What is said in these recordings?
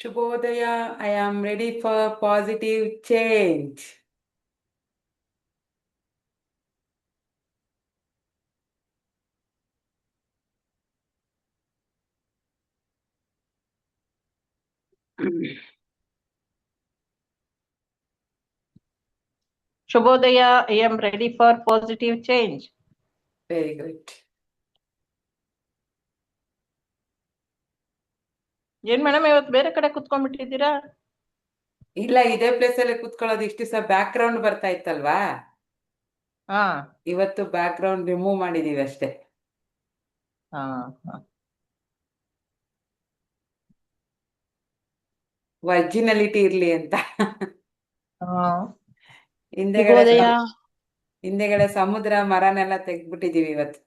Shubhodaya, I am ready for positive change. Shubhodaya, I am ready for positive change. Very good. ಏನ್ madam ಇವತ್ತು ಬೇರೆ ಕಡೆ ಕುತ್ಕೊಂಡ್ಬಿಟ್ಟಿದ್ದೀರಾ? ಇಲ್ಲ, ಇದೇ ಪ್ಲೇಸ್ ಅಲ್ಲಿ ಕುತ್ಕೊಳ್ಳೋದು. ಇಷ್ಟು ದಿವಸ ಬ್ಯಾಕ್ ಗ್ರೌಂಡ್ ಬರ್ತಾ ಇತ್ತಲ್ವಾ, ಹಾ ಇವತ್ತು ಬ್ಯಾಕ್ ಗ್ರೌಂಡ್ ರಿಮೂವ್ ಮಾಡಿದೀವಿ ಅಷ್ಟೇ. ಹಾ ಹಾ. ವರ್ಜಿನಾಲಿಟಿ ಇರ್ಲಿ ಅಂತ. ಹಾ. ಹಿಂದೆಗಡೆ ಶುಭೋದಯ. ಹಿಂದೆಗಡೆ ಸಮುದ್ರ ಮರನೆಲ್ಲ ತೆಗ್ದ್ಬಿಟ್ಟಿದೀವಿ ಇವತ್ತು,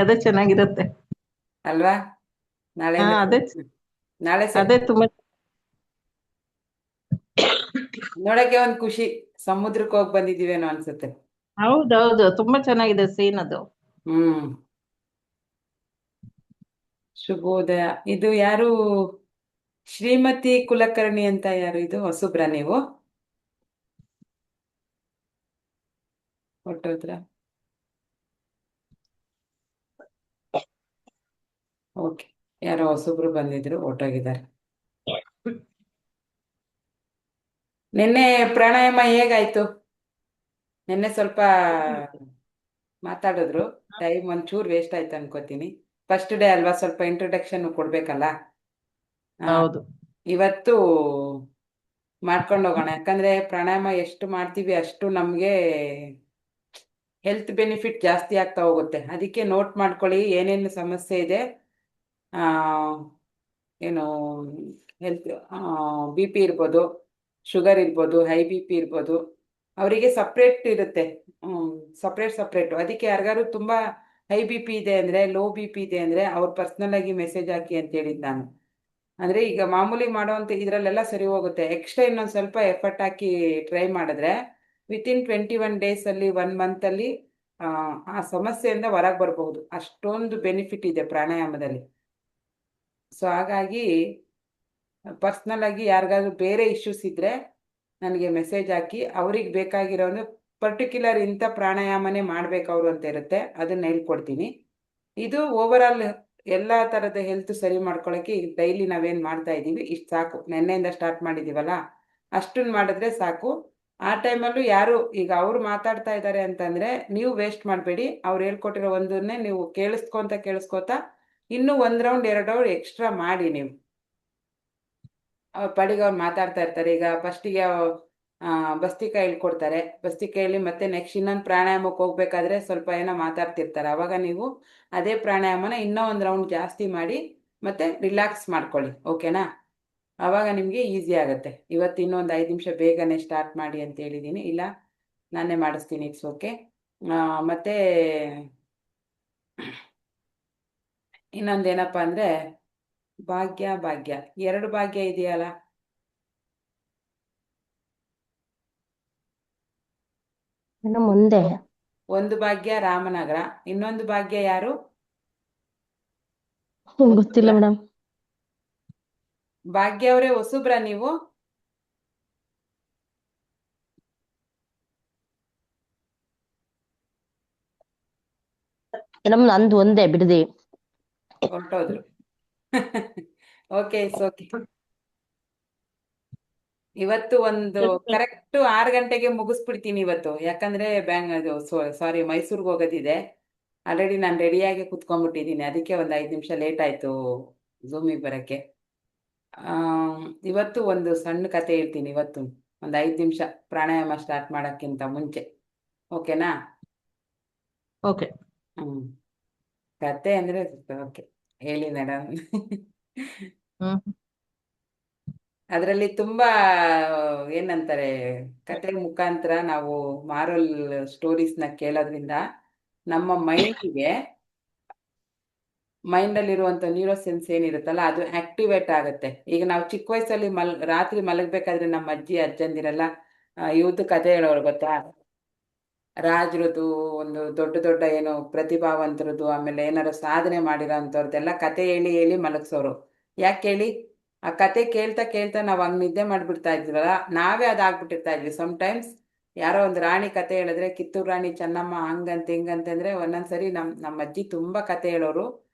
ಅದೇ ಚೆನ್ನಾಗಿರುತ್ತೆ ಅಲ್ವಾ? ನಾಳೆ ಅದೇ ನಾಳೆ ಅದೇ ತುಂಬಾ ನೋಡಕ್ಕೆ ಒಂದ್ ಖುಷಿ. ಸಮುದ್ರಕ್ಕೆ ಹೋಗಿ ಬಂದಿದೀವೇನೋ ಅನ್ಸುತ್ತೆ. ಹೌದೌದು, ತುಂಬಾ ಚೆನ್ನಾಗಿದೆ ಸೀನ್ ಅದು. ಹ್ಮ್. ಶುಭೋದಯ. ಇದು ಯಾರು? ಶ್ರೀಮತಿ ಕುಲಕರ್ಣಿ ಅಂತ ಯಾರು? ಇದು ಹೊಸಬ್ರ ನೀವು? ಹೊಟ್ಟೋದ್ರ? ಓಕೆ, ಯಾರೋ ಹೊಸಬ್ರು ಬಂದಿದ್ರು, ಹೊಟ್ಟೋಗಿದ್ದಾರೆ. ನಿನ್ನೆ ಪ್ರಾಣಾಯಾಮ ಹೇಗಾಯ್ತು? ನಿನ್ನೆ ಸ್ವಲ್ಪ ಮಾತಾಡಿದ್ರು, ಟೈಮ್ ಒಂಚೂರು ವೇಸ್ಟ್ ಆಯ್ತು ಅನ್ಕೋತೀನಿ. ಫಸ್ಟ್ ಡೇ ಅಲ್ವಾ, ಸ್ವಲ್ಪ ಇಂಟ್ರೊಡಕ್ಷನ್ ಕೊಡ್ಬೇಕಲ್ಲ. ಹೌದು. ಇವತ್ತು ಮಾಡ್ಕೊಂಡು ಹೋಗೋಣ. ಯಾಕಂದ್ರೆ ಪ್ರಾಣಾಯಾಮ ಎಷ್ಟು ಮಾಡ್ತೀವಿ ಅಷ್ಟು ನಮ್ಗೆ ಹೆಲ್ತ್ ಬೆನಿಫಿಟ್ ಜಾಸ್ತಿ ಆಗ್ತಾ ಹೋಗುತ್ತೆ. ಅದಕ್ಕೆ ನೋಟ್ ಮಾಡ್ಕೊಳ್ಳಿ ಏನೇನು ಸಮಸ್ಯೆ ಇದೆ. ಏನು ಹೆಲ್ತ್, ಬಿ ಪಿ ಇರ್ಬೋದು, ಶುಗರ್ ಇರ್ಬೋದು, ಹೈ ಬಿ ಪಿ ಇರ್ಬೋದು, ಅವರಿಗೆ ಸಪ್ರೇಟ್ ಇರುತ್ತೆ. ಸಪ್ರೇಟು. ಅದಕ್ಕೆ ಯಾರಿಗಾರು ತುಂಬ ಹೈ ಬಿ ಪಿ ಇದೆ ಅಂದರೆ, ಲೋ ಬಿ ಪಿ ಇದೆ ಅಂದರೆ ಅವ್ರು ಪರ್ಸ್ನಲ್ ಆಗಿ ಮೆಸೇಜ್ ಹಾಕಿ ಅಂತ ಹೇಳಿದ್ದು ನಾನು. ಅಂದರೆ ಈಗ ಮಾಮೂಲಿ ಮಾಡೋವಂಥ ಇದರಲ್ಲೆಲ್ಲ ಸರಿ ಹೋಗುತ್ತೆ. ಎಕ್ಸ್ಟ್ರಾ ಇನ್ನೊಂದು ಸ್ವಲ್ಪ ಎಫರ್ಟ್ ಹಾಕಿ ಟ್ರೈ ಮಾಡಿದ್ರೆ ವಿತಿನ್ 21 ಡೇಸಲ್ಲಿ 1 ಮಂತಲ್ಲಿ ಆ ಸಮಸ್ಯೆಯಿಂದ ಹೊರಗೆ ಬರಬಹುದು. ಅಷ್ಟೊಂದು ಬೆನಿಫಿಟ್ ಇದೆ ಪ್ರಾಣಾಯಾಮದಲ್ಲಿ. ಸೊ ಹಾಗಾಗಿ ಪರ್ಸ್ನಲ್ ಆಗಿ ಯಾರಿಗಾದ್ರೂ ಬೇರೆ ಇಶ್ಯೂಸ್ ಇದ್ದರೆ ನನಗೆ ಮೆಸೇಜ್ ಹಾಕಿ, ಅವ್ರಿಗೆ ಬೇಕಾಗಿರೋದು ಪರ್ಟಿಕ್ಯುಲರ್ ಇಂಥ ಪ್ರಾಣಾಯಾಮನೇ ಮಾಡ್ಬೇಕು ಅವರು ಅಂತ ಇರುತ್ತೆ, ಅದನ್ನ ಹೇಳ್ಕೊಡ್ತೀನಿ. ಇದು ಓವರ್ ಆಲ್ ಎಲ್ಲ ಥರದ ಹೆಲ್ತ್ ಸರಿ ಮಾಡ್ಕೊಳ್ಳೋಕ್ಕೆ ಡೈಲಿ ನಾವೇನು ಮಾಡ್ತಾ ಇದ್ದೀವಿ ಇಷ್ಟು ಸಾಕು. ನೆನ್ನೆಯಿಂದ ಸ್ಟಾರ್ಟ್ ಮಾಡಿದ್ದೀವಲ್ಲ, ಅಷ್ಟನ್ನು ಮಾಡಿದ್ರೆ ಸಾಕು. ಆ ಟೈಮಲ್ಲೂ ಯಾರು ಈಗ ಅವ್ರು ಮಾತಾಡ್ತಾ ಇದ್ದಾರೆ ಅಂತಂದರೆ ನೀವು ವೇಸ್ಟ್ ಮಾಡಬೇಡಿ. ಅವ್ರು ಹೇಳ್ಕೊಟ್ಟಿರೋ ಒಂದನ್ನೇ ನೀವು ಕೇಳಿಸ್ಕೊತಾ ಇನ್ನೂ 1 ರೌಂಡ್ 2 ರೌಂಡ್ ಎಕ್ಸ್ಟ್ರಾ ಮಾಡಿ. ನೀವು ಅವ್ರ ಪಾಡಿಗೆ ಅವ್ರು ಮಾತಾಡ್ತಾ ಇರ್ತಾರೆ. ಈಗ ಫಸ್ಟಿಗೆ ಬಸ್ತಿಕ ಹೇಳ್ಕೊಡ್ತಾರೆ, ಬಸ್ತಿಕೆಯಲ್ಲಿ ಮತ್ತೆ ನೆಕ್ಸ್ಟ್ ಇನ್ನೊಂದು ಪ್ರಾಣಾಯಾಮಕ್ಕೆ ಹೋಗ್ಬೇಕಾದ್ರೆ ಸ್ವಲ್ಪ ಏನೋ ಮಾತಾಡ್ತಿರ್ತಾರೆ. ಅವಾಗ ನೀವು ಅದೇ ಪ್ರಾಣಾಯಾಮನ ಇನ್ನೂ 1 ರೌಂಡ್ ಜಾಸ್ತಿ ಮಾಡಿ ಮತ್ತೆ ರಿಲ್ಯಾಕ್ಸ್ ಮಾಡ್ಕೊಳ್ಳಿ. ಓಕೆನಾ? ಆವಾಗ ನಿಮಗೆ ಈಸಿ ಆಗುತ್ತೆ. ಇವತ್ತು ಇನ್ನೊಂದು 5 ನಿಮಿಷ ಬೇಗನೆ ಸ್ಟಾರ್ಟ್ ಮಾಡಿ ಅಂತ ಹೇಳಿದ್ದೀನಿ. ಇಲ್ಲ ನಾನೇ ಮಾಡಿಸ್ತೀನಿ, ಇಟ್ಸ್ ಓಕೆ. ಮತ್ತು ಇನ್ನೊಂದೇನಪ್ಪ ಅಂದರೆ ಭಾಗ್ಯ 2 ಭಾಗ್ಯ ಇದೆಯಲ್ಲ. ಮುಂದೆ ಒಂದು ಭಾಗ್ಯ ರಾಮನಗರ, ಇನ್ನೊಂದು ಭಾಗ್ಯ ಯಾರು? ಗೊತ್ತಿಲ್ಲ ಮೇಡಮ್. ಭಾಗ್ಯ ಅವರೇ ಹೊಸಬ್ರ ನೀವು? ಮೇಡಮ್ ನಂದು ಒಂದೇ ಬಿಡದಿ. ಹೊರಟೋದ್ರು. Okay, it's okay. ಇವತ್ತು ಒಂದು ಕರೆಕ್ಟ್ 6 ಗಂಟೆಗೆ ಮುಗಿಸ್ಬಿಡ್ತೀನಿ ಇವತ್ತು. ಯಾಕಂದ್ರೆ ಸಾರಿ ಮೈಸೂರಿಗೆ ಹೋಗೋದಿದೆ. ಆಲ್ರೆಡಿ ನಾನು ರೆಡಿಯಾಗಿ ಕುತ್ಕೊಂಡ್ಬಿಟ್ಟಿದ್ದೀನಿ. ಅದಕ್ಕೆ ಒಂದು 5 ನಿಮಿಷ ಲೇಟ್ ಆಯಿತು ಝೂಮಿಗೆ ಬರೋಕ್ಕೆ. ಇವತ್ತು ಒಂದು ಸಣ್ಣ ಕತೆ ಹೇಳ್ತೀನಿ. ಇವತ್ತು ಒಂದು 5 ನಿಮಿಷ ಪ್ರಾಣಾಯಾಮ ಸ್ಟಾರ್ಟ್ ಮಾಡೋಕ್ಕಿಂತ ಮುಂಚೆ. ಓಕೆನಾ? ಓಕೆ. ಕತೆ ಅಂದರೆ ಓಕೆ, ಹೇಳಿ ಮೇಡಮ್. ಅದರಲ್ಲಿ ತುಂಬಾ ಏನಂತಾರೆ, ಕತೆ ಮುಖಾಂತರ ನಾವು ಮಾರಲ್ ಸ್ಟೋರೀಸ್ನ ಕೇಳೋದ್ರಿಂದ ನಮ್ಮ ಮೈಂಡಲ್ಲಿರುವಂಥ ನ್ಯೂರೋಸೆನ್ಸ್ ಏನಿರುತ್ತಲ್ಲ ಅದು ಆಕ್ಟಿವೇಟ್ ಆಗುತ್ತೆ. ಈಗ ನಾವು ಚಿಕ್ಕ ವಯಸ್ಸಲ್ಲಿ ರಾತ್ರಿ ಮಲಗಬೇಕಾದ್ರೆ ನಮ್ಮ ಅಜ್ಜಿ ಅಜ್ಜಂದಿರೆಲ್ಲ ಇವ್ದು ಕತೆ ಹೇಳೋರು ಗೊತ್ತಾ? ರಾಜರದು, ಒಂದು ದೊಡ್ಡ ದೊಡ್ಡ ಏನು ಪ್ರತಿಭಾವಂತರದ್ದು, ಆಮೇಲೆ ಏನಾರು ಸಾಧನೆ ಮಾಡಿರೋ ಅಂಥವ್ರದ್ದೆಲ್ಲ ಕತೆ ಹೇಳಿ ಹೇಳಿ ಮಲಗಿಸೋರು. ಯಾಕೆ ಹೇಳಿ? ಆ ಕತೆ ಕೇಳ್ತಾ ಕೇಳ್ತಾ ನಾವು ಹಂಗೆ ನಿದ್ದೆ ಮಾಡಿಬಿಡ್ತಾ ಇದ್ವಲ್ಲ, ನಾವೇ ಅದಾಗ್ಬಿಟ್ಟಿರ್ತಾ ಇದ್ವಿ. ಸಮ್ಟೈಮ್ಸ್ ಯಾರೋ ಒಂದು ರಾಣಿ ಕತೆ ಹೇಳಿದ್ರೆ, ಕಿತ್ತೂರು ರಾಣಿ ಚೆನ್ನಮ್ಮ ಹಂಗಂತೆ ಹಿಂಗಂತೆ ಅಂದರೆ ಒಂದೊಂದ್ಸರಿ ನಮ್ಮ ಅಜ್ಜಿ ತುಂಬ ಕತೆ ಹೇಳೋರು.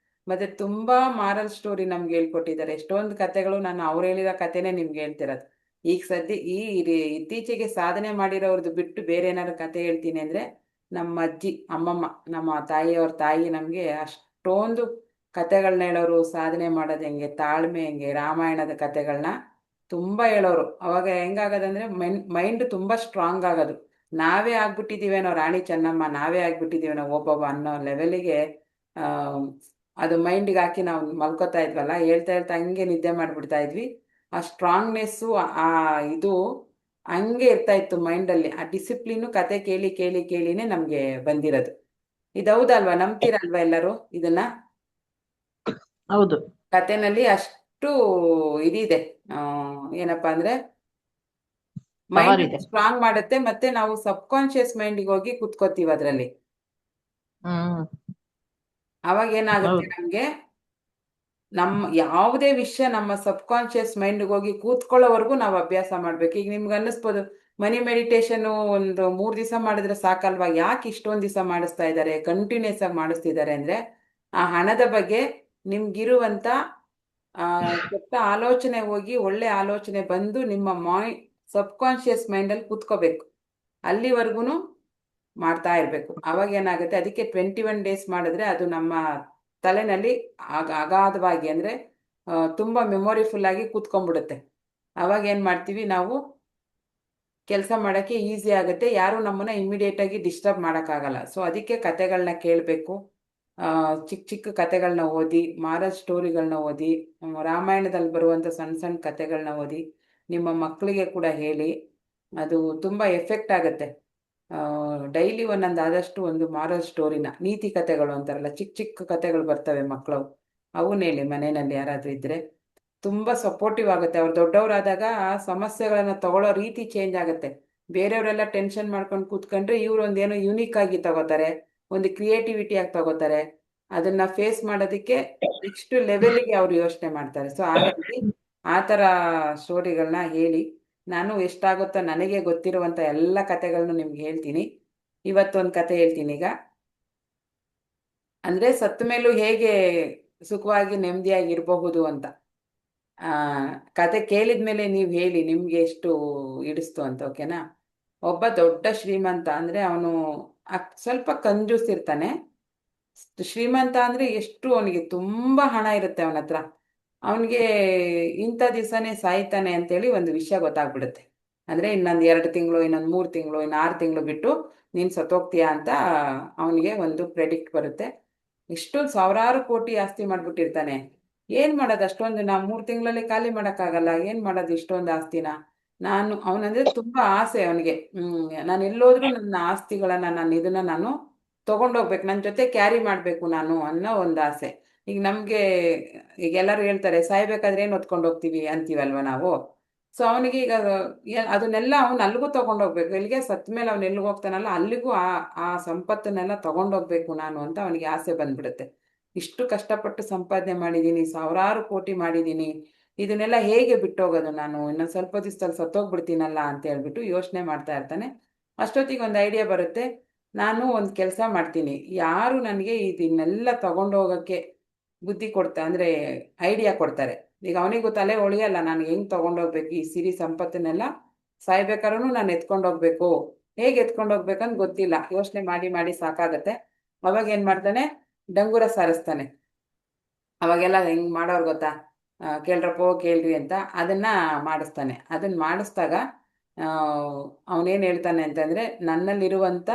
ಮತ್ತೆ ತುಂಬಾ ಮಾರಲ್ ಸ್ಟೋರಿ ನಮ್ಗೆ ಹೇಳ್ಕೊಟ್ಟಿದ್ದಾರೆ. ಎಷ್ಟೊಂದು ಕತೆಗಳು ನಾನು ಅವ್ರು ಹೇಳಿರೋ ಕತೆನೇ ನಿಮ್ಗೆ ಹೇಳ್ತಿರೋದು. ಈಗ ಇತ್ತೀಚೆಗೆ ಸಾಧನೆ ಮಾಡಿರೋರ್ದು ಬಿಟ್ಟು ಬೇರೆ ಏನಾದ್ರು ಕತೆ ಹೇಳ್ತೀನಿ ಅಂದರೆ, ನಮ್ಮ ಅಜ್ಜಿ ಅಮ್ಮಮ್ಮ, ನಮ್ಮ ತಾಯಿಯವ್ರ ತಾಯಿ ನಮಗೆ ಅಷ್ಟೊಂದು ಕತೆಗಳನ್ನ ಹೇಳೋರು. ಸಾಧನೆ ಮಾಡೋದು ಹೆಂಗೆ, ತಾಳ್ಮೆ ಹೆಂಗೆ, ರಾಮಾಯಣದ ಕತೆಗಳನ್ನ ತುಂಬ ಹೇಳೋರು. ಅವಾಗ ಹೆಂಗಾಗೋದಂದ್ರೆ ಮೈಂಡ್ ತುಂಬ ಸ್ಟ್ರಾಂಗ್ ಆಗೋದು. ನಾವೇ ಆಗ್ಬಿಟ್ಟಿದ್ದೀವೇನೋ ರಾಣಿ ಚೆನ್ನಮ್ಮ, ನಾವೇ ಆಗ್ಬಿಟ್ಟಿದ್ದೀವೇನೋ ಒಬ್ಬೊಬ್ಬ ಅನ್ನೋ ಲೆವೆಲಿಗೆ ಅದು ಮೈಂಡಿಗೆ ಹಾಕಿ ನಾವು ಮಲ್ಕೋತಾ ಇದ್ವಲ್ಲ, ಹೇಳ್ತಾ ಹೇಳ್ತಾ ಹಂಗೆ ನಿದ್ದೆ ಮಾಡಿಬಿಡ್ತಾ ಇದ್ವಿ. ಆ ಸ್ಟ್ರಾಂಗ್ನೆಸ್ಸು, ಆ ಇದು ಹಂಗೆ ಇರ್ತಾ ಇತ್ತು ಮೈಂಡಲ್ಲಿ. ಆ ಡಿಸಿಪ್ಲಿನು ಕತೆ ಕೇಳಿ ಕೇಳಿ ಕೇಳಿನೇ ನಮಗೆ ಬಂದಿರೋದು. ಇದು ಹೌದಲ್ವಾ? ನಂಬ್ತೀರಲ್ವಾ ಎಲ್ಲರೂ ಇದನ್ನ? ಹೌದು. ಕತೆನಲ್ಲಿ ಅಷ್ಟು ಇದಿದೆ. ಏನಪ್ಪಾ ಅಂದ್ರೆ ಪವರ್ ಮೈಂಡ್ ಇದೆ. ಸ್ಟ್ರಾಂಗ್ ಮಾಡುತ್ತೆ. ಮತ್ತೆ ನಾವು ಸಬ್ಕಾನ್ಶಿಯಸ್ ಮೈಂಡಿಗೆ ಹೋಗಿ ಕುತ್ಕೋತೀವಿ ಅದರಲ್ಲಿ. ಹ್ಮ್ ಅವಾಗ ಏನಾಗುತ್ತೆ, ಹೌದು. ನಮ್ಗೆ ನಮ್ಮ ಯಾವುದೇ ವಿಷಯ ನಮ್ಮ ಸಬ್ಕಾನ್ಶಿಯಸ್ ಮೈಂಡ್ಗೆ ಹೋಗಿ ಕೂತ್ಕೊಳ್ಳೋವರೆಗೂ ನಾವು ಅಭ್ಯಾಸ ಮಾಡ್ಬೇಕು. ಈಗ ನಿಮ್ಗೆ ಅನ್ನಿಸ್ಬೋದು, ಮನಿ ಮೆಡಿಟೇಷನ್ ಒಂದು 3 ದಿವಸ ಮಾಡಿದ್ರೆ ಸಾಕಲ್ವಾ, ಯಾಕೆ ಇಷ್ಟೊಂದು ದಿವಸ ಮಾಡಿಸ್ತಾ ಇದ್ದಾರೆ, ಕಂಟಿನ್ಯೂಸ್ ಆಗಿ ಮಾಡಿಸ್ತಿದ್ದಾರೆ ಅಂದ್ರೆ, ಆ ಹಣದ ಬಗ್ಗೆ ನಿಮ್ಗಿರುವಂತ ಕೆಟ್ಟ ಆಲೋಚನೆ ಹೋಗಿ ಒಳ್ಳೆ ಆಲೋಚನೆ ಬಂದು ನಿಮ್ಮ ಸಬ್ಕಾನ್ಶಿಯಸ್ ಮೈಂಡಲ್ಲಿ ಕೂತ್ಕೋಬೇಕು. ಅಲ್ಲಿವರೆಗೂ ಮಾಡ್ತಾ ಇರಬೇಕು. ಅವಾಗ ಏನಾಗುತ್ತೆ, ಅದಕ್ಕೆ 21 ಡೇಸ್ ಮಾಡಿದ್ರೆ ಅದು ನಮ್ಮ ತಲೆನಲ್ಲಿ ಅಗಾಧವಾಗಿ ಅಂದರೆ ತುಂಬ ಮೆಮೊರಿಫುಲ್ ಆಗಿ ಕೂತ್ಕೊಂಡ್ಬಿಡುತ್ತೆ. ಅವಾಗ ಏನು ಮಾಡ್ತೀವಿ ನಾವು, ಕೆಲಸ ಮಾಡೋಕ್ಕೆ ಈಸಿ ಆಗುತ್ತೆ. ಯಾರು ನಮ್ಮನ್ನ ಇಮಿಡಿಯೇಟಾಗಿ ಡಿಸ್ಟರ್ಬ್ ಮಾಡೋಕ್ಕಾಗಲ್ಲ. ಸೊ ಅದಕ್ಕೆ ಕತೆಗಳನ್ನ ಕೇಳಬೇಕು. ಚಿಕ್ಕ ಚಿಕ್ಕ ಕತೆಗಳನ್ನ ಓದಿ, ಮಾರಲ್ ಸ್ಟೋರಿಗಳನ್ನ ಓದಿ, ರಾಮಾಯಣದಲ್ಲಿ ಬರುವಂಥ ಸಣ್ಣ ಸಣ್ಣ ಕತೆಗಳನ್ನ ಓದಿ ನಿಮ್ಮ ಮಕ್ಕಳಿಗೆ ಕೂಡ ಹೇಳಿ. ಅದು ತುಂಬ ಎಫೆಕ್ಟ್ ಆಗುತ್ತೆ. ಡೈಲಿ ಒಂದೊಂದು ಆದಷ್ಟು ಒಂದು ಮಾರಲ್ ಸ್ಟೋರಿನ, ನೀತಿ ಕತೆಗಳು ಅಂತಾರಲ್ಲ, ಚಿಕ್ಕ ಚಿಕ್ಕ ಕತೆಗಳು ಬರ್ತವೆ ಮಕ್ಕಳು, ಅವನ್ನ ಹೇಳಿ ಮನೆಯಲ್ಲಿ ಯಾರಾದರೂ ಇದ್ದರೆ ತುಂಬ ಸಪೋರ್ಟಿವ್ ಆಗುತ್ತೆ. ಅವ್ರು ದೊಡ್ಡವರಾದಾಗ ಸಮಸ್ಯೆಗಳನ್ನು ತಗೊಳ್ಳೋ ರೀತಿ ಚೇಂಜ್ ಆಗುತ್ತೆ. ಬೇರೆಯವರೆಲ್ಲ ಟೆನ್ಷನ್ ಮಾಡ್ಕೊಂಡು ಕೂತ್ಕೊಂಡ್ರೆ ಇವ್ರು ಒಂದೇನೋ ಯುನೀಕ್ ಆಗಿ ತಗೋತಾರೆ, ಒಂದು ಕ್ರಿಯೇಟಿವಿಟಿಯಾಗಿ ತಗೋತಾರೆ. ಅದನ್ನ ಫೇಸ್ ಮಾಡೋದಕ್ಕೆ ನೆಕ್ಸ್ಟ್ ಲೆವೆಲ್ಗೆ ಅವ್ರು ಯೋಚನೆ ಮಾಡ್ತಾರೆ. ಸೊ ಹಾಗಾಗಿ ಆ ಥರ ಸ್ಟೋರಿಗಳನ್ನ ಹೇಳಿ, ನಾನು ಎಷ್ಟಾಗುತ್ತೋ ನನಗೆ ಗೊತ್ತಿರುವಂಥ ಎಲ್ಲ ಕತೆಗಳನ್ನು ನಿಮ್ಗೆ ಹೇಳ್ತೀನಿ. ಇವತ್ತೊಂದು ಕತೆ ಹೇಳ್ತೀನಿ ಈಗ. ಅಂದರೆ ಸತ್ತ ಮೇಲೂ ಹೇಗೆ ಸುಖವಾಗಿ ನೆಮ್ಮದಿಯಾಗಿ ಇರಬಹುದು ಅಂತ. ಕತೆ ಕೇಳಿದ ಮೇಲೆ ನೀವು ಹೇಳಿ ನಿಮ್ಗೆ ಎಷ್ಟು ಹಿಡಿಸ್ತು ಅಂತ, ಓಕೆನಾ? ಒಬ್ಬ ದೊಡ್ಡ ಶ್ರೀಮಂತ, ಅಂದರೆ ಅವನು ಸ್ವಲ್ಪ ಕಂಜೂಸ್ ಇರ್ತಾನೆ. ಶ್ರೀಮಂತ ಅಂದರೆ ಎಷ್ಟು, ಅವನಿಗೆ ತುಂಬ ಹಣ ಇರುತ್ತೆ ಅವನ ಹತ್ರ. ಅವನಿಗೆ ಇಂಥ ದಿವಸನೇ ಸಾಯ್ತಾನೆ ಅಂತೇಳಿ ಒಂದು ವಿಷಯ ಗೊತ್ತಾಗ್ಬಿಡುತ್ತೆ. ಅಂದರೆ ಇನ್ನೊಂದು 2 ತಿಂಗಳು, ಇನ್ನೊಂದು 3 ತಿಂಗಳು, ಇನ್ನು 6 ತಿಂಗಳು ಬಿಟ್ಟು ನೀನು ಸತ್ತೋಗ್ತೀಯಾ ಅಂತ ಅವನಿಗೆ ಒಂದು ಪ್ರೆಡಿಕ್ಟ್ ಬರುತ್ತೆ. ಇಷ್ಟೊಂದು ಸಾವಿರಾರು ಕೋಟಿ ಆಸ್ತಿ ಮಾಡ್ಬಿಟ್ಟಿರ್ತಾನೆ. ಏನು ಮಾಡೋದು ಅಷ್ಟೊಂದು? ನಾವು 3 ತಿಂಗಳಲ್ಲಿ ಖಾಲಿ ಮಾಡೋಕ್ಕಾಗಲ್ಲ. ಏನು ಮಾಡೋದು ಇಷ್ಟೊಂದು ಆಸ್ತಿನ? ಅವನಂದ್ರೆ ತುಂಬ ಆಸೆ ಅವನಿಗೆ. ನಾನು ಎಲ್ಲೋದ್ರೂ ನನ್ನ ಆಸ್ತಿಗಳನ್ನು, ನಾನು ತೊಗೊಂಡೋಗ್ಬೇಕು, ನನ್ನ ಜೊತೆ ಕ್ಯಾರಿ ಮಾಡಬೇಕು ನಾನು ಅನ್ನೋ ಒಂದು ಆಸೆ. ಈಗ ನಮಗೆ, ಈಗ ಎಲ್ಲರೂ ಹೇಳ್ತಾರೆ ಸಾಯ್ಬೇಕಾದ್ರೆ ಏನು ಹೊತ್ಕೊಂಡು ಹೋಗ್ತೀವಿ ಅಂತೀವಲ್ವ ನಾವು. ಸೊ ಅವನಿಗೆ ಈಗ ಅದನ್ನೆಲ್ಲ ಅವನು ಅಲ್ಲಿಗೂ ತೊಗೊಂಡೋಗ್ಬೇಕು. ಎಲ್ಲಿಗೆ ಸತ್ತ ಮೇಲೆ ಅವನು ಎಲ್ಲಿಗೆ ಹೋಗ್ತಾನಲ್ಲ ಅಲ್ಲಿಗೂ ಆ ಸಂಪತ್ತನ್ನೆಲ್ಲ ತೊಗೊಂಡೋಗ್ಬೇಕು ನಾನು ಅಂತ ಅವನಿಗೆ ಆಸೆ ಬಂದ್ಬಿಡುತ್ತೆ. ಇಷ್ಟು ಕಷ್ಟಪಟ್ಟು ಸಂಪಾದನೆ ಮಾಡಿದ್ದೀನಿ, ಸಾವಿರಾರು ಕೋಟಿ ಮಾಡಿದ್ದೀನಿ, ಇದನ್ನೆಲ್ಲ ಹೇಗೆ ಬಿಟ್ಟೋಗೋದು ನಾನು? ಇನ್ನೊಂದು ಸ್ವಲ್ಪ ದಿವಸದಲ್ಲಿ ಸತ್ತೋಗ್ಬಿಡ್ತೀನಲ್ಲ ಅಂತ ಹೇಳ್ಬಿಟ್ಟು ಯೋಚನೆ ಮಾಡ್ತಾ ಇರ್ತಾನೆ. ಅಷ್ಟೊತ್ತಿಗೆ ಒಂದು ಐಡಿಯಾ ಬರುತ್ತೆ, ನಾನು ಒಂದು ಕೆಲಸ ಮಾಡ್ತೀನಿ, ಯಾರು ನನಗೆ ಇದನ್ನೆಲ್ಲ ತಗೊಂಡೋಗೋಕ್ಕೆ ಬುದ್ಧಿ ಅಂದರೆ ಐಡಿಯಾ ಕೊಡ್ತಾರೆ. ಈಗ ಅವನಿಗೂ ತಲೆ ಹೊಳಿಯಲ್ಲ, ನಾನು ಹೆಂಗೆ ತೊಗೊಂಡೋಗ್ಬೇಕು ಈ ಸಿರಿ ಸಂಪತ್ತನ್ನೆಲ್ಲ. ಸಾಯ್ಬೇಕಾದ್ರೂ ನಾನು ಎತ್ಕೊಂಡೋಗ್ಬೇಕು, ಹೇಗೆ ಎತ್ಕೊಂಡೋಗ್ಬೇಕಂತ ಗೊತ್ತಿಲ್ಲ, ಯೋಚನೆ ಮಾಡಿ ಮಾಡಿ ಸಾಕಾಗತ್ತೆ. ಅವಾಗ ಏನು ಮಾಡ್ತಾನೆ, ಡಂಗುರ ಸಾರಿಸ್ತಾನೆ. ಅವಾಗೆಲ್ಲ ಹೆಂಗೆ ಮಾಡೋರು ಗೊತ್ತಾ, ಕೇಳ್ರಪ್ಪೋ ಕೇಳ್ರಿ ಅಂತ ಅದನ್ನ ಮಾಡಿಸ್ತಾನೆ. ಅದನ್ನ ಮಾಡಿಸ್ದಾಗ ಅವನೇನು ಹೇಳ್ತಾನೆ ಅಂತಂದರೆ, ನನ್ನಲ್ಲಿರುವಂಥ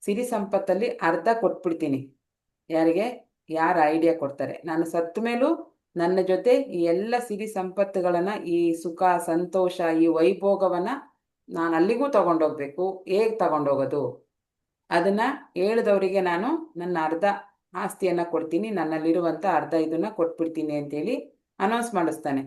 ಸಿರಿ ಸಂಪತ್ತಲ್ಲಿ ಅರ್ಧ ಕೊಟ್ಬಿಡ್ತೀನಿ. ಯಾರಿಗೆ? ಯಾರು ಐಡಿಯಾ ಕೊಡ್ತಾರೆ. ನಾನು ಸತ್ತ ಮೇಲೂ ನನ್ನ ಜೊತೆ ಈ ಎಲ್ಲ ಸಿರಿ ಸಂಪತ್ತುಗಳನ್ನು, ಈ ಸುಖ ಸಂತೋಷ, ಈ ವೈಭೋಗವನ್ನು ನಾನು ಅಲ್ಲಿಗೂ ತಗೊಂಡೋಗ್ಬೇಕು. ಹೇಗೆ ತಗೊಂಡೋಗೋದು? ಅದನ್ನು ಹೇಳಿದವರಿಗೆ ನಾನು ನನ್ನ ಅರ್ಧ ಆಸ್ತಿಯನ್ನು ಕೊಡ್ತೀನಿ, ನನ್ನಲ್ಲಿರುವಂಥ ಅರ್ಧ ಇದನ್ನು ಕೊಟ್ಬಿಡ್ತೀನಿ ಅಂತೇಳಿ ಅನೌನ್ಸ್ ಮಾಡಿಸ್ತಾನೆ.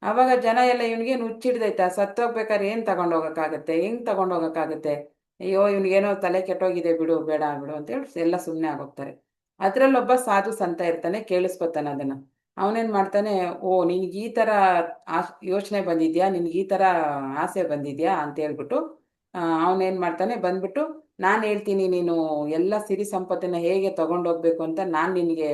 ಆವಾಗ ಜನ ಎಲ್ಲ ಇವನಿಗೆ ಹುಚ್ಚಿಡ್ದೈತಾ, ಸತ್ತೋಗ್ಬೇಕಾದ್ರೆ ಏನು ತಗೊಂಡೋಗೋಕ್ಕಾಗತ್ತೆ, ಹೆಂಗೆ ತಗೊಂಡೋಗೋಕ್ಕಾಗತ್ತೆ, ಅಯ್ಯೋ ಇವನಿಗೇನೋ ತಲೆ ಕೆಟ್ಟೋಗಿದೆ, ಬಿಡು ಬೇಡ ಬಿಡು ಅಂತೇಳಿ ಎಲ್ಲ ಸುಮ್ಮನೆ ಆಗೋಗ್ತಾರೆ. ಅದರಲ್ಲೊಬ್ಬ ಸಾಧು ಸಂತ ಇರ್ತಾನೆ, ಕೇಳಿಸ್ಕೊತಾನೆ ಅದನ್ನು. ಅವನೇನು ಮಾಡ್ತಾನೆ, ಓ ನಿನಗೆ ಈ ಥರ ಯೋಚನೆ ಬಂದಿದ್ಯಾ, ನಿನಗೆ ಈ ಥರ ಆಸೆ ಬಂದಿದ್ಯಾ ಅಂತ ಹೇಳ್ಬಿಟ್ಟು ಅವನೇನು ಮಾಡ್ತಾನೆ, ಬಂದ್ಬಿಟ್ಟು ನಾನು ಹೇಳ್ತೀನಿ ನೀನು ಎಲ್ಲ ಸಿರಿ ಸಂಪತ್ತನ್ನು ಹೇಗೆ ತಗೊಂಡೋಗ್ಬೇಕು ಅಂತ ನಾನು ನಿನಗೆ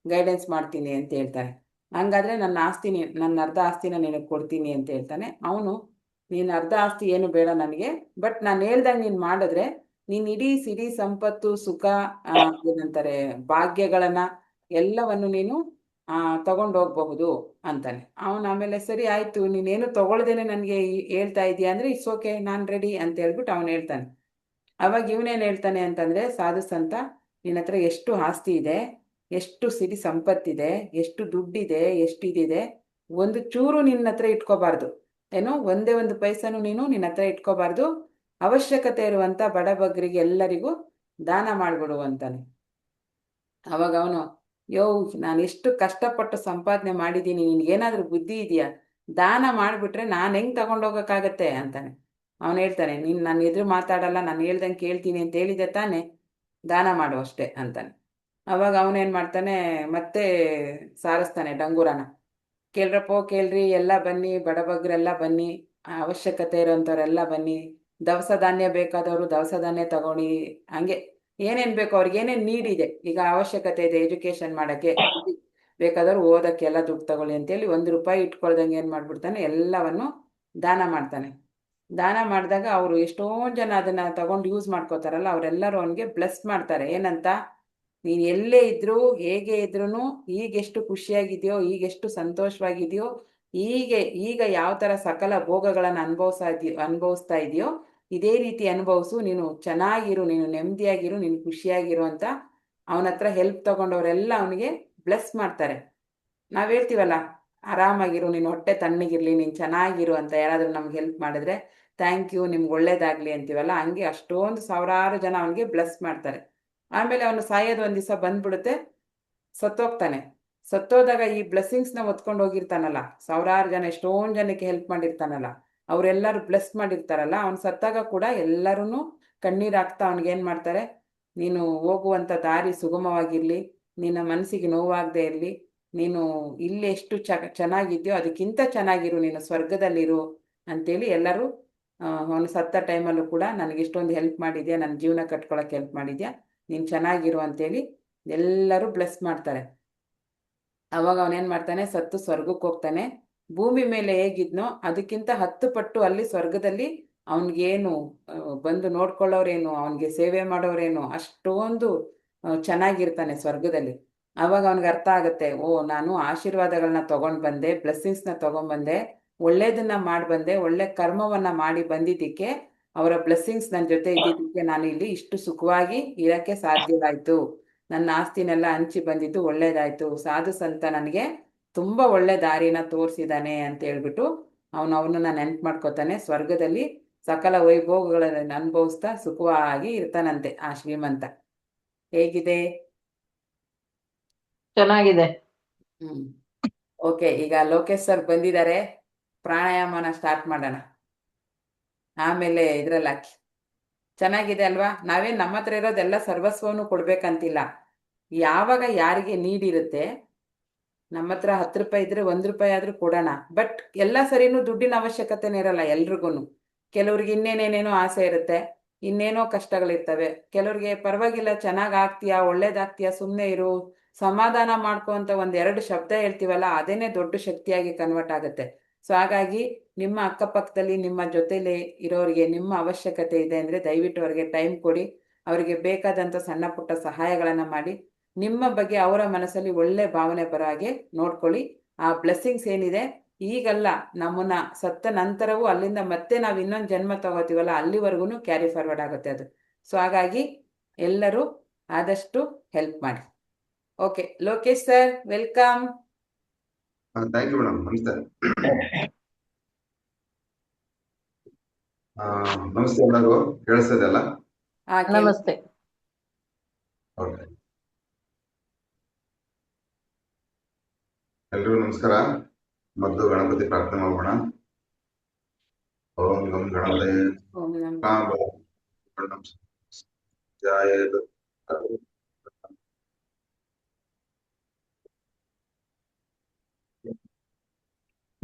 ಗೈಡೆನ್ಸ್ ಮಾಡ್ತೀನಿ ಅಂತ ಹೇಳ್ತಾನೆ. ಹಂಗಾದ್ರೆ ನನ್ನ ಅರ್ಧ ಆಸ್ತಿನ ನಿನಗೆ ಕೊಡ್ತೀನಿ ಅಂತ ಹೇಳ್ತಾನೆ ಅವನು. ನೀನು ಅರ್ಧ ಆಸ್ತಿ ಏನು ಬೇಡ ನನಗೆ, ಬಟ್ ನಾನು ಹೇಳ್ದಂಗೆ ನೀನು ಮಾಡಿದ್ರೆ ನೀನು ಇಡೀ ಸಿರಿ ಸಂಪತ್ತು ಸುಖ ಏನಂತಾರೆ ಭಾಗ್ಯಗಳನ್ನ ಎಲ್ಲವನ್ನು ನೀನು ತಗೊಂಡು ಹೋಗಬಹುದು ಅಂತಾನೆ. ಅವನು ಆಮೇಲೆ ಸರಿ ಆಯಿತು, ನೀನೇನು ತಗೊಳ್ದೇನೆ ನನಗೆ ಹೇಳ್ತಾ ಇದೀಯ ಅಂದರೆ ಇಟ್ಸ್ ಓಕೆ, ನಾನು ರೆಡಿ ಅಂತ ಹೇಳ್ಬಿಟ್ಟು ಅವನು ಹೇಳ್ತಾನೆ. ಅವಾಗ ಇವನೇನು ಹೇಳ್ತಾನೆ ಅಂತಂದರೆ, ಸಾಧು ಸಂತ, ನಿನ್ನ ಹತ್ರ ಎಷ್ಟು ಆಸ್ತಿ ಇದೆ, ಎಷ್ಟು ಸಿರಿ ಸಂಪತ್ತಿದೆ, ಎಷ್ಟು ದುಡ್ಡಿದೆ, ಎಷ್ಟು ಇದಿದೆ, ಒಂದು ಚೂರು ನಿನ್ನ ಹತ್ರ ಇಟ್ಕೋಬಾರ್ದು, ಏನೋ ಒಂದೇ ಒಂದು ಪೈಸನು ನೀನು ನಿನ್ನ ಹತ್ರ ಇಟ್ಕೋಬಾರ್ದು, ಅವಶ್ಯಕತೆ ಇರುವಂಥ ಬಡಬಗ್ಗರಿಗೆ ಎಲ್ಲರಿಗೂ ದಾನ ಮಾಡಿಬಿಡು ಅಂತಾನೆ. ಅವಾಗ ಅವನು, ನಾನು ಎಷ್ಟು ಕಷ್ಟಪಟ್ಟು ಸಂಪಾದನೆ ಮಾಡಿದ್ದೀನಿ, ನಿನ್ಗೇನಾದ್ರೂ ಬುದ್ಧಿ ಇದೆಯಾ, ದಾನ ಮಾಡಿಬಿಟ್ರೆ ನಾನು ಹೆಂಗೆ ತಗೊಂಡೋಗೋಕ್ಕಾಗತ್ತೆ ಅಂತಾನೆ. ಅವನು ಹೇಳ್ತಾನೆ, ನೀನು ನನ್ನ ಎದುರು ಮಾತಾಡಲ್ಲ, ನಾನು ಹೇಳ್ದಂಗೆ ಕೇಳ್ತೀನಿ ಅಂತ ಹೇಳಿದೆ ತಾನೇ, ದಾನ ಮಾಡು ಅಷ್ಟೇ ಅಂತಾನೆ. ಅವಾಗ ಅವನೇನು ಮಾಡ್ತಾನೆ, ಮತ್ತೆ ಸಾರಿಸ್ತಾನೆ ಡಂಗೂರನ. ಕೇಳ್ರಪ್ಪೋ ಕೇಳ್ರಿ, ಎಲ್ಲ ಬನ್ನಿ, ಬಡಬಗ್ರೆಲ್ಲ ಬನ್ನಿ, ಅವಶ್ಯಕತೆ ಇರೋಂಥವ್ರೆಲ್ಲ ಬನ್ನಿ, ದವಸ ಧಾನ್ಯ ಬೇಕಾದವರು ದವಸ ಧಾನ್ಯ ತಗೊಳ್ಳಿ, ಹಂಗೆ ಏನೇನು ಬೇಕೋ ಅವ್ರಿಗೆ ಏನೇನು ನೀಡ್ ಇದೆ, ಈಗ ಅವಶ್ಯಕತೆ ಇದೆ ಎಜುಕೇಷನ್ ಮಾಡೋಕ್ಕೆ, ಬೇಕಾದವರು ಓದೋಕ್ಕೆ ಎಲ್ಲ ದುಡ್ಡು ತಗೊಳ್ಳಿ ಅಂತೇಳಿ 1 ರೂಪಾಯಿ ಇಟ್ಕೊಳ್ದಂಗೆ ಏನು ಮಾಡ್ಬಿಡ್ತಾನೆ, ಎಲ್ಲವನ್ನು ದಾನ ಮಾಡ್ತಾನೆ. ದಾನ ಮಾಡಿದಾಗ ಅವರು ಎಷ್ಟೊಂದು ಜನ ಅದನ್ನು ತಗೊಂಡು ಯೂಸ್ ಮಾಡ್ಕೋತಾರಲ್ಲ, ಅವರೆಲ್ಲರೂ ಅವನಿಗೆ ಬ್ಲೆಸ್ ಮಾಡ್ತಾರೆ. ಏನಂತ, ನೀನು ಎಲ್ಲೇ ಇದ್ರೂ ಹೇಗೆ ಇದ್ರೂ ಈಗೆಷ್ಟು ಖುಷಿಯಾಗಿದೆಯೋ, ಈಗೆಷ್ಟು ಸಂತೋಷವಾಗಿದೆಯೋ, ಈಗ ಯಾವ ಥರ ಸಕಲ ಭೋಗಗಳನ್ನು ಅನುಭವಿಸ್ತಾ ಇದೆಯೋ ಇದೇ ರೀತಿ ಅನುಭವಿಸು, ನೀನು ಚೆನ್ನಾಗಿರು, ನೀನು ನೆಮ್ಮದಿಯಾಗಿರು, ನೀನು ಖುಷಿಯಾಗಿರು ಅಂತ ಅವನ ಹತ್ರ ಹೆಲ್ಪ್ ತಗೊಂಡವರೆಲ್ಲ ಅವನಿಗೆ ಬ್ಲೆಸ್ ಮಾಡ್ತಾರೆ. ನಾವು ಹೇಳ್ತೀವಲ್ಲ, ಆರಾಮಾಗಿರು, ನೀನು ಹೊಟ್ಟೆ ತಣ್ಣಗಿರಲಿ, ನೀನು ಚೆನ್ನಾಗಿರು ಅಂತ ಯಾರಾದರೂ ನಮ್ಗೆ ಹೆಲ್ಪ್ ಮಾಡಿದ್ರೆ ಥ್ಯಾಂಕ್ ಯು, ನಿಮ್ಗೆ ಒಳ್ಳೇದಾಗಲಿ ಅಂತೀವಲ್ಲ, ಹಂಗೆ ಅಷ್ಟೊಂದು ಸಾವಿರಾರು ಜನ ಅವನಿಗೆ ಬ್ಲೆಸ್ ಮಾಡ್ತಾರೆ. ಆಮೇಲೆ ಅವನು ಸಾಯೋದು ಒಂದು ದಿವಸ ಬಂದ್ಬಿಡುತ್ತೆ, ಸತ್ತೋಗ್ತಾನೆ. ಸತ್ತೋದಾಗ ಈ ಬ್ಲೆಸ್ಸಿಂಗ್ಸ್ನ ಹೊತ್ಕೊಂಡು ಹೋಗಿರ್ತಾನಲ್ಲ, ಸಾವಿರಾರು ಜನ ಎಷ್ಟೊಂದು ಜನಕ್ಕೆ ಹೆಲ್ಪ್ ಮಾಡಿರ್ತಾನಲ್ಲ, ಅವರೆಲ್ಲರೂ ಬ್ಲೆಸ್ ಮಾಡಿರ್ತಾರಲ್ಲ, ಅವನು ಸತ್ತಾಗ ಕೂಡ ಎಲ್ಲರೂ ಕಣ್ಣೀರು ಹಾಕ್ತಾ ಅವನಿಗೇನು ಮಾಡ್ತಾರೆ, ನೀನು ಹೋಗುವಂಥ ದಾರಿ ಸುಗಮವಾಗಿರಲಿ, ನಿನ್ನ ಮನಸ್ಸಿಗೆ ನೋವಾಗದೇ ಇರಲಿ, ನೀನು ಇಲ್ಲಿ ಎಷ್ಟು ಚೆನ್ನಾಗಿದ್ಯೋ ಅದಕ್ಕಿಂತ ಚೆನ್ನಾಗಿರು, ನೀನು ಸ್ವರ್ಗದಲ್ಲಿರು ಅಂತೇಳಿ ಎಲ್ಲರೂ ಅವನು ಸತ್ತ ಟೈಮಲ್ಲೂ ಕೂಡ ನನಗೆ ಇಷ್ಟೊಂದು ಹೆಲ್ಪ್ ಮಾಡಿದ್ಯಾ, ನನ್ನ ಜೀವನ ಕಟ್ಕೊಳ್ಳೋಕೆ ಹೆಲ್ಪ್ ಮಾಡಿದ್ಯಾ, ನೀನು ಚೆನ್ನಾಗಿರು ಅಂತೇಳಿ ಎಲ್ಲರೂ ಬ್ಲೆಸ್ ಮಾಡ್ತಾರೆ. ಅವಾಗ ಅವನೇನು ಮಾಡ್ತಾನೆ, ಸತ್ತು ಸ್ವರ್ಗಕ್ಕೆ ಹೋಗ್ತಾನೆ. ಭೂಮಿ ಮೇಲೆ ಹೇಗಿದ್ನೋ ಅದಕ್ಕಿಂತ 10 ಪಟ್ಟು ಅಲ್ಲಿ ಸ್ವರ್ಗದಲ್ಲಿ ಅವನಿಗೇನು ಬಂದು ನೋಡ್ಕೊಳ್ಳೋರೇನು, ಅವನಿಗೆ ಸೇವೆ ಮಾಡೋರೇನು, ಅಷ್ಟೊಂದು ಚೆನ್ನಾಗಿರ್ತಾನೆ ಸ್ವರ್ಗದಲ್ಲಿ. ಆವಾಗ ಅವನಿಗೆ ಅರ್ಥ ಆಗುತ್ತೆ, ಓ ನಾನು ಆಶೀರ್ವಾದಗಳನ್ನ ತೊಗೊಂಡು ಬಂದೆ, ಬ್ಲೆಸ್ಸಿಂಗ್ಸ್ನ ತೊಗೊಂಡ್ಬಂದೆ, ಒಳ್ಳೇದನ್ನ ಮಾಡಿ ಬಂದೆ, ಒಳ್ಳೆ ಕರ್ಮವನ್ನು ಮಾಡಿ ಬಂದಿದ್ದಕ್ಕೆ ಅವರ ಬ್ಲೆಸ್ಸಿಂಗ್ಸ್ ನನ್ನ ಜೊತೆ ಇದ್ದಿದ್ದಕ್ಕೆ ನಾನು ಇಲ್ಲಿ ಇಷ್ಟು ಸುಖವಾಗಿ ಇರೋಕ್ಕೆ ಸಾಧ್ಯವಾಯಿತು, ನನ್ನ ಆಸ್ತಿನೆಲ್ಲ ಹಂಚಿ ಬಂದಿದ್ದು ಒಳ್ಳೇದಾಯಿತು, ಸಾಧು ಸಂತ ನನಗೆ ತುಂಬ ಒಳ್ಳೆ ದಾರಿನ ತೋರಿಸಿದ್ದಾನೆ ಅಂತ ಹೇಳ್ಬಿಟ್ಟು ಅವನನ್ನ ನೆನ್ಪು ಮಾಡ್ಕೋತಾನೆ. ಸ್ವರ್ಗದಲ್ಲಿ ಸಕಲ ವೈಭೋಗಗಳನ್ನು ಅನುಭವಿಸ್ತಾ ಸುಖವಾಗಿ ಇರ್ತಾನಂತೆ ಆ ಶ್ರೀಮಂತ. ಹೇಗಿದೆ? ಚೆನ್ನಾಗಿದೆ. ಓಕೆ, ಈಗ ಲೋಕೇಶ್ ಸರ್ ಬಂದಿದ್ದಾರೆ, ಪ್ರಾಣಾಯಾಮನ ಸ್ಟಾರ್ಟ್ ಮಾಡೋಣ. ಆಮೇಲೆ ಇದ್ರಲ್ಲಿ ಹಾಕಿ. ಚೆನ್ನಾಗಿದೆ ಅಲ್ವಾ? ನಾವೇನು ನಮ್ಮ ಹತ್ರ ಇರೋದೆಲ್ಲ ಸರ್ವಸ್ವವನ್ನು ಕೊಡ್ಬೇಕಂತಿಲ್ಲ. ಯಾವಾಗ ಯಾರಿಗೆ ನೀಡಿರುತ್ತೆ, ನಮ್ಮ ಹತ್ರ 10 ರೂಪಾಯಿ ಇದ್ರೆ 1 ರೂಪಾಯಿ ಆದರೂ ಕೊಡೋಣ. ಬಟ್ ಎಲ್ಲ ಸರಿನೂ ದುಡ್ಡಿನ ಅವಶ್ಯಕತೆನೇ ಇರಲ್ಲ ಎಲ್ರಿಗೂ. ಕೆಲವ್ರಿಗೆ ಇನ್ನೇನೇನೇನೋ ಆಸೆ ಇರುತ್ತೆ, ಇನ್ನೇನೋ ಕಷ್ಟಗಳಿರ್ತವೆ. ಕೆಲವ್ರಿಗೆ ಪರವಾಗಿಲ್ಲ, ಚೆನ್ನಾಗಿ ಆಗ್ತೀಯಾ, ಒಳ್ಳೇದಾಗ್ತೀಯಾ, ಸುಮ್ಮನೆ ಇರು, ಸಮಾಧಾನ ಮಾಡ್ಕೊ ಅಂತ 1-2 ಶಬ್ದ ಹೇಳ್ತೀವಲ್ಲ, ಅದೇನೇ ದೊಡ್ಡ ಶಕ್ತಿಯಾಗಿ ಕನ್ವರ್ಟ್ ಆಗುತ್ತೆ. ಸೊ ಹಾಗಾಗಿ ನಿಮ್ಮ ಅಕ್ಕಪಕ್ಕದಲ್ಲಿ ನಿಮ್ಮ ಜೊತೆಲಿ ಇರೋರಿಗೆ ನಿಮ್ಮ ಅವಶ್ಯಕತೆ ಇದೆ ಅಂದರೆ ದಯವಿಟ್ಟು ಅವರಿಗೆ ಟೈಮ್ ಕೊಡಿ, ಅವರಿಗೆ ಬೇಕಾದಂಥ ಸಣ್ಣ ಪುಟ್ಟ ಸಹಾಯಗಳನ್ನು ಮಾಡಿ, ನಿಮ್ಮ ಬಗ್ಗೆ ಅವರ ಮನಸ್ಸಲ್ಲಿ ಒಳ್ಳೆ ಭಾವನೆ ಬರೋ ಹಾಗೆ ನೋಡ್ಕೊಳ್ಳಿ. ಆ ಬ್ಲೆಸ್ಸಿಂಗ್ಸ್ ಏನಿದೆ ಈಗಲ್ಲ, ನಮ್ಮನ್ನ ಸತ್ತ ನಂತರವೂ ಅಲ್ಲಿಂದ ಮತ್ತೆ ನಾವು ಇನ್ನೊಂದು ಜನ್ಮ ತಗೋತೀವಲ್ಲ, ಅಲ್ಲಿವರೆಗೂ ಕ್ಯಾರಿ ಫಾರ್ವರ್ಡ್ ಆಗುತ್ತೆ ಅದು. ಸೊ ಹಾಗಾಗಿ ಎಲ್ಲರೂ ಆದಷ್ಟು ಹೆಲ್ಪ್ ಮಾಡಿ. Okay, Lokesh sir welcome. Thank you madam. ನಮಸ್ತೆ. ನಮಸ್ತೆ ಎಲ್ಲರಿಗೂ. ಕೇಳಿಸ್ತದೆ ಅಲ್ಲ? ನಮಸ್ತೆ. ಓಕೆ, ಎಲ್ರಿಗೂ ನಮಸ್ಕಾರ. ಮೊದಲು ಗಣಪತಿ ಪ್ರಾರ್ಥನೆ ಮಾಡೋಣ. ಓಂ ಗಂ ಗಣಪತಿ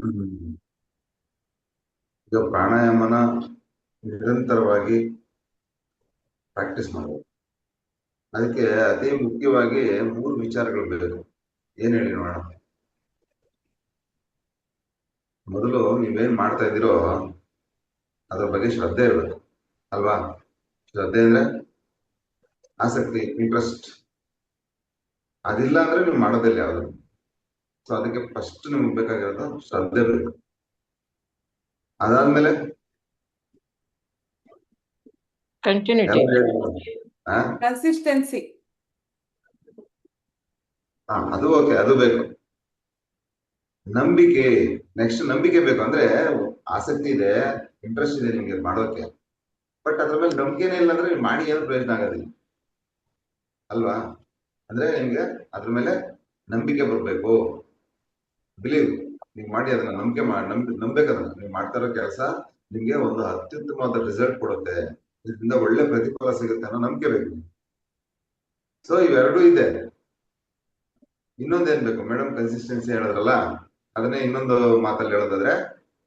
ಹ್ಮ್. ಈಗ ಪ್ರಾಣಾಯಾಮನ ನಿರಂತರವಾಗಿ ಪ್ರಾಕ್ಟೀಸ್ ಮಾಡಬೇಕು. ಅದಕ್ಕೆ ಅತಿ ಮುಖ್ಯವಾಗಿ 3 ವಿಚಾರಗಳು ಬೇಕು. ಏನ್ ಹೇಳಿ ನೋಡೋಣ. ಮೊದಲು ನೀವೇನ್ ಮಾಡ್ತಾ ಇದ್ದೀರೋ ಅದ್ರ ಬಗ್ಗೆ ಶ್ರದ್ಧೆ ಇರಬೇಕು ಅಲ್ವಾ? ಶ್ರದ್ಧೆ ಅಂದ್ರೆ ಆಸಕ್ತಿ, ಇಂಟ್ರೆಸ್ಟ್. ಅದಿಲ್ಲ ಅಂದ್ರೆ ನೀವು ಮಾಡೋದಿಲ್ಲ ಯಾವುದು. ಸೊ ಅದಕ್ಕೆ ಫಸ್ಟ್ ನಿಮ್ಗೆ ಬೇಕಾಗಿರೋದು ಶ್ರದ್ಧೆ ಬೇಕು. ಅದಾದ್ಮೇಲೆ ಕಂಟಿನ್ಯೂಟಿ. ಎಲ್ಲ ಹೇಳ್ಬೋದು. ಕನ್ಸಿಸ್ಟೆನ್ಸಿ. ಅದು ಓಕೆ, ಅದು ಬೇಕು. ನಂಬಿಕೆ, ನೆಕ್ಸ್ಟ್ ನಂಬಿಕೆ ಬೇಕು. ಅಂದ್ರೆ ಆಸಕ್ತಿ ಇದೆ, ಇಂಟ್ರೆಸ್ಟ್ ಇದೆ ನಿಮ್ಗೆ ಮಾಡೋಕೆ, ಬಟ್ ಅದ್ರ ಮೇಲೆ ನಂಬಿಕೆನೇ ಇಲ್ಲ ಅಂದ್ರೆ ನೀವು ಮಾಡಿ ಏನು ಪ್ರಯೋಜನ ಆಗೋದಿಲ್ಲ ಅಲ್ವಾ? ಅಂದ್ರೆ ನಿಮ್ಗೆ ಅದ್ರ ಮೇಲೆ ನಂಬಿಕೆ ಬರ್ಬೇಕು. ಬಿಲೀವ್, ನೀವು ಮಾಡಿ ಅದನ್ನ ನಂಬಿಕೆ ನಂಬೇಕದನ್ನ ನೀವು ಮಾಡ್ತಾ ಇರೋ ಕೆಲಸ ನಿಮ್ಗೆ ಒಂದು ಅತ್ಯುತ್ತಮವಾದ ರಿಸಲ್ಟ್ ಕೊಡುತ್ತೆ, ಇದರಿಂದ ಒಳ್ಳೆ ಪ್ರತಿಫಲ ಸಿಗುತ್ತೆ ಅನ್ನೋ ನಂಬಿಕೆ ಬೇಕು. ಸೊ ಇವೆರಡೂ ಇದೆ. ಇನ್ನೊಂದೇನ್ ಬೇಕು ಮೇಡಮ್? ಕನ್ಸಿಸ್ಟೆನ್ಸಿ ಹೇಳಿದ್ರಲ್ಲ, ಅದನ್ನೇ ಇನ್ನೊಂದು ಮಾತಲ್ಲಿ ಹೇಳೋದಾದ್ರೆ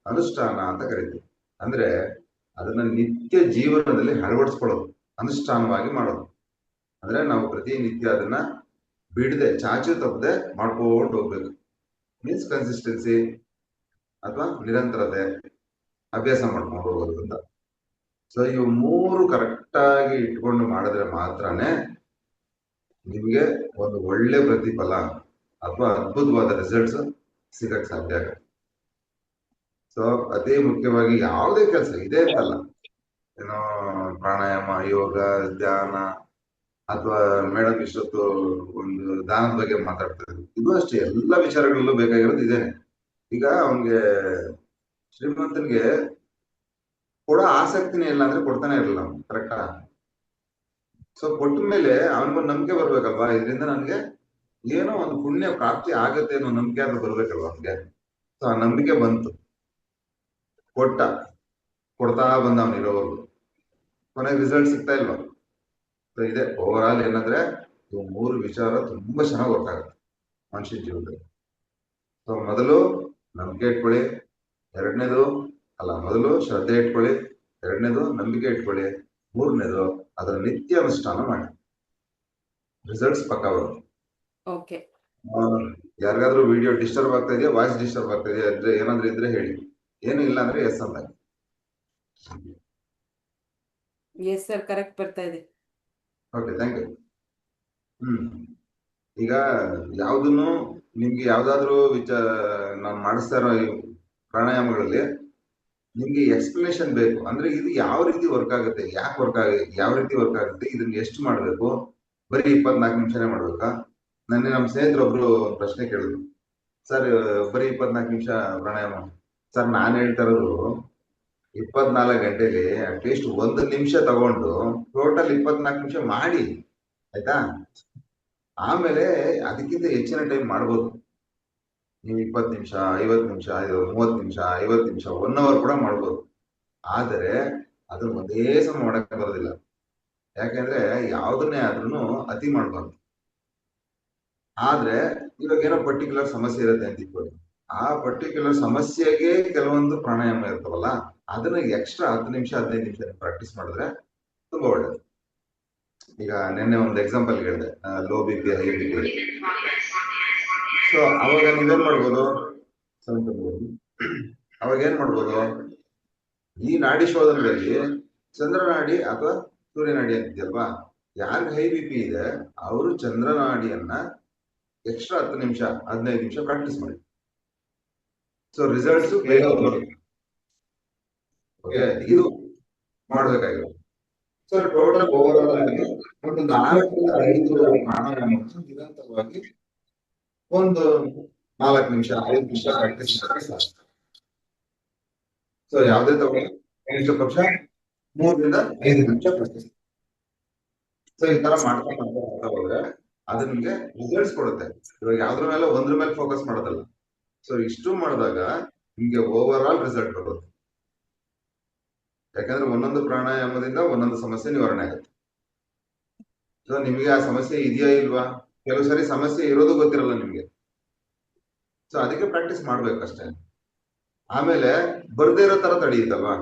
ಅನುಷ್ಠಾನ ಅಂತ ಕರಿತೀವಿ. ಅಂದ್ರೆ ಅದನ್ನ ನಿತ್ಯ ಜೀವನದಲ್ಲಿ ಅಳವಡಿಸ್ಕೊಳ್ಳೋದು, ಅನುಷ್ಠಾನವಾಗಿ ಮಾಡೋದು. ಅಂದ್ರೆ ನಾವು ಪ್ರತಿನಿತ್ಯ ಅದನ್ನ ಬಿಡದೆ, ಚಾಚು ತಪ್ಪದೆ ಮಾಡ್ಕೊಂಡು ಹೋಗ್ಬೇಕು. ಮೀನ್ಸ್ ಕನ್ಸಿಸ್ಟೆನ್ಸಿ ಅಥವಾ ನಿರಂತರತೆ, ಅಭ್ಯಾಸ ಮಾಡ್ಕೊಂಡು ಹೋಗೋದು ಅಂತ. ಸೊ ಇವು 3 ಕರೆಕ್ಟ್ ಆಗಿ ಇಟ್ಕೊಂಡು ಮಾಡಿದ್ರೆ ಮಾತ್ರನೇ ನಿಮ್ಗೆ ಒಂದು ಒಳ್ಳೆ ಪ್ರತಿಫಲ ಅಥವಾ ಅದ್ಭುತವಾದ ರಿಸಲ್ಟ್ಸ್ ಸಿಗಕ್ ಸಾಧ್ಯ ಆಗುತ್ತೆ. ಸೊ ಅದೇ ಮುಖ್ಯವಾಗಿ ಯಾವುದೇ ಕೆಲಸ ಇದೆ ಅಂತಲ್ಲ, ಏನೋ ಪ್ರಾಣಾಯಾಮ, ಯೋಗ, ಧ್ಯಾನ, ಅಥವಾ ಮೇಡಮ್ ಇಷ್ಟೊತ್ತು ಒಂದು ದಾನದ ಬಗ್ಗೆ ಮಾತಾಡ್ತಾರೆ, ಇದು ಅಷ್ಟೇ. ಎಲ್ಲ ವಿಚಾರಗಳಲ್ಲೂ ಬೇಕಾಗಿರೋದು ಇದೇನೆ. ಈಗ ಅವನ್ಗೆ ಶ್ರೀಮಂತನಿಗೆ ಕೊಡೋ ಆಸಕ್ತಿನೇ ಇಲ್ಲ ಅಂದ್ರೆ ಕೊಡ್ತಾನೆ ಇರಲಿಲ್ಲ ಅವ್ನು, ಕರೆಕ್ಟಾ? ಸೊ ಕೊಟ್ಟ ಮೇಲೆ ಅವನಿಗೊಂದು ನಂಬಿಕೆ ಬರ್ಬೇಕಲ್ವಾ, ಇದರಿಂದ ನನ್ಗೆ ಏನೋ ಒಂದು ಪುಣ್ಯ ಪ್ರಾಪ್ತಿ ಆಗತ್ತೆ ಅನ್ನೋ ನಂಬಿಕೆ ಆದ್ರೂ ಬರ್ಬೇಕಲ್ವಾ ಅವನ್ಗೆ. ಸೊ ಆ ನಂಬಿಕೆ ಬಂತು, ಕೊಡ್ತಾ ಬಂದ ಅವನಿರೋವರೆಗೂ, ಕೊನೆಗೆ ರಿಸಲ್ಟ್ ಸಿಗ್ತಾ ಇಲ್ವಾ? ಸೊ ಇದೆ ಓವರ್ ಆಲ್ ಏನಂದ್ರೆ ಇವು 3 ವಿಚಾರ ತುಂಬಾ ಚೆನ್ನಾಗಿ ವರ್ಕ್ ಆಗುತ್ತೆ ಮನುಷ್ಯನ ಜೀವನದಲ್ಲಿ. ಸೊ ಮೊದಲು ನಂಬಿಕೆ ಇಟ್ಕೊಳ್ಳಿ, ಮೊದಲು ಶ್ರದ್ಧೆ ಇಟ್ಕೊಳ್ಳಿ, 2ನೇದು ನಂಬಿಕೆ ಇಟ್ಕೊಳ್ಳಿ, 3ನೇದು ಅದರ ನಿತ್ಯ ಅನುಷ್ಠಾನ ಮಾಡಿ, ರಿಸಲ್ಟ್ಸ್ ಪಕ್ಕ ಬರುತ್ತೆ. ಓಕೆ. ಯಾರಿಗಾದ್ರೂ ವಿಡಿಯೋ ಡಿಸ್ಟರ್ಬ್ ಆಗ್ತಾ ಇದೆಯಾ, ವಾಯ್ಸ್ ಡಿಸ್ಟರ್ಬ್ ಆಗ್ತಾ ಇದೆಯಾ, ಏನಾದ್ರೂ ಇದ್ರೆ ಹೇಳಿ. ಏನು ಇಲ್ಲ ಅಂದ್ರೆ ಎಸ್ ಅಂತ. ಎಸ್ ಸರ್, ಕರೆಕ್ಟ್ ಬರ್ತಾ ಇದೆ. Okay, thank you. ಈಗ ಯಾವ್ದನ್ನು ನಿಮ್ಗೆ ಯಾವ್ದಾದ್ರು ನಾನು ಮಾಡಿಸ್ತಾ ಇರೋ ಈ ಪ್ರಾಣಾಯಾಮಗಳಲ್ಲಿ ನಿಮ್ಗೆ ಎಕ್ಸ್ಪ್ಲನೇಷನ್ ಬೇಕು. ಅಂದ್ರೆ ಇದು ಯಾವ ರೀತಿ ವರ್ಕ್ ಆಗುತ್ತೆ, ಯಾಕೆ ವರ್ಕ್ ಆಗುತ್ತೆ, ಯಾವ ರೀತಿ ವರ್ಕ್ ಆಗುತ್ತೆ, ಇದನ್ನ ಎಷ್ಟು ಮಾಡ್ಬೇಕು, ಬರೀ 24 ನಿಮಿಷನೇ ಮಾಡ್ಬೇಕಾ? ನಮ್ಮ ಸ್ನೇಹಿತರೊಬ್ರು ಪ್ರಶ್ನೆ ಕೇಳಿದ್ರು, ಸರ್ ಬರೀ 24 ನಿಮಿಷ ಪ್ರಾಣಾಯಾಮ. ಸರ್ ನಾನು ಹೇಳ್ತಾ ಇರೋದು 24 ಗಂಟೆಲಿ ಅಟ್ಲೀಸ್ಟ್ 1 ನಿಮಿಷ ತಗೊಂಡು ಟೋಟಲ್ 24 ನಿಮಿಷ ಮಾಡಿ, ಆಯ್ತಾ? ಆಮೇಲೆ ಅದಕ್ಕಿಂತ ಹೆಚ್ಚಿನ ಟೈಮ್ ಮಾಡ್ಬೋದು. ನೀವು 20 ನಿಮಿಷ, 50 ನಿಮಿಷ, 30 ನಿಮಿಷ, 50 ನಿಮಿಷ, 1 ಅವರ್ ಕೂಡ ಮಾಡ್ಬೋದು. ಆದರೆ ಅದನ್ನ ಒಂದೇ ಸಮ ಮಾಡಕ್ಕೆ ಬರೋದಿಲ್ಲ. ಯಾಕೆಂದ್ರೆ ಯಾವ್ದನ್ನೇ ಆದ್ರೂ ಅತಿ ಮಾಡ್ಬಾರ್ದು. ಆದ್ರೆ ಇವಾಗ ಏನೋ ಪರ್ಟಿಕ್ಯುಲರ್ ಸಮಸ್ಯೆ ಇರುತ್ತೆ ಅಂತ ಇಟ್ಕೊಳ್ಳಿ, ಆ ಪರ್ಟಿಕ್ಯುಲರ್ ಸಮಸ್ಯೆಗೆ ಕೆಲವೊಂದು ಪ್ರಾಣಾಯಾಮ ಇರ್ತಾವಲ್ಲ, ಅದನ್ನ ಎಕ್ಸ್ಟ್ರಾ 10 ನಿಮಿಷ 15 ನಿಮಿಷ ಪ್ರಾಕ್ಟೀಸ್ ಮಾಡಿದ್ರೆ ತುಂಬಾ ಒಳ್ಳೇದು. ಈಗ ನಿನ್ನೆ ಒಂದು ಎಕ್ಸಾಂಪಲ್ ಹೇಳಿದೆ, low B P, high B P. So ಅವಾಗ ನೀವೇನ್ ಮಾಡ್ಬೋದು, ಈ ನಾಡಿ ಶೋಧನೆಗಳಲ್ಲಿ ಚಂದ್ರನಾಡಿ ಅಥವಾ ಸೂರ್ಯನಾಡಿ ಅಂತಿದ್ಯಲ್ವಾ, ಯಾರಿಗೆ ಹೈ ಬಿ ಪಿ ಇದೆ ಅವರು ಚಂದ್ರನಾಡಿಯನ್ನ ಎಕ್ಸ್ಟ್ರಾ 10 ನಿಮಿಷ 15 ನಿಮಿಷ ಪ್ರಾಕ್ಟೀಸ್ ಮಾಡಿ. ಸೊ ರಿಸಲ್ಟ್ಸ್ ಬೇಗ ಬರುತ್ತೆ. ಓಕೆ, ಇದು ಮಾಡ್ಬೇಕಾಗಿರೋದು. ಸೊ ಟೋಟಲ್ ಓವರ್ ಆಲ್ ಆಗಿ ಒಂದು 4 5 ಪ್ರಾಣಾಯಾಮವನ್ನು ನಿರಂತರವಾಗಿ ಒಂದು 4 ನಿಮಿಷ 5 ನಿಮಿಷ ಪ್ರಾಕ್ಟೀಸ್ ಮಾಡಿದ್ರೆ ಸಾಕು. ಸೊ ಯಾವುದೇ ತಗೊಳ್ಳಿ, ಕನಿಷ್ಠ ಪಕ್ಷ 3 ರಿಂದ 5 ನಿಮಿಷ ಪ್ರಾಕ್ಟೀಸ್. ಸೊ ಈ ತರ ಮಾಡ್ತಾ ಹೋದ್ರೆ ಅದು ನಿಮ್ಗೆ ರಿಸಲ್ಟ್ಸ್ ಕೊಡುತ್ತೆ. ಇವಾಗ ಯಾವ್ದ್ರ ಮೇಲೆ ಒಂದ್ರ ಮೇಲೆ ಫೋಕಸ್ ಮಾಡೋದಲ್ಲ. ಸೊ ಇಷ್ಟು ಮಾಡಿದಾಗ ನಿಮ್ಗೆ ಓವರ್ ಆಲ್ ರಿಸಲ್ಟ್ ಬರುತ್ತೆ. ಯಾಕಂದ್ರೆ ಒಂದೊಂದು ಪ್ರಾಣಾಯಾಮದಿಂದ ಒಂದೊಂದು ಸಮಸ್ಯೆ ನಿವಾರಣೆ ಆಗುತ್ತೆ. ಸೊ ನಿಮ್ಗೆ ಆ ಸಮಸ್ಯೆ ಇದೆಯಾ ಇಲ್ವಾ, ಕೆಲವು ಸರಿ ಸಮಸ್ಯೆ ಇರೋದು ಗೊತ್ತಿರಲ್ಲ ನಿಮ್ಗೆ. ಸೊ ಅದಕ್ಕೆ ಪ್ರಾಕ್ಟೀಸ್ ಮಾಡ್ಬೇಕಷ್ಟೇ. ಆಮೇಲೆ ಬರ್ದೇ ಇರೋ ತರ ತಡೆಯುತ್ತಲ್ವಾ,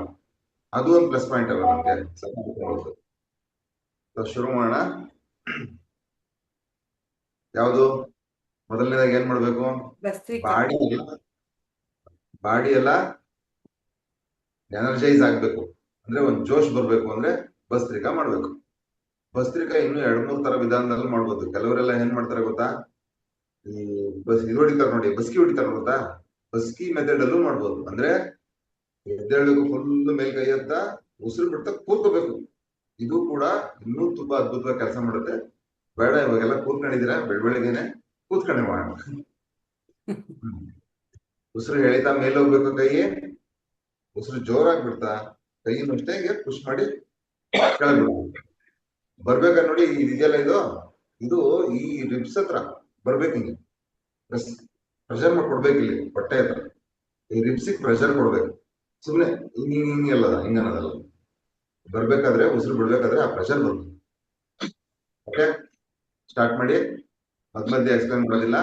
ಅದು ಒಂದು ಪ್ಲಸ್ ಪಾಯಿಂಟ್ ಅಲ್ಲ ನಮ್ಗೆ. ಶುರು ಮಾಡೋಣ. ಯಾವುದು ಮೊದಲನೇದಾಗಿ ಏನ್ ಮಾಡ್ಬೇಕು? ಭಸ್ತ್ರೀಕರಣ. ಬಾಡಿ ಎಲ್ಲ ಎನರ್ಜೈಸ್ ಆಗ್ಬೇಕು, ಅಂದ್ರೆ ಒಂದ್ ಜೋಶ್ ಬರ್ಬೇಕು ಅಂದ್ರೆ ಭಸ್ತ್ರಿಕಾ ಮಾಡ್ಬೇಕು. ಭಸ್ತ್ರಿಕಾ ಇನ್ನು 2-3 ತರ ವಿಧಾನದಲ್ಲಿ ಮಾಡ್ಬೋದು. ಕೆಲವರೆಲ್ಲ ಏನ್ ಮಾಡ್ತಾರೆ ಗೊತ್ತಾ, ಈ ಇದು ಹೊಡಿತಾರೆ ನೋಡಿ, ಬಸ್ಕಿ ಹೊಡಿತಾರೆ ಗೊತ್ತಾ, ಬಸ್ಕಿ ಮೆಥಡ್ ಅಲ್ಲೂ ಮಾಡ್ಬೋದು. ಅಂದ್ರೆ ಎದ್ದೇಳ್ಬೇಕು, ಫುಲ್ ಮೇಲ್ ಕೈ ಎತ್ತ ಉಸಿರು ಬಿಡ್ತಾ ಕೂತ್ಕೋಬೇಕು. ಇದು ಕೂಡ ಇನ್ನೂ ತುಂಬಾ ಅದ್ಭುತವಾಗಿ ಕೆಲಸ ಮಾಡುತ್ತೆ. ಬೇಡ ಇವಾಗೆಲ್ಲ ಕೂತ್ಕೊಂಡಿದ್ದೀರಾ, ಬೆಳಬೆಳಿಗ್ಗೆನೆ ಕೂತ್ಕೊಂಡೆ ಮಾಡೋಣ. ಉಸಿರು ಎಳಿತಾ ಮೇಲೆ ಹೋಗ್ಬೇಕು, ಕೈ ಉಸಿರು ಜೋರಾಗಿ ಬಿಡ್ತಾ ಕೈಯನ್ನು ಅಷ್ಟೇ ಪುಷ್ ಮಾಡಿ ಕೆಳಗೆ ಬರ್ಬೇಕ ನೋಡಿ. ಇದೆಯಲ್ಲ ಇದು ಈ ರಿಬ್ಸ್ ಹತ್ರ ಬರ್ಬೇಕು, ಹಿಂಗೆ ಪ್ರೆಷರ್ ಮಾಡಿ ಕೊಡ್ಬೇಕು. ಇಲ್ಲಿ ಹೊಟ್ಟೆ ಹತ್ರ ಈ ರಿಬ್ಸಿಗೆ ಪ್ರೆಷರ್ ಕೊಡ್ಬೇಕು. ಸುಮ್ನೆ ಹಿಂಗಲ್ಲ, ಹಿಂಗನ್ನೋದಲ್ಲ. ಬರ್ಬೇಕಾದ್ರೆ ಉಸಿರು ಬಿಡ್ಬೇಕಾದ್ರೆ ಆ ಪ್ರೆಷರ್ ಬರ್ಬೇಕು. ಓಕೆ, ಸ್ಟಾರ್ಟ್ ಮಾಡಿ. ಮಧ್ಯ ಎಕ್ಸ್ಪ್ಲೇನ್ ಮಾಡೋದಿಲ್ಲ,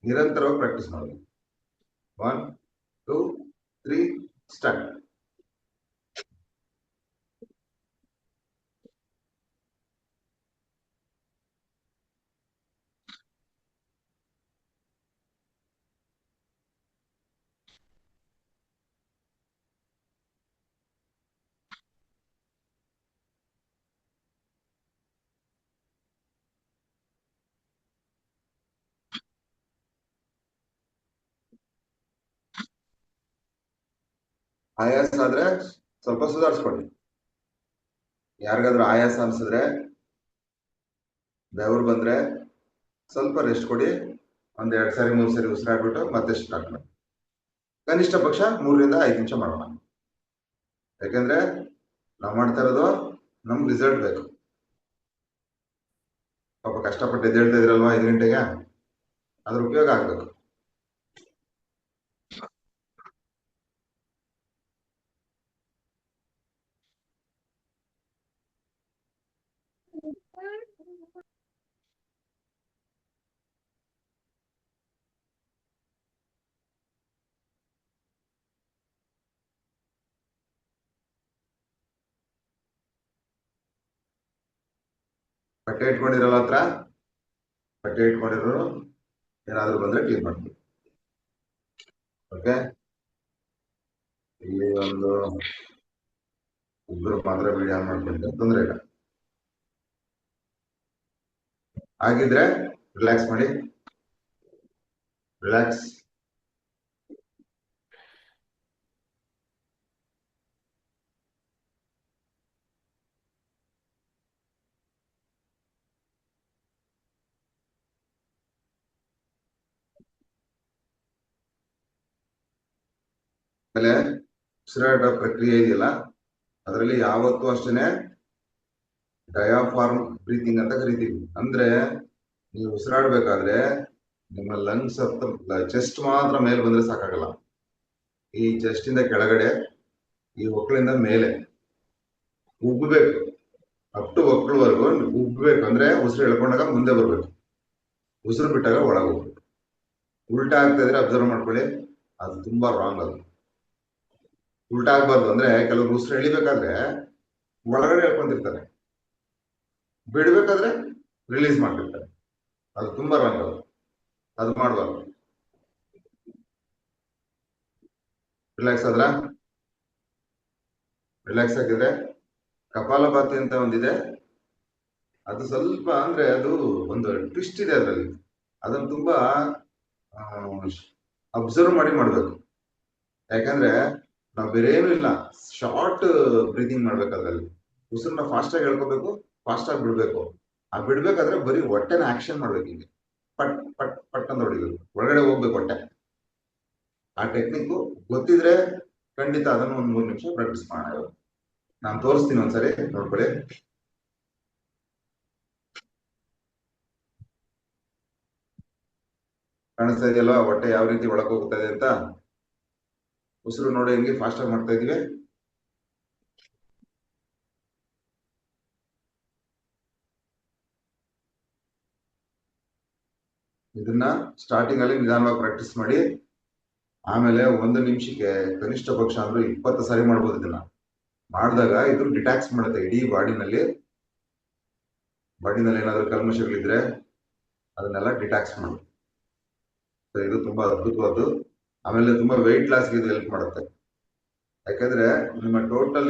ನಿರಂತರವಾಗಿ ಪ್ರಾಕ್ಟೀಸ್ ಮಾಡೋದು. 1 2 3 ಸ್ಟಾರ್ಟ್. ಆಯಾಸ ಆದ್ರೆ ಸ್ವಲ್ಪ ಸುಧಾರಿಸ್ಕೊಳ್ಳಿ. ಯಾರಿಗಾದ್ರೂ ಆಯಾಸ ಅನ್ಸಿದ್ರೆ, ಬೆವರು ಬಂದ್ರೆ ಸ್ವಲ್ಪ ರೆಸ್ಟ್ ಕೊಡಿ. 1-2 ಸಾರಿ 3 ಸಾರಿ ಉಸಿರಾಡ್ಬಿಟ್ಟು ಮತ್ತೆ ಸ್ಟಾರ್ಟ್ ಮಾಡಿ. ಕನಿಷ್ಠ ಪಕ್ಷ 3-5 ನಿಮಿಷ ಮಾಡೋಣ. ಯಾಕೆಂದ್ರೆ ನಾವು ಮಾಡ್ತಾ ಇರೋದು ನಮ್ಗೆ ರಿಸಲ್ಟ್ ಬೇಕು. ಪಾಪ ಕಷ್ಟಪಟ್ಟು ಎದ್ದೇಳ್ತಾ ಇದ್ರಲ್ವಾ 5 ಗಂಟೆಗೆ, ಅದ್ರ ಉಪಯೋಗ ಆಗ್ಬೇಕು. ಬಟ್ಟೆ ಇಟ್ಕೊಂಡಿರಲ್ಲ ಹತ್ರ, ಬಟ್ಟೆ ಇಟ್ಕೊಂಡಿರೋರು ಏನಾದ್ರು ಬಂದ್ರೆ ಕ್ಲೀನ್ ಮಾಡ್ತೀವಿ. ಓಕೆ, ಇಲ್ಲಿ ಒಂದು ಇಬ್ಬರು ಮಾತ್ರ ವಿಡಿಯೋ ಆನ್ ಮಾಡ್ಕೊಂಡ್ರೆ ತೊಂದರೆ ಇಲ್ಲ. ಹಾಗಿದ್ರೆ ರಿಲ್ಯಾಕ್ಸ್ ಮಾಡಿ, ರಿಲ್ಯಾಕ್ಸ್. ಆಮೇಲೆ ಉಸಿರಾಟ ಪ್ರಕ್ರಿಯೆ ಇದೆಯಲ್ಲ, ಅದರಲ್ಲಿ ಯಾವತ್ತೂ ಅಷ್ಟೇನೆ ಡಯಾಫಾರ್ಮ್ ಬ್ರೀತಿಂಗ್ ಅಂತ ಕರಿತೀವಿ. ಅಂದ್ರೆ ನೀವು ಉಸಿರಾಡ್ಬೇಕಾದ್ರೆ ನಿಮ್ಮ ಲಂಗ್ಸ್ ಚೆಸ್ಟ್ ಮಾತ್ರ ಮೇಲೆ ಬಂದ್ರೆ ಸಾಕಾಗಲ್ಲ. ಈ ಚೆಸ್ಟ್ ಇಂದ ಕೆಳಗಡೆ, ಈ ಒಕ್ಕಳಿಂದ ಮೇಲೆ ಉಗ್ಬೇಕು. Up to ಒಕ್ಕಳವರೆಗೂ ಉಗ್ಬೇಕು. ಅಂದ್ರೆ ಉಸಿರು ಎಳ್ಕೊಂಡಾಗ ಮುಂದೆ ಬರ್ಬೇಕು, ಉಸಿರು ಬಿಟ್ಟಾಗ ಒಳಗೆ ಹೋಗ್ಬೇಕು. ಉಲ್ಟಾ ಆಗ್ತಾ ಇದ್ರೆ ಅಬ್ಸರ್ವ್ ಮಾಡ್ಕೊಳ್ಳಿ, ಅದು ತುಂಬಾ ರಾಂಗ್. ಅದು ಉಲ್ಟಾ ಆಗ್ಬಾರ್ದು. ಅಂದ್ರೆ ಕೆಲವರು ಉಸಿರು ಎಳಿಬೇಕಾದ್ರೆ ಒಳಗಡೆ ಹೇಳ್ಕೊಂತಿರ್ತಾರೆ, ಬಿಡ್ಬೇಕಾದ್ರೆ ರಿಲೀಸ್ ಮಾಡ್ತಿರ್ತಾರೆ. ಅದು ತುಂಬಾ ರಾಂಗ್. ಅದು ಮಾಡಬಾರ್ದು. ರಿಲ್ಯಾಕ್ಸ್ ಆದ್ರ, ರಿಲ್ಯಾಕ್ಸ್ ಆಗಿದ್ರೆ ಕಪಾಲಭಾತಿ ಅಂತ ಒಂದಿದೆ. ಅದು ಸ್ವಲ್ಪ ಅಂದ್ರೆ ಅದು ಒಂದು ಟ್ವಿಸ್ಟ್ ಇದೆ ಅದರಲ್ಲಿ. ಅದನ್ನು ತುಂಬಾ ಅಬ್ಸರ್ವ್ ಮಾಡಿ ಮಾಡ್ಬೇಕು. ಯಾಕಂದ್ರೆ ನಾವು ಬೇರೆ ಏನು ಇಲ್ಲ, ಶಾರ್ಟ್ ಬ್ರೀದಿಂಗ್ ಮಾಡ್ಬೇಕು. ಅದ್ರಲ್ಲಿ ಉಸಿರನ್ನ ಫಾಸ್ಟ್ ಆಗಿ ಹೇಳ್ಕೋಬೇಕು, ಫಾಸ್ಟ್ ಆಗಿ ಬಿಡ್ಬೇಕು. ಆ ಬಿಡ್ಬೇಕಾದ್ರೆ ಬರೀ ಹೊಟ್ಟೆನ ಆಕ್ಷನ್ ಮಾಡ್ಬೇಕು. ಹಿಂಗೆ ಪಟ್ ಪಟ್ ಪಟ್ ಅಂತ ಹೊಡಿಬೇಕು, ಒಳಗಡೆ ಹೋಗ್ಬೇಕು ಹೊಟ್ಟೆ. ಆ ಟೆಕ್ನಿಕ್ ಗೊತ್ತಿದ್ರೆ ಖಂಡಿತ ಅದನ್ನು 1-3 ನಿಮಿಷ ಪ್ರಾಕ್ಟೀಸ್ ಮಾಡೋಣ. ನಾನು ತೋರಿಸ್ತೀನಿ, ಒಂದ್ಸರಿ ನೋಡ್ಕೊಳ್ಳಿ. ಕಾಣಿಸ್ತಾ ಇದೆಯಲ್ವಾ ಹೊಟ್ಟೆ ಯಾವ ರೀತಿ ಒಳಗೆ ಹೋಗ್ತಾ ಇದೆ ಅಂತ? ಉಸಿರು ನೋಡಿ ಹೆಂಗೆ ಫಾಸ್ಟ್ ಆಗಿ ಮಾಡ್ತಾ ಇದೀವಿ. ಇದನ್ನ ಸ್ಟಾರ್ಟಿಂಗ್ ಅಲ್ಲಿ ನಿಧಾನವಾಗಿ ಪ್ರಾಕ್ಟೀಸ್ ಮಾಡಿ. ಆಮೇಲೆ 1 ನಿಮಿಷಕ್ಕೆ ಕನಿಷ್ಠ ಪಕ್ಷ ಅಂದ್ರೆ 20 ಸಾರಿ ಮಾಡ್ಬೋದು ಇದನ್ನ. ಮಾಡಿದಾಗ ಇದು ಡಿಟಾಕ್ಸ್ ಮಾಡುತ್ತೆ ಇಡೀ ಬಾಡಿನಲ್ಲಿ ಏನಾದ್ರು ಕಲ್ಮಶಗಳಿದ್ರೆ ಅದನ್ನೆಲ್ಲ ಡಿಟಾಕ್ಸ್ ಮಾಡುತ್ತೆ. So ಇದು ತುಂಬಾ ಅದ್ಭುತವಾದ್ದು. ಆಮೇಲೆ ತುಂಬಾ ವೆಯ್ಟ್ ಲಾಸ್ಗೆ ಇದು ಹೆಲ್ಪ್ ಮಾಡುತ್ತೆ. ಯಾಕಂದ್ರೆ ನಿಮ್ಮ ಟೋಟಲ್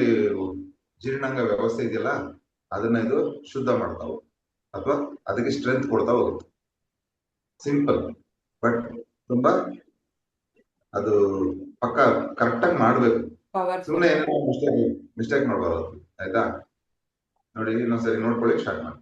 ಜೀರ್ಣಾಂಗ ವ್ಯವಸ್ಥೆ ಇದೆಯಲ್ಲ ಅದನ್ನ ಇದು ಶುದ್ಧ ಮಾಡ್ತಾವೆ ಅಥವಾ ಅದಕ್ಕೆ ಸ್ಟ್ರೆಂತ್ ಕೊಡ್ತಾ ಹೋಗುತ್ತೆ. ಸಿಂಪಲ್ ಬಟ್ ತುಂಬಾ ಅದು ಪಕ್ಕ ಕರೆಕ್ಟಾಗಿ ಮಾಡ್ಬೇಕು. ಪವರ್ಫುಲ್. ಸುಮ್ಮನೆ ಏನೋ ಮಿಸ್ಟೇಕ್ ಮಾಡಬಾರ್ದು. ಆಯ್ತಾ? ನೋಡಿ ಇನ್ನೊಂದ್ಸರಿ ನೋಡ್ಕೊಳ್ಳಿ, ಸ್ಟಾರ್ಟ್ ಮಾಡಿ.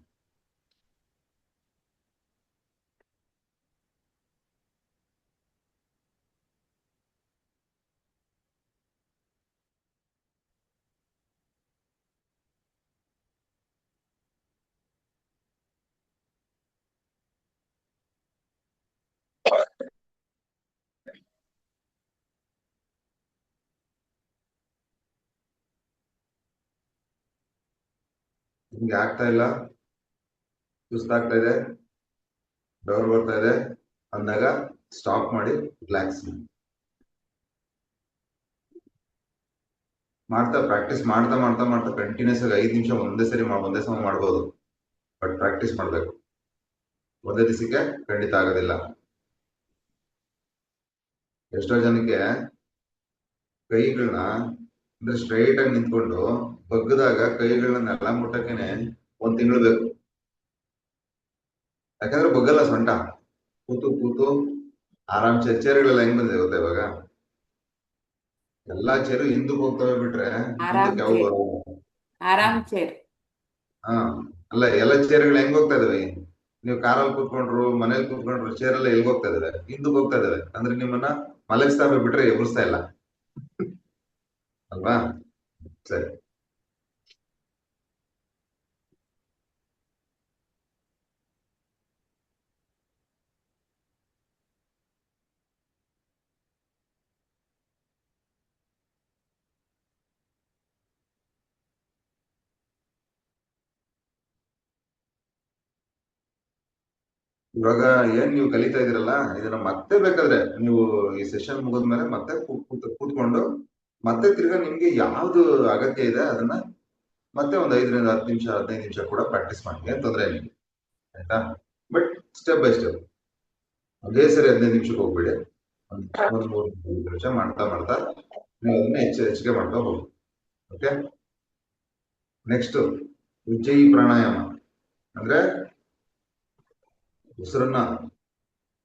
ನಿಮ್ಗೆ ಆಗ್ತಾ ಇಲ್ಲ, ಸುಸ್ತಾಗ್ತಾ ಇದೆ, ಬೆವರು ಬರ್ತಾ ಇದೆ ಅಂದಾಗ ಸ್ಟಾಪ್ ಮಾಡಿ ರಿಲ್ಯಾಕ್ಸ್ ಮಾಡ್ತಾ ಪ್ರಾಕ್ಟೀಸ್ ಮಾಡ್ತಾ ಮಾಡ್ತಾ ಮಾಡ್ತಾ ಕಂಟಿನ್ಯೂಸ್ ಆಗಿ 5 ನಿಮಿಷ ಒಂದೇ ಸಮ ಮಾಡ್ಬೋದು. ಬಟ್ ಪ್ರಾಕ್ಟೀಸ್ ಮಾಡ್ಬೇಕು. ಒಂದೇ ದಿವಸಕ್ಕೆ ಖಂಡಿತ ಆಗೋದಿಲ್ಲ. ಎಷ್ಟೋ ಜನಕ್ಕೆ ಕೈಗಳನ್ನ ಅಂದ್ರೆ ಸ್ಟ್ರೈಟ್ ಆಗಿ ನಿಂತ್ಕೊಂಡು ಬಗ್ಗದಾಗ ಕೈಗಳನ್ನೆಲ್ಲ ಮುಟ್ಟಕ್ಕೇನೆ 1 ತಿಂಗಳು ಬೇಕು. ಯಾಕಂದ್ರೆ ಬಗ್ಗಲ್ಲ ಸೊಂಟ. ಕೂತು ಆರಾಮ್ ಚೇರ್ಗಳೆಲ್ಲ ಹೆಂಗ್ ಬಂದಿದೆ ಗೊತ್ತಾ ಇವಾಗ? ಎಲ್ಲಾ ಚೇರು ಹಿಂದಕ್ಕೆ ಹೋಗ್ತವೆ ಬಿಟ್ರೆ ಆರಾಮ್ ಮುಂದಕ್ಕೆ ಯಾವ ಚೇರ್. ಬರೋಲ್ಲ. ಆರಾಮ್ ಚೇರ್. ಹಾ ಅಲ್ಲ, ಎಲ್ಲ ಚೇರ್ಗಳು ಹೆಂಗ್ ಹೋಗ್ತಾ ಇದಾವೆ? ನೀವು ಕಾರಲ್ಲಿ ಕೂತ್ಕೊಂಡ್ರು, ಮನೇಲಿ ಕೂತ್ಕೊಂಡ್ರು, ಚೇರ್ ಎಲ್ಲ ಎಲ್ಗ್ ಹೋಗ್ತಾ ಇದಾವೆ? ಹಿಂದಕ್ಕೆ ಹೋಗ್ತಾ ಇದಾವೆ. ಅಂದ್ರೆ ನಿಮ್ಮನ್ನ ಮಲಗಿಸ್ತಾ ಬಿಟ್ರೆ ಎಬ್ಬಿಸ್ತಾ ಇಲ್ಲ ಅಲ್ವಾ? ಸರಿ. ಇವಾಗ ಏನ್ ನೀವು ಕಲಿತಾ ಇದೀರಲ್ಲ ಇದನ್ನ ಮತ್ತೆ ಬೇಕಾದ್ರೆ ನೀವು ಈ ಸೆಷನ್ ಮುಗಿದ್ಮೇಲೆ ಮತ್ತೆ ಕೂತ್ಕೊಂಡು ಮತ್ತೆ ತಿರ್ಗಾ ನಿಮ್ಗೆ ಯಾವ್ದು ಅಗತ್ಯ ಇದೆ ಅದನ್ನ ಮತ್ತೆ ಒಂದು 5ರಿಂದ 10 ನಿಮಿಷ 15 ನಿಮಿಷ ಕೂಡ ಪ್ರಾಕ್ಟೀಸ್ ಮಾಡಿ, ಏನ್ ತೊಂದರೆ ಇಲ್ಲ. ಆಯ್ತಾ? But step by step. ಅದೇ ಸರಿ 15 ನಿಮಿಷಕ್ಕೆ ಹೋಗ್ಬೇಡಿ. ಒಂದು 3 ನಿಮಿಷ ಮಾಡ್ತಾ ಮಾಡ್ತಾ ನೀವು ಅದನ್ನ ಹೆಚ್ಚಿಗೆ ಮಾಡ್ತಾ ಹೋಗಿ. ಓಕೆ. ನೆಕ್ಸ್ಟ್ ಉಜ್ಜಯಿ ಪ್ರಾಣಾಯಾಮ ಅಂದ್ರೆ ಉಸಿರನ್ನ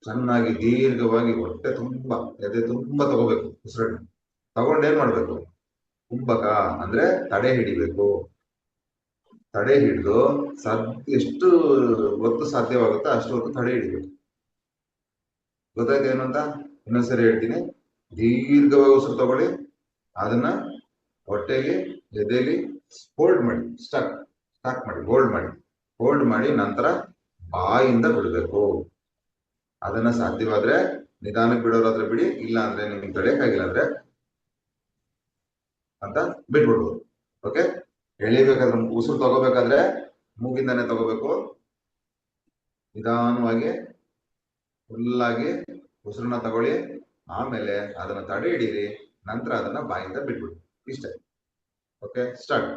ಚೆನ್ನಾಗಿ ದೀರ್ಘವಾಗಿ ಹೊಟ್ಟೆ ತುಂಬಾ ಎದೆ ತುಂಬಾ ತಗೋಬೇಕು. ಉಸಿರನ್ನ ತಗೊಂಡೇನ್ ಮಾಡ್ಬೇಕು? ಕುಂಭಕ ಅಂದ್ರೆ ತಡೆ ಹಿಡಿಬೇಕು. ತಡೆ ಹಿಡಿದು ಎಷ್ಟು ಹೊತ್ತು ಸಾಧ್ಯವಾಗುತ್ತೋ ಅಷ್ಟು ಹೊತ್ತು ತಡೆ ಹಿಡಿಬೇಕು. ಗೊತ್ತಾಯ್ತು ಏನು ಅಂತ? ಇನ್ನೊಂದ್ಸರಿ ಹೇಳ್ತೀನಿ. ದೀರ್ಘವಾಗಿ ಉಸಿರು ತಗೊಳ್ಳಿ, ಅದನ್ನ ಹೊಟ್ಟೆಗೆ ಎದೆಲಿ ಹೋಲ್ಡ್ ಮಾಡಿ, ಸ್ಟಾಕ್ ಮಾಡಿ, ಹೋಲ್ಡ್ ಮಾಡಿ ನಂತರ ಬಾಯಿಂದ ಬಿಡಬೇಕು. ಅದನ್ನ ಸಾಧ್ಯವಾದ್ರೆ ನಿಧಾನಕ್ಕೆ ಬಿಡೋರಾದ್ರೆ ಬಿಡಿ, ಇಲ್ಲ ಅಂದ್ರೆ ನಿಮ್ಗೆ ತಡೆಯಕ್ಕಾಗಿಲ್ಲ ಅಂದ್ರೆ ಅಂತ ಬಿಟ್ಬಿಡ್ಬೋದು. ಓಕೆ. ಎಳಿಬೇಕಾದ್ರೆ ಉಸಿರು ತಗೋಬೇಕಾದ್ರೆ ಮೂಗಿಂದಾನೆ ತಗೋಬೇಕು. ನಿಧಾನವಾಗಿ ಫುಲ್ಲಾಗಿ ಉಸಿರನ್ನ ತಗೊಳ್ಳಿ, ಆಮೇಲೆ ಅದನ್ನ ತಡೆ ಹಿಡೀರಿ, ನಂತರ ಅದನ್ನ ಬಾಯಿಂದ ಬಿಟ್ಬಿಡಿ. ಇಷ್ಟೇ. Okay, start.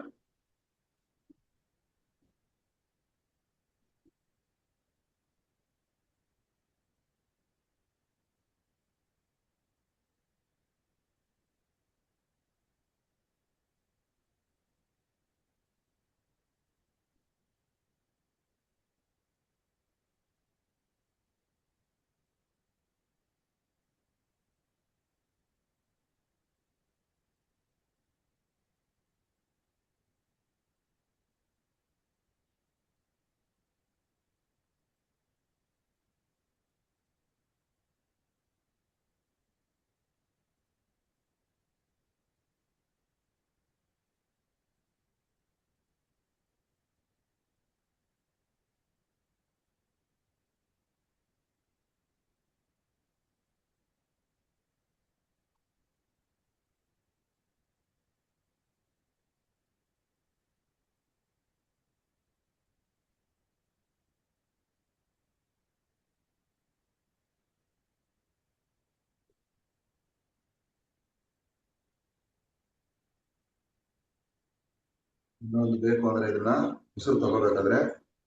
ಇನ್ನೊಂದು ಬೇಕು ಅಂದ್ರೆ ಇದನ್ನ ಉಸಿರು ತಗೋಬೇಕಾದ್ರೆ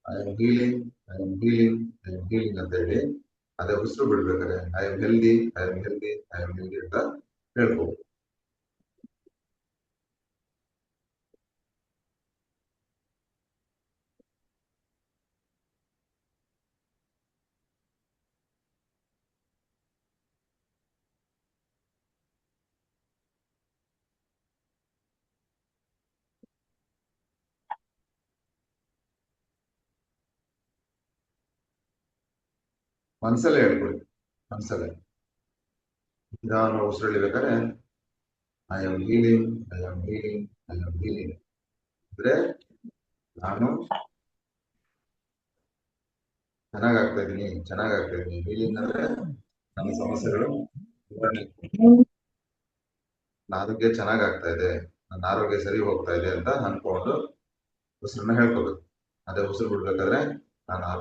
I am healing, I am healing, I am healing ಅಂತ ಹೇಳಿ, ಅದೇ ಉಸಿರು ಬಿಡ್ಬೇಕಾದ್ರೆ I am healthy, I am healthy, I am healthy ಅಂತ ಹೇಳ್ಬೋದು. ಮನ್ಸಲ್ಲೇ ಹೇಳ್ಕೊಳ್ಳಿ, ಮನ್ಸಲ್ಲೇ ನಿಧಾನ ಉಸಿರು ಎಳಿಬೇಕಾದ್ರೆ I am healing, I am healing, I am healing ಅಂದ್ರೆ ನಾನು ಚೆನ್ನಾಗಾಗ್ತಾ ಇದೀನಿ, ಚೆನ್ನಾಗಾಗ್ತಾ ಇದೀನಿ. ಹೀಲಿಂಗ್ ಅಂದ್ರೆ ನನ್ನ ಸಮಸ್ಯೆಗಳು ನಿವಾರಣೆ, ನನ್ನ ಆರೋಗ್ಯ ಚೆನ್ನಾಗಾಗ್ತಾ ಇದೆ, ನನ್ನ ಆರೋಗ್ಯ ಸರಿ ಹೋಗ್ತಾ ಇದೆ ಅಂತ ಅನ್ಕೊಂಡು ಉಸಿರನ್ನ ಹೇಳ್ಕೋಬೇಕು. ಅದೇ ಉಸಿರು ಬಿಡ್ಬೇಕಾದ್ರೆ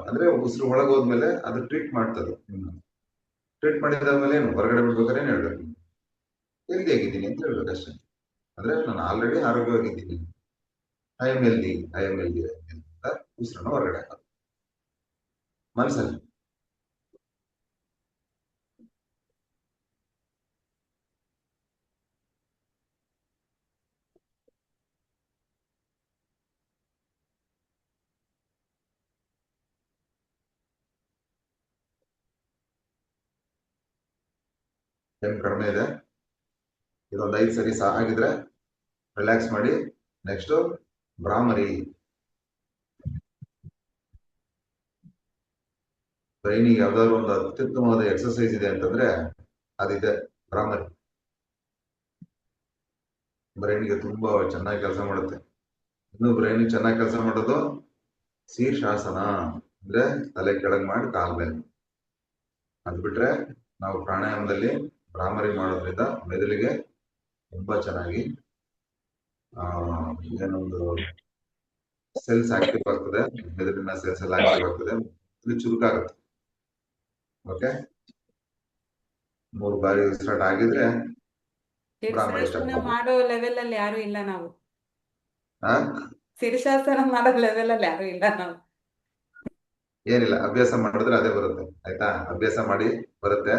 ಅಂದ್ರೆ ಉಸಿರು ಒಳಗೆ ಹೋದ್ಮೇಲೆ ಅದು ಟ್ರೀಟ್ ಮಾಡ್ತದೆ. ಟ್ರೀಟ್ ಮಾಡಿದಾದ್ಮೇಲೆ ಏನು ಹೊರಗಡೆ ಬಿಡ್ಬೇಕಾದ್ರೆ ಏನ್ ಹೇಳ್ಬೇಕು, ಹೆಲ್ದಿ ಆಗಿದ್ದೀನಿ ಅಂತ ಹೇಳ್ಬೇಕು ಅಷ್ಟೇ. ಅಂದ್ರೆ ನಾನು ಆಲ್ರೆಡಿ ಆರೋಗ್ಯವಾಗಿದ್ದೀನಿ, I am healthy, I am healthy ಅಂತ ಉಸಿರನ್ನ ಹೊರಗಡೆ ಹಾಕೋದು ಮನಸ್ಸಲ್ಲಿ. ಟೈಮ್ ಕಡಿಮೆ ಇದೆ, ಇದೊಂದು 5 ಸರಿ ಆಗಿದ್ರೆ ರಿಲ್ಯಾಕ್ಸ್ ಮಾಡಿ. ನೆಕ್ಸ್ಟ್ ಭ್ರಾಮರಿ. ಬ್ರೈನಿಗೆ ಯಾವ್ದಾದ್ರು ಒಂದು ಅತ್ಯುತ್ತಮವಾದ ಎಕ್ಸರ್ಸೈಸ್ ಇದೆ ಅಂತಂದ್ರೆ ಅದಿದೆ, ಭ್ರಾಮರಿ. ಬ್ರೈನ್ಗೆ ತುಂಬಾ ಚೆನ್ನಾಗಿ ಕೆಲಸ ಮಾಡುತ್ತೆ. ಇನ್ನು ಬ್ರೈನ್ ಚೆನ್ನಾಗಿ ಕೆಲಸ ಮಾಡೋದು ಶೀರ್ಷಾಸನ, ಅಂದ್ರೆ ತಲೆ ಕೆಳಗೆ ಮಾಡಿ ಕಾಲ್ ಮೇಲೆ. ಅದ್ ಬಿಟ್ರೆ ನಾವು ಪ್ರಾಣಾಯಾಮದಲ್ಲಿ ಭ್ರಾಮರಿ ಮಾಡೋದ್ರಿಂದ ಮೆದುಳಿಗೆ ತುಂಬಾ ಚೆನ್ನಾಗಿ ಏನೊಂದು ಸೆಲ್ಸ್ ಆಕ್ಟಿವ್ ಆಗ್ತದೆ, ಮೆದುಳಿನ ಸೆಲ್ಸ್ ಎಲ್ಲ ಆಕ್ಟಿವ್ ಆಗ್ತದೆ, ಇದು ಚುರುಕಾಗುತ್ತೆ. ಓಕೆ, 3 ಬಾರಿ ಸ್ಟಾರ್ಟ್ ಆಗಿದ್ರೆ ಭ್ರಾಮರಿ ಸ್ಟಾರ್ಟ್ ಶೀರ್ಷಾಸನ ಮಾಡೋ ಲೆವೆಲ್ ಅಲ್ಲಿ ಯಾರು ಇಲ್ಲ ನಾವು. ಹಾ, ಶೀರ್ಷಾಸನ ಮಾಡೋ ಲೆವೆಲ್ ಅಲ್ಲಿ ಯಾರು ಇಲ್ಲ ನಾವು. ಏನಿಲ್ಲ, ಅಭ್ಯಾಸ ಮಾಡಿದ್ರೆ ಅದೇ ಬರುತ್ತೆ. ಆಯ್ತಾ, ಅಭ್ಯಾಸ ಮಾಡಿ ಬರುತ್ತೆ.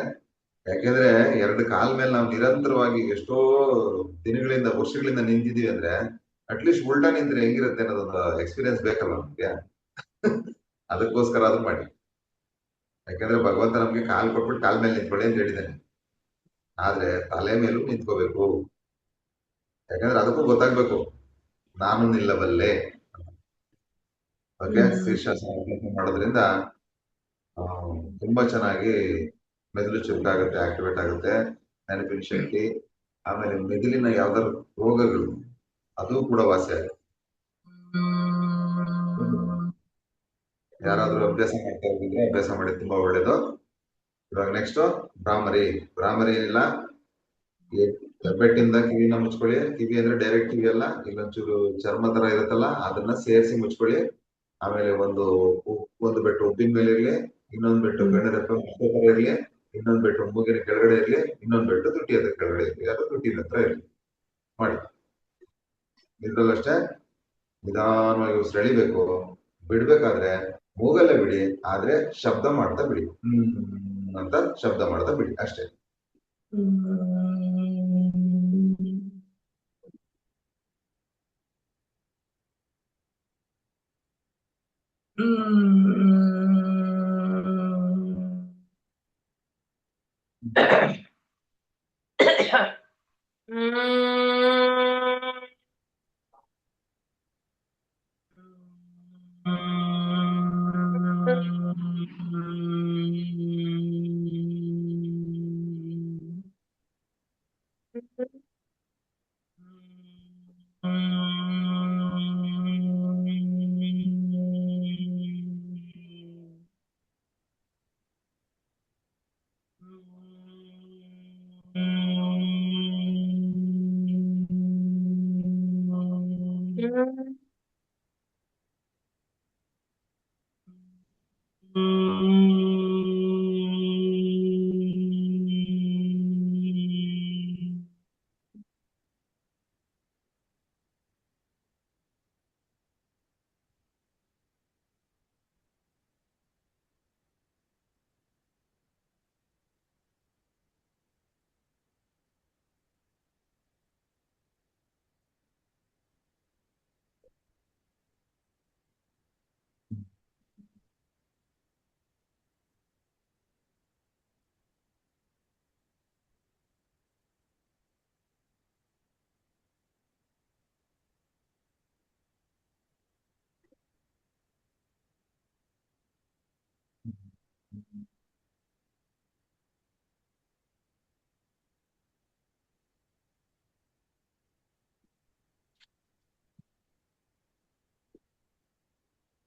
ಯಾಕೆಂದ್ರೆ 2 ಕಾಲ್ ಮೇಲೆ ನಾವು ನಿರಂತರವಾಗಿ ಎಷ್ಟೋ ದಿನಗಳಿಂದ ವರ್ಷಗಳಿಂದ ನಿಂತಿದೀವಿ ಅಂದ್ರೆ ಅಟ್ಲೀಸ್ಟ್ ಉಲ್ಟಾ ನಿಂತ್ರೆ ಹೆಂಗಿರುತ್ತೆ ಅನ್ನೋದೊಂದು ಎಕ್ಸ್ಪೀರಿಯನ್ಸ್ ಬೇಕಲ್ಲ ನಮ್ಗೆ. ಅದಕ್ಕೋಸ್ಕರ ಅದು ಮಾಡಿ. ಯಾಕಂದ್ರೆ ಭಗವಂತ ನಮ್ಗೆ ಕಾಲ್ ಕೊಟ್ಬಿಟ್ಟು ಕಾಲ್ ಮೇಲೆ ನಿಂತ್ಕೊಳ್ಳಿ ಅಂತ ಹೇಳಿದ್ದಾನೆ, ಆದ್ರೆ ತಲೆ ಮೇಲೂ ನಿಂತ್ಕೋಬೇಕು. ಯಾಕಂದ್ರೆ ಅದಕ್ಕೂ ಗೊತ್ತಾಗ್ಬೇಕು ನಾನು ನಿಲ್ಲಬಲ್ಲೆ. ಓಕೆ, ಶೀರ್ಷಾಸನ ಮಾಡೋದ್ರಿಂದ ತುಂಬಾ ಚೆನ್ನಾಗಿ ಮೆದುಳು ಚುರುಕಾಗುತ್ತೆ, ಆಕ್ಟಿವೇಟ್ ಆಗುತ್ತೆ, ನೆನಪಿನ ಶಕ್ತಿ, ಆಮೇಲೆ ಮೆದುಳಿನ ಯಾವ್ದಾದ್ರು ರೋಗಗಳು ಅದು ಕೂಡ ವಾಸಿ ಆಗುತ್ತೆ. ಯಾರಾದ್ರೂ ಅಭ್ಯಾಸ ಮಾಡ್ತಾ ಇದ್ರೆ ಅಭ್ಯಾಸ ಮಾಡಿ, ತುಂಬಾ ಒಳ್ಳೇದು. ಇವಾಗ ನೆಕ್ಸ್ಟ್ ಭ್ರಾಮರಿ. ಭ್ರಾಮರಿ ಏನಿಲ್ಲ, ಹೆಬ್ಬೆಟ್ಟಿಂದ ಕಿವಿನ ಮುಚ್ಕೊಳ್ಳಿ. ಕಿವಿ ಅಂದ್ರೆ ಡೈರೆಕ್ಟ್ ಕಿವಿ ಅಲ್ಲ, ಇಲ್ಲೊಂಚೂರು ಚರ್ಮ ತರ ಇರುತ್ತಲ್ಲ ಅದನ್ನ ಸೇರಿಸಿ ಮುಚ್ಕೊಳ್ಳಿ. ಆಮೇಲೆ ಒಂದು ಬೆಟ್ಟು ಉಬ್ಬಿನ ಮೇಲೆ ಇರ್ಲಿ, ಇನ್ನೊಂದು ಬೆಟ್ಟು ಕಣ್ಣರೆಪ್ಪ ತರ ಇರ್ಲಿ, ಇನ್ನೊಂದು ಬೆಟ್ಟು ಮೂಗಿನ ಕೆಳಗಡೆ ಇರ್ಲಿ, ಇನ್ನೊಂದು ಬೆಟ್ಟು ತುಟಿ ಹತ್ರ ಕೆಳಗಡೆ ಇರ್ಲಿ, ಅದು ತುಟಿನ ಹತ್ರ ಇರ್ಲಿ. ಮಾಡಿ. ಇದ್ರಲ್ಲಷ್ಟೇ ನಿಧಾನವಾಗಿ ಉಸಿರು ಎಳಿಬೇಕು. ಬಿಡ್ಬೇಕಾದ್ರೆ ಮೂಗಲ್ಲೇ ಬಿಡಿ, ಆದ್ರೆ ಶಬ್ದ ಮಾಡ್ತಾ ಬಿಡಿ, ಅಂತ ಶಬ್ದ ಮಾಡ್ತಾ ಬಿಡಿ ಅಷ್ಟೇ.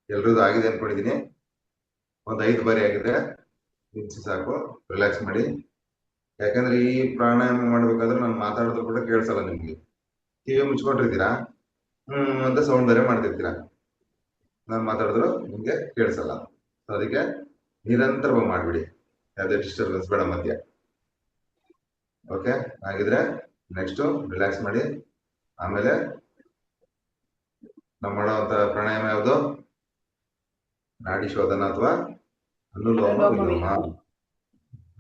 ಎಲ್ರದ್ದು ಆಗಿದೆ ಅನ್ಕೊಂಡಿದೀನಿ. ಒಂದು 5 ಬಾರಿ ಆಗಿದೆ. ನಿಲ್ಸಿ ಸಾಕು, ರಿಲ್ಯಾಕ್ಸ್ ಮಾಡಿ. ಯಾಕಂದ್ರೆ ಈ ಪ್ರಾಣಾಯಾಮ ಮಾಡ್ಬೇಕಾದ್ರೆ ನಾನು ಮಾತಾಡೋದು ಕೂಡ ಕೇಳಿಸಲ್ಲ ನಿಮ್ಗೆ. ಕಿವಿ ಮುಚ್ಕೊಂಡಿರ್ತೀರಾ, ಅಂತ ಸೌಂಡ್ ಬೇರೆ ಮಾಡ್ತಿರ್ತೀರಾ. ನಾನು ಮಾತಾಡಿದ್ರು ನಿಮ್ಗೆ ಕೇಳಿಸಲ್ಲ. ಸೊ ಅದಕ್ಕೆ ನಿರಂತರವಾಗಿ ಮಾಡ್ಬಿಡಿ, ಯಾವುದೇ ಡಿಸ್ಟರ್ಬೆನ್ಸ್ ಬೇಡ ಮಧ್ಯ. ಓಕೆ, ಹಾಗಿದ್ರೆ ನೆಕ್ಸ್ಟ್ ರಿಲ್ಯಾಕ್ಸ್ ಮಾಡಿ. ಆಮೇಲೆ ನಾವು ಮಾಡೋವಂಥ ಪ್ರಾಣಾಯಾಮ ಯಾವುದು? ನಾಡಿ ಶೋಧನ ಅಥವಾ ಅನುಲೋಮ ಅನುಲೋಮ ವಿಲೋಮ.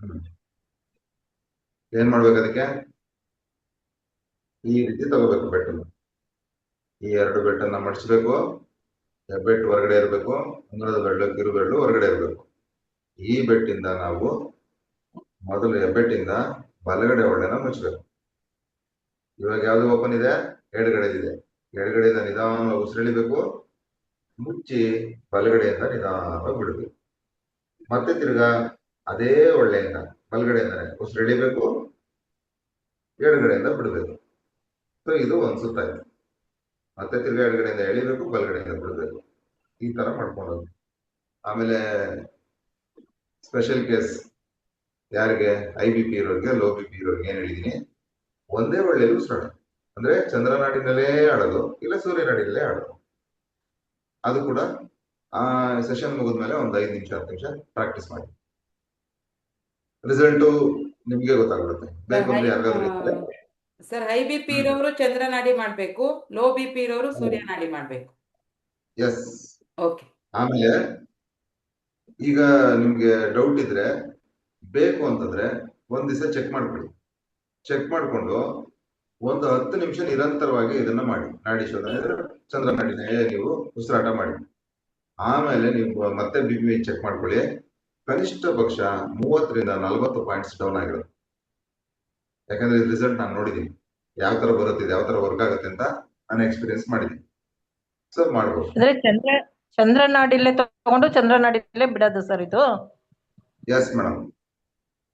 ವಿಲೋಮ. ಏನ್ ಮಾಡ್ಬೇಕು ಅದಕ್ಕೆ? ಈ ರೀತಿ ತಗೋಬೇಕು ಬೆಟ್ಟನ್ನು. ಈ 2 ಬೆಟ್ಟನ್ನ ಮಡಿಸ್ಬೇಕು. ಹೆಬ್ಬೆಟ್ಟು ಹೊರಗಡೆ ಇರಬೇಕು, ಅಂಗಳದ ಬೆರಳು ಕಿರುಬೆರಳು ಹೊರಗಡೆ ಇರಬೇಕು. ಈ ಬೆಟ್ಟಿಂದ ನಾವು ಮೊದಲು ಹೆಬ್ಬೆಟ್ಟಿಂದ ಬಲಗಡೆ ಒಳ್ಳೆನ ಮುಚ್ಚಬೇಕು. ಇವಾಗ ಯಾವ್ದು ಓಪನ್ ಇದೆ? ಎಡಗಡೆದಿದೆ. ಎಡಗಡೆಯಿಂದ ನಿಧಾನವಾಗಿ ಉಸಿರೆಳಿಬೇಕು, ಮುಚ್ಚಿ ಬಲಗಡೆಯಿಂದ ನಿಧಾನವಾಗಿ ಬಿಡಬೇಕು. ಮತ್ತೆ ತಿರ್ಗಾ ಅದೇ ಒಳ್ಳೆಯಿಂದ ಬಲಗಡೆಯಿಂದಾನೆ ಉಸಿರೆಳಿಬೇಕು, ಎಡಗಡೆಯಿಂದ ಬಿಡಬೇಕು. ಸೊ ಇದು ಒಂದು ಸುತ್ತ ಆಯ್ತು. ಮತ್ತೆ ತಿರ್ಗಾ ಎಡಗಡೆಯಿಂದ ಎಳಿಬೇಕು, ಬಲಗಡೆಯಿಂದ ಬಿಡಬೇಕು. ಈ ತರ ಮಾಡ್ಕೊಂಡು ಹೋಗಿ. ಆಮೇಲೆ ಸ್ಪೆಷಲ್ ಕೇಸ್ ಯಾರಿಗೆ? IBP ಇರೋರಿಗೆ, ಲೋ BP ಇರೋರಿಗೆ ಏನ್ ಹೇಳಿದೀನಿ, ಒಂದೇ ಒಳ್ಳೆಯಲ್ಲಿ ಉಸಿರಾಡೋದು. ಅಂದ್ರೆ ಚಂದ್ರನಾಡಿನಲ್ಲೇ ಆಡೋದು, ಇಲ್ಲ ಸೂರ್ಯನಾಡಿನಲ್ಲೇ ಆಡೋದು. ಅದು ಕೂಡ ಆ ಸೆಷನ್ ಮುಗಿದ್ಮೇಲೆ ಒಂದು 5 ನಿಮಿಷ 10 ನಿಮಿಷ ಪ್ರಾಕ್ಟೀಸ್ ಮಾಡಿ. ರಿಸಲ್ಟು ನಿಮ್ಗೆ ಗೊತ್ತಾಗ್ಬಿಡುತ್ತೆ. ಬೇಕು ಅಂದ್ರೆ ಯಾರಿಗಾದ್ರೂ ಸರ್, ಹೈ BP ಇರೋರು ಚಂದ್ರನಾಡಿ ಮಾಡ್ಬೇಕು, ಲೋ BP ಇರೋರು ಸೂರ್ಯನಾಡಿ ಮಾಡ್ಬೇಕು. ಎಸ್. ಓಕೆ. ಆಮೇಲೆ ಈಗ ನಿಮ್ಗೆ ಡೌಟ್ ಇದ್ರೆ, ಬೇಕು ಅಂತಂದ್ರೆ ಒಂದ್ ದಿವಸ ಚೆಕ್ ಮಾಡ್ಕೊಳ್ಳಿ. ಚೆಕ್ ಮಾಡ್ಕೊಂಡು ಒಂದು 10 ನಿಮಿಷ ನಿರಂತರವಾಗಿ ಇದನ್ನ ಮಾಡಿ. ನಾಡಿ ಶೋಧನೆ, ಚಂದ್ರನಾಡಿನೇ ನೀವು ಉಸಿರಾಟ ಮಾಡಿ. ಆಮೇಲೆ ನೀವು ಮತ್ತೆ BP ಚೆಕ್ ಮಾಡ್ಕೊಳ್ಳಿ. ಕನಿಷ್ಠ ಪಕ್ಷ 30 ರಿಂದ 40 ಪಾಯಿಂಟ್ಸ್ ಡೌನ್ ಆಗಿರುತ್ತೆ. ಯಾಕಂದ್ರೆ ರಿಸಲ್ಟ್ ನಾನು ನೋಡಿದೀನಿ, ಯಾವ ತರ ಬರುತ್ತಿದೆ, ಯಾವ ತರ ವರ್ಕ್ ಆಗುತ್ತೆ ಅಂತ ನಾನು ಎಕ್ಸ್ಪೀರಿಯನ್ಸ್ ಮಾಡಿದ್ದೀನಿ. ಸೊ ಮಾಡ್ಬೋದು. ಅಂದ್ರೆ ಚಂದ್ರನಾಡಿಲ್ಲೇ ತಗೊಂಡು ಚಂದ್ರನಾಡಿಲ್ಲೇ ಬಿಡೋದು ಸರ್ ಇದು? Yes madam.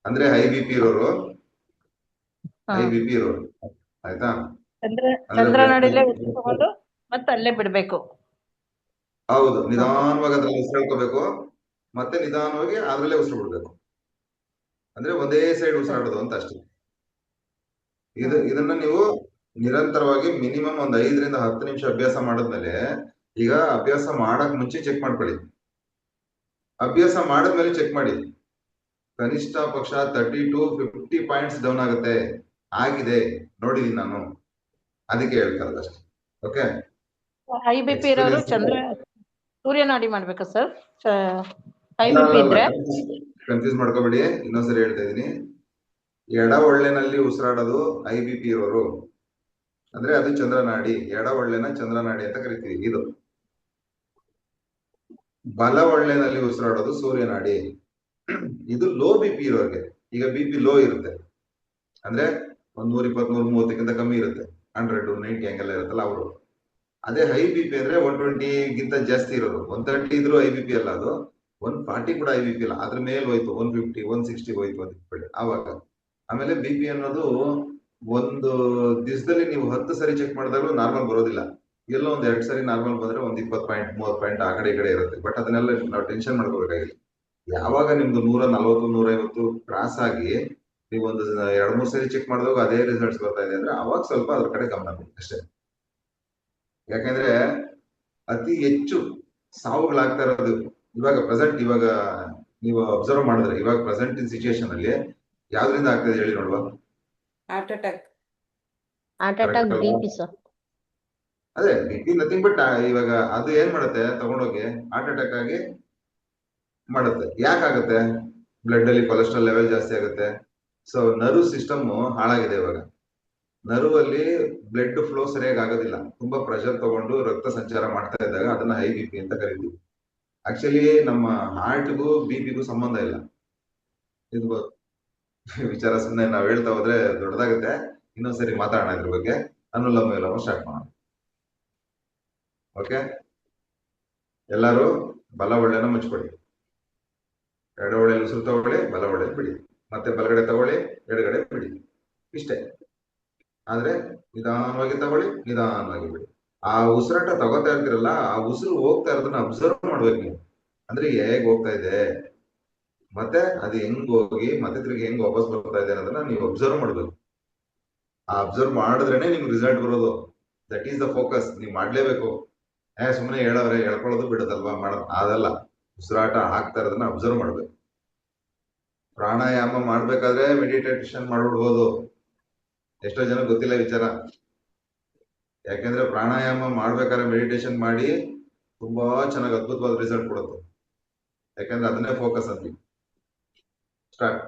ಅಂದ್ರೆ ಹೈ BP ಇರೋರು, ಆಯ್ತಾ? ಚಂದ್ರನಾಡಿಲ್ಲೇ ಉಸಿರು ತಗೊಂಡು ಮತ್ತೆ ಅಲ್ಲೇ ಬಿಡ್ಬೇಕು. ಹೌದು, ನಿಧಾನವಾಗಿ ಅದ್ರಲ್ಲಿ ಉಸಿರಾಡ್ಕೋಬೇಕು, ಮತ್ತೆ ನಿಧಾನವಾಗಿ ಅದ್ರಲ್ಲೇ ಉಸಿರು ಬಿಡ್ಬೇಕು. ಅಂದ್ರೆ ಒಂದೇ ಸೈಡ್ ಉಸಿರಾಡೋದು ಅಂತ ಅಷ್ಟೇ. ಇದನ್ನ ನೀವು ನಿರಂತರವಾಗಿ ಮಿನಿಮಮ್ ಒಂದು 5 ರಿಂದ 10 ನಿಮಿಷ ಅಭ್ಯಾಸ ಮಾಡಿದ್ಮೇಲೆ, ಈಗ ಅಭ್ಯಾಸ ಮಾಡಕ್ ಮುಂಚೆ ಚೆಕ್ ಮಾಡ್ಕೊಳ್ಳಿ, ಅಭ್ಯಾಸ ಮಾಡಿದ್ಮೇಲೆ ಚೆಕ್ ಮಾಡಿ. ಕನಿಷ್ಠ ಪಕ್ಷ 30 to 50 ಪಾಯಿಂಟ್ಸ್ ಡೌನ್ ಆಗುತ್ತೆ. ಆಗಿದೆ, ನೋಡಿದೀನಿ ನಾನು, ಅದಕ್ಕೆ ಹೇಳ್ತಾರೆ ಅಷ್ಟೇ. ಓಕೆ. IBP ಇರೋರು ಸೂರ್ಯನಾಡಿ ಮಾಡ್ಬೇಕಾ ಸರ್? IBP ಇದ್ರೆ ಕನ್ಫ್ಯೂಸ್ ಮಾಡ್ಕೋಬೇಡಿ, ಇನ್ನೊಂದ್ಸರಿ ಹೇಳ್ತಾ ಇದೀನಿ. ಎಡ ಒಳ್ಳೆನಲ್ಲಿ ಉಸಿರಾಡೋದು IBP ಇರೋರು, ಅಂದ್ರೆ ಅದು ಚಂದ್ರನಾಡಿ. ಎಡ ಒಳ್ಳೆನ ಚಂದ್ರನಾಡಿ ಅಂತ ಕರಿತೀವಿ. ಇದು ಬಲ ಒಳ್ಳೆನಲ್ಲಿ ಉಸಿರಾಡೋದು ಸೂರ್ಯನಾಡಿ. ಇದು ಲೋ BP ಇರೋರಿಗೆ. ಈಗ BP ಲೋ ಇರುತ್ತೆ ಅಂದ್ರೆ 120, 130ಕ್ಕಿಂತ ಕಮ್ಮಿ ಇರುತ್ತೆ, 100, 90 ಹಂಗೆಲ್ಲ ಇರುತ್ತಲ್ಲ ಅವರು. ಅದೇ ಹೈ BP ಅಂದ್ರೆ 120ಗಿಂತ ಜಾಸ್ತಿ ಇರೋದು. 130 ಇದ್ರು IBP ಅಲ್ಲ, ಅದು 140 ಕೂಡ IBP ಇಲ್ಲ, ಅದ್ರ ಮೇಲೆ ಹೋಯ್ತು 150, 160 ಹೋಯ್ತು ಅಂತ ಆವಾಗ. ಆಮೇಲೆ BP ಅನ್ನೋದು ಒಂದು ದಿವಸದಲ್ಲಿ ನೀವು 10 ಸರಿ ಚೆಕ್ ಮಾಡಿದಾಗಲೂ ನಾರ್ಮಲ್ ಬರೋದಿಲ್ಲ. ಎಲ್ಲೋ ಒಂದ್ 2 ಸರಿ ನಾರ್ಮಲ್ ಬಂದ್ರೆ ಒಂದು 20 ಪಾಯಿಂಟ್ 30 ಪಾಯಿಂಟ್ ಆ ಕಡೆ ಈ ಕಡೆ ಇರುತ್ತೆ. ಬಟ್ ಅದನ್ನೆಲ್ಲ ನಾವು ಟೆನ್ಷನ್ ಮಾಡ್ಕೋಬೇಕಾಗಿಲ್ಲ. ಯಾವಾಗ ನಿಮ್ದು 140, 150 ಕ್ರಾಸ್ ಆಗಿ ನೀವು ಒಂದು 2-3 ಸರಿ ಚೆಕ್ ಮಾಡಿದಾಗ ಅದೇ ರಿಸಲ್ಟ್ಸ್ ಬರ್ತಾ ಇದೆ ಅಂದ್ರೆ ಅವಾಗ ಸ್ವಲ್ಪ ಅದ್ರ ಕಡೆ ಗಮನ ಕೊಡಿ ಅಷ್ಟೇ. ಯಾಕಂದ್ರೆ ಅತಿ ಹೆಚ್ಚು ಸಾವುಗಳಾಗ್ತಾ ಇರೋದು ಇವಾಗ ಪ್ರೆಸೆಂಟ್, ಇವಾಗ ನೀವು ಅಬ್ಸರ್ವ್ ಮಾಡಿದ್ರೆ ಇವಾಗ ಪ್ರೆಸೆಂಟ್ ಇನ್ ಸಿಚುಯೇಷನ್ ಅಲ್ಲಿ ಯಾವ್ದ್ರಿಂದ ಆಗ್ತದೆ ಹೇಳಿ ನೋಡುವ? Heart attack. BP sir. ಅದೇ BP ನಥಿಂಗ್ ಬಟ್ ಇವಾಗ ಅದು ಏನ್ ಮಾಡುತ್ತೆ, ತಗೊಂಡೋಗಿ ಹಾರ್ಟ್ ಅಟ್ಯಾಕ್ ಆಗಿ ಮಾಡುತ್ತೆ. ಯಾಕಾಗುತ್ತೆ? ಬ್ಲಡ್ ಅಲ್ಲಿ ಕೊಲೆಸ್ಟ್ರಾಲ್ ಲೆವೆಲ್ ಜಾಸ್ತಿ ಆಗುತ್ತೆ. ಸೊ ನರ್ವ್ ಸಿಸ್ಟಮ್ ಹಾಳಾಗಿದೆ. ಇವಾಗ ನರ್ವ್ ಅಲ್ಲಿ ಬ್ಲಡ್ ಫ್ಲೋ ಸರಿಯಾಗಿ ಆಗೋದಿಲ್ಲ. ತುಂಬಾ ಪ್ರೆಷರ್ ತಗೊಂಡು ರಕ್ತ ಸಂಚಾರ ಮಾಡ್ತಾ ಇದ್ದಾಗ ಅದನ್ನ ಹೈ BP ಅಂತ ಕರಿತೀವಿ. ಆಕ್ಚುಲಿ ನಮ್ಮ ಹಾರ್ಟ್ಗೂ BPಗೂ ಸಂಬಂಧ ಇಲ್ಲ. ಇದು ವಿಚಾರ ಸುಮ್ಮನೆ ನಾವು ಹೇಳ್ತಾ ಹೋದ್ರೆ ದೊಡ್ಡದಾಗುತ್ತೆ. ಇನ್ನೊಂದ್ಸರಿ ಮಾತಾಡೋಣ ಇದ್ರ ಬಗ್ಗೆ. ಅನುಲೋಮ ವಿಲೋಮ ಸ್ಟಾರ್ಟ್ ಮಾಡೋಣ. ಓಕೆ, ಎಲ್ಲರೂ ಬಲ ಒಳ್ಳೆನ ಮುಚ್ಕೊಳ್ಳಿ. ಎಡ ಒಳ್ಳೆಯಲ್ಲಿ ಉಸಿರು ತಗೊಳ್ಳಿ, ಬಲ ಒಳ್ಳೆಯಲ್ಲಿ ಬಿಡಿ, ಮತ್ತೆ ಬಲಗಡೆ ತಗೊಳ್ಳಿ, ಎಡಗಡೆ ಬಿಡಿ. ಇಷ್ಟೇ. ಆದ್ರೆ ನಿಧಾನವಾಗಿ ತಗೊಳ್ಳಿ, ನಿಧಾನವಾಗಿ ಬಿಡಿ. ಆ ಉಸಿರಾಟ ತಗೋತಾ ಇರ್ತೀರಲ್ಲ, ಆ ಉಸಿರು ಹೋಗ್ತಾ ಇರೋದನ್ನ ಅಬ್ಸರ್ವ್ ಮಾಡ್ಬೇಕು ನೀವು. ಅಂದ್ರೆ ಹೇಗ್ ಹೋಗ್ತಾ ಇದೆ, ಮತ್ತೆ ಅದು ಹೆಂಗ್ ಹೋಗಿ ಮತ್ತೆ ತಿರುಗಿ ಹೆಂಗ್ ವಾಪಸ್ ಬರ್ತಾ ಇದೆ ಅನ್ನೋದನ್ನ ನೀವು ಅಬ್ಸರ್ವ್ ಮಾಡ್ಬೇಕು. ಆ ಅಬ್ಸರ್ವ್ ಮಾಡಿದ್ರೇನೆ ನಿಮ್ಗೆ ರಿಸಲ್ಟ್ ಬರೋದು. That is the focus. ನೀವು ಮಾಡ್ಲೇಬೇಕು. ಸುಮ್ಮನೆ ಹೇಳೋರೆ ಹೇಳ್ಕೊಳ್ಳೋದು ಬಿಡೋದಲ್ವಾ, ಮಾಡೋದು ಅದಲ್ಲ. ಉಸಿರಾಟ ಆಗ್ತಾ ಇರೋದನ್ನ ಅಬ್ಸರ್ವ್ ಮಾಡ್ಬೇಕು. ಪ್ರಾಣಾಯಾಮ ಮಾಡ್ಬೇಕಾದ್ರೆ ಮೆಡಿಟೇಷನ್ ಮಾಡ್ಬಿಡ್ಬೋದು. ಎಷ್ಟೋ ಜನ ಗೊತ್ತಿಲ್ಲ ವಿಚಾರ. ಯಾಕೆಂದ್ರೆ ಪ್ರಾಣಾಯಾಮ ಮಾಡ್ಬೇಕಾದ್ರೆ ಮೆಡಿಟೇಷನ್ ಮಾಡಿ ತುಂಬಾ ಚೆನ್ನಾಗಿ ಅದ್ಭುತವಾದ ರಿಸಲ್ಟ್ ಕೊಡುತ್ತೆ. ಯಾಕಂದ್ರೆ ಅದನ್ನೇ ಫೋಕಸ್ ಅಂತೀವಿ. ಸ್ಟಾರ್ಟ್.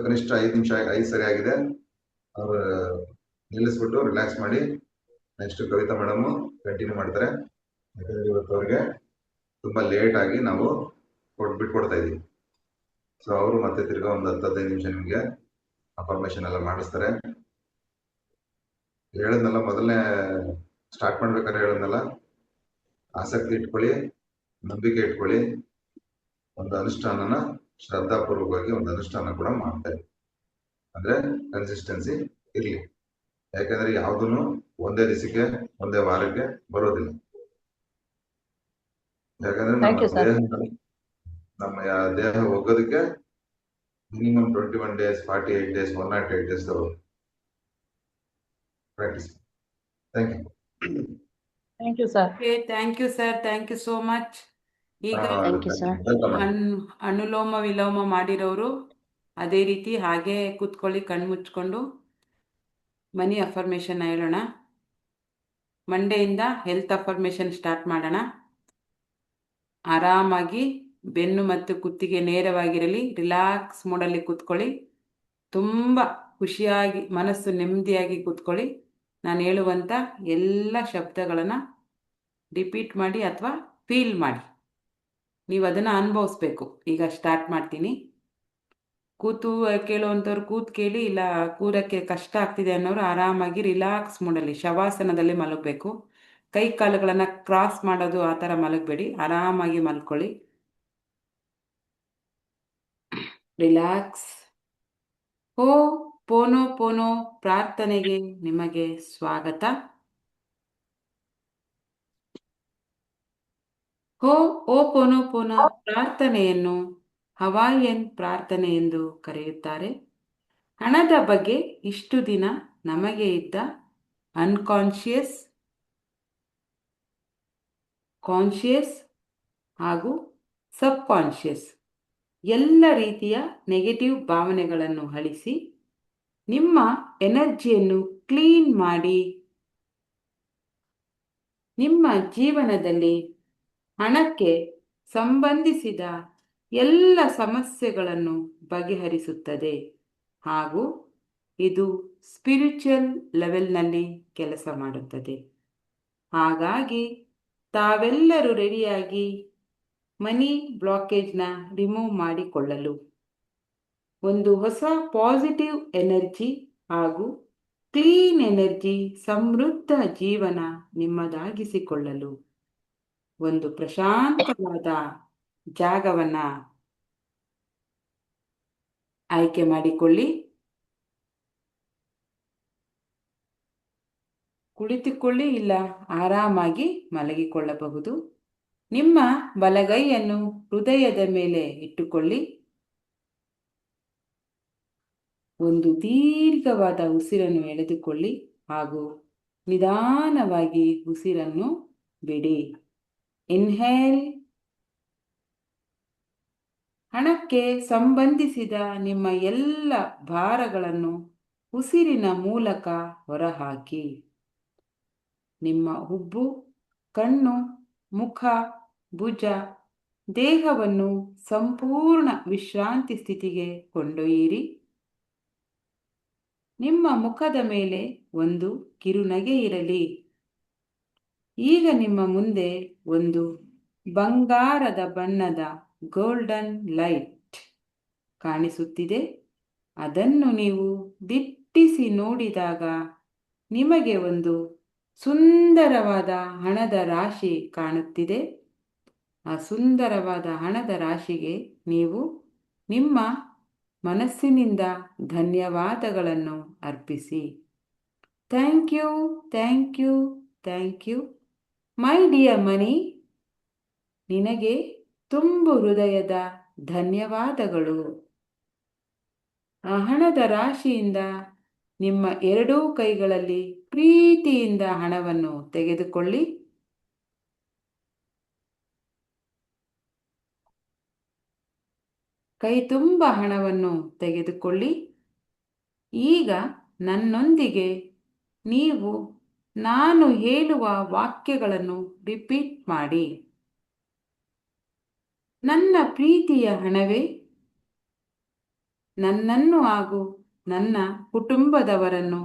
ಕನಿಷ್ಠ 5 ನಿಮಿಷ 5 ಸರಿ ಆಗಿದೆ. ಅವ್ರು ನಿಲ್ಲಿಸ್ಬಿಟ್ಟು ರಿಲ್ಯಾಕ್ಸ್ ಮಾಡಿ ನೆಕ್ಸ್ಟ್ ಕವಿತಾ ಮೇಡಮ್ ಕಂಟಿನ್ಯೂ ಮಾಡ್ತಾರೆ. ಯಾಕಂದ್ರೆ ಇವತ್ತು ಅವ್ರಿಗೆ ತುಂಬಾ ಲೇಟ್ ಆಗಿ ನಾವು ಬಿಟ್ಕೊಡ್ತಾ ಇದೀವಿ. ಸೊ ಅವರು ಮತ್ತೆ ತಿರ್ಗಾ ಒಂದು 10-15 ನಿಮಿಷ ನಿಮ್ಗೆ ಅಫರ್ಮೇಶನ್ ಎಲ್ಲ ಮಾಡಿಸ್ತಾರೆ. ಹೇಳದ್ನಲ್ಲ ಮೊದಲನೇ ಸ್ಟಾರ್ಟ್ ಮಾಡ್ಬೇಕಾದ್ರೆ ಹೇಳದ್ನಲ್ಲ, ಆಸಕ್ತಿ ಇಟ್ಕೊಳ್ಳಿ, ನಂಬಿಕೆ ಇಟ್ಕೊಳ್ಳಿ, ಒಂದು ಅನುಷ್ಠಾನನ ಶ್ರದ್ಧಾಪೂರ್ವಕವಾಗಿ ಒಂದು ಅನುಷ್ಠಾನ ಕೂಡ ಮಾಡ್ತಾರೆ. ಅಂದ್ರೆ ಕನ್ಸಿಸ್ಟೆನ್ಸಿ ಇರ್ಲಿ. ಯಾಕಂದ್ರೆ ಯಾವ್ದನ್ನು ಒಂದೇ ದಿವಸಕ್ಕೆ ಒಂದೇ ವಾರಕ್ಕೆ ಬರೋದಿಲ್ಲ. ಯಾಕಂದ್ರೆ Thank you, sir. ನಮ್ಮ ದೇಹ ಒಗ್ಗೋದಕ್ಕೆ minimum 21 days, 48 days, 108 days practice. Thank you. Thank you, sir. Okay, thank you sir, thank you so much. ಈಗ Thank you, sir. Anulom vilom ಮಾಡಿರೋರು ಅದೇ ರೀತಿ ಹಾಗೆ ಕೂತ್ಕೊಳ್ಳಿ, ಕಣ್ಣು ಮುಚ್ಕೊಂಡು ಮನಿ ಅಫರ್ಮೇಷನ್ ಹೇಳೋಣ. ಮಂಡೆಯಿಂದ ಹೆಲ್ತ್ ಅಫರ್ಮೇಷನ್ ಸ್ಟಾರ್ಟ್ ಮಾಡೋಣ. ಆರಾಮಾಗಿ ಬೆನ್ನು ಮತ್ತು ಕುತ್ತಿಗೆ ನೇರವಾಗಿರಲಿ, ರಿಲ್ಯಾಕ್ಸ್ ಮೋಡಲ್ಲಿ ಕೂತ್ಕೊಳ್ಳಿ. ತುಂಬ ಖುಷಿಯಾಗಿ ಮನಸ್ಸು ನೆಮ್ಮದಿಯಾಗಿ ಕೂತ್ಕೊಳ್ಳಿ. ನಾನು ಹೇಳುವಂಥ ಎಲ್ಲ ಶಬ್ದಗಳನ್ನು ರಿಪೀಟ್ ಮಾಡಿ ಅಥವಾ ಫೀಲ್ ಮಾಡಿ. ನೀವು ಅದನ್ನು ಅನುಭವಿಸ್ಬೇಕು. ಈಗ ಸ್ಟಾರ್ಟ್ ಮಾಡ್ತೀನಿ. ಕೂತು ಕೇಳುವಂಥವ್ರು ಕೂತು ಕೇಳಿ, ಇಲ್ಲ ಕೂರಕ್ಕೆ ಕಷ್ಟ ಆಗ್ತಿದೆ ಅನ್ನೋರು ಆರಾಮಾಗಿ ರಿಲ್ಯಾಕ್ಸ್ ಮೋಡಲ್ಲಿ ಶವಾಸನದಲ್ಲಿ ಮಲಗಬೇಕು. ಕೈ ಕಾಲುಗಳನ್ನು ಕ್ರಾಸ್ ಮಾಡೋದು ಆ ಥರ ಮಲಗಬೇಡಿ, ಆರಾಮಾಗಿ ಮಲ್ಕೊಳ್ಳಿ. ರಿಲ್ಯಾಕ್ಸ್. ಹೋ ಪೋನೋ ಪೋನೋ ಪ್ರಾರ್ಥನೆಗೆ ನಿಮಗೆ ಸ್ವಾಗತ. ಹೋ ಓ ಪೋನೋ ಪೋನೋ ಪ್ರಾರ್ಥನೆಯನ್ನು ಹವಾಯಿಯನ್ ಪ್ರಾರ್ಥನೆ ಎಂದು ಕರೆಯುತ್ತಾರೆ. ಹಣದ ಬಗ್ಗೆ ಇಷ್ಟು ದಿನ ನಮಗೆ ಇದ್ದ ಅನ್ಕಾನ್ಷಿಯಸ್, ಕಾನ್ಷಿಯಸ್ ಹಾಗೂ ಸಬ್ ಕಾನ್ಷಿಯಸ್ ಎಲ್ಲ ರೀತಿಯ ನೆಗೆಟಿವ್ ಭಾವನೆಗಳನ್ನು ಅಳಿಸಿ ನಿಮ್ಮ ಎನರ್ಜಿಯನ್ನು ಕ್ಲೀನ್ ಮಾಡಿ. ನಿಮ್ಮ ಜೀವನದಲ್ಲಿ ಹಣಕ್ಕೆ ಸಂಬಂಧಿಸಿದ ಎಲ್ಲ ಸಮಸ್ಯೆಗಳನ್ನು ಬಗೆಹರಿಸುತ್ತದೆ ಹಾಗೂ ಇದು ಸ್ಪಿರಿಚುವಲ್ ಲೆವೆಲ್ನಲ್ಲಿ ಕೆಲಸ ಮಾಡುತ್ತದೆ. ಹಾಗಾಗಿ ತಾವೆಲ್ಲರೂ ರೆಡಿಯಾಗಿ ಮನಿ ಬ್ಲಾಕೇಜ್ನ ರಿಮೂವ್ ಮಾಡಿಕೊಳ್ಳಲು, ಒಂದು ಹೊಸ ಪಾಸಿಟಿವ್ ಎನರ್ಜಿ ಹಾಗೂ ಕ್ಲೀನ್ ಎನರ್ಜಿ ಸಮೃದ್ಧ ಜೀವನ ನಿಮ್ಮದಾಗಿಸಿಕೊಳ್ಳಲು ಒಂದು ಪ್ರಶಾಂತವಾದ ಜಾಗವನ್ನ ಆಯ್ಕೆ ಮಾಡಿಕೊಳ್ಳಿ. ಕುಳಿತುಕೊಳ್ಳಿ, ಇಲ್ಲ ಆರಾಮಾಗಿ ಮಲಗಿಕೊಳ್ಳಬಹುದು. ನಿಮ್ಮ ಬಲಗೈಯನ್ನು ಹೃದಯದ ಮೇಲೆ ಇಟ್ಟುಕೊಳ್ಳಿ. ಒಂದು ದೀರ್ಘವಾದ ಉಸಿರನ್ನು ಎಳೆದುಕೊಳ್ಳಿ ಹಾಗೂ ನಿಧಾನವಾಗಿ ಉಸಿರನ್ನು ಬಿಡಿ. ಇನ್ಹೇಲ್. ಹಣಕ್ಕೆ ಸಂಬಂಧಿಸಿದ ನಿಮ್ಮ ಎಲ್ಲ ಭಾರಗಳನ್ನು ಉಸಿರಿನ ಮೂಲಕ ಹೊರಹಾಕಿ. ನಿಮ್ಮ ಹುಬ್ಬು, ಕಣ್ಣು, ಮುಖ, ಭುಜ, ದೇಹವನ್ನು ಸಂಪೂರ್ಣ ವಿಶ್ರಾಂತಿ ಸ್ಥಿತಿಗೆ ಕೊಂಡೊಯ್ಯಿರಿ. ನಿಮ್ಮ ಮುಖದ ಮೇಲೆ ಒಂದು ಕಿರುನಗೆ ಇರಲಿ. ಈಗ ನಿಮ್ಮ ಮುಂದೆ ಒಂದು ಬಂಗಾರದ ಬಣ್ಣದ ಗೋಲ್ಡನ್ ಲೈಟ್ ಕಾಣಿಸುತ್ತಿದೆ. ಅದನ್ನು ನೀವು ದಿಟ್ಟಿಸಿ ನೋಡಿದಾಗ ನಿಮಗೆ ಒಂದು ಸುಂದರವಾದ ಹಣದ ರಾಶಿ ಕಾಣುತ್ತಿದೆ. ಆ ಸುಂದರವಾದ ಹಣದ ರಾಶಿಗೆ ನೀವು ನಿಮ್ಮ ಮನಸ್ಸಿನಿಂದ ಧನ್ಯವಾದಗಳನ್ನು ಅರ್ಪಿಸಿ. Thank you, thank you, thank you my dear money. ನಿನಗೆ ತುಂಬು ಹೃದಯದ ಧನ್ಯವಾದಗಳು. ಆ ಹಣದ ರಾಶಿಯಿಂದ ನಿಮ್ಮ ಎರಡೂ ಕೈಗಳಲ್ಲಿ ಪ್ರೀತಿಯಿಂದ ಹಣವನ್ನು ತೆಗೆದುಕೊಳ್ಳಿ. ಕೈ ತುಂಬ ಹಣವನ್ನು ತೆಗೆದುಕೊಳ್ಳಿ. ಈಗ ನನ್ನೊಂದಿಗೆ ನೀವು ನಾನು ಹೇಳುವ ವಾಕ್ಯಗಳನ್ನು ರಿಪೀಟ್ ಮಾಡಿ. ನನ್ನ ಪ್ರೀತಿಯ ಹಣವೇ, ನನ್ನನ್ನು ಹಾಗೂ ನನ್ನ ಕುಟುಂಬದವರನ್ನು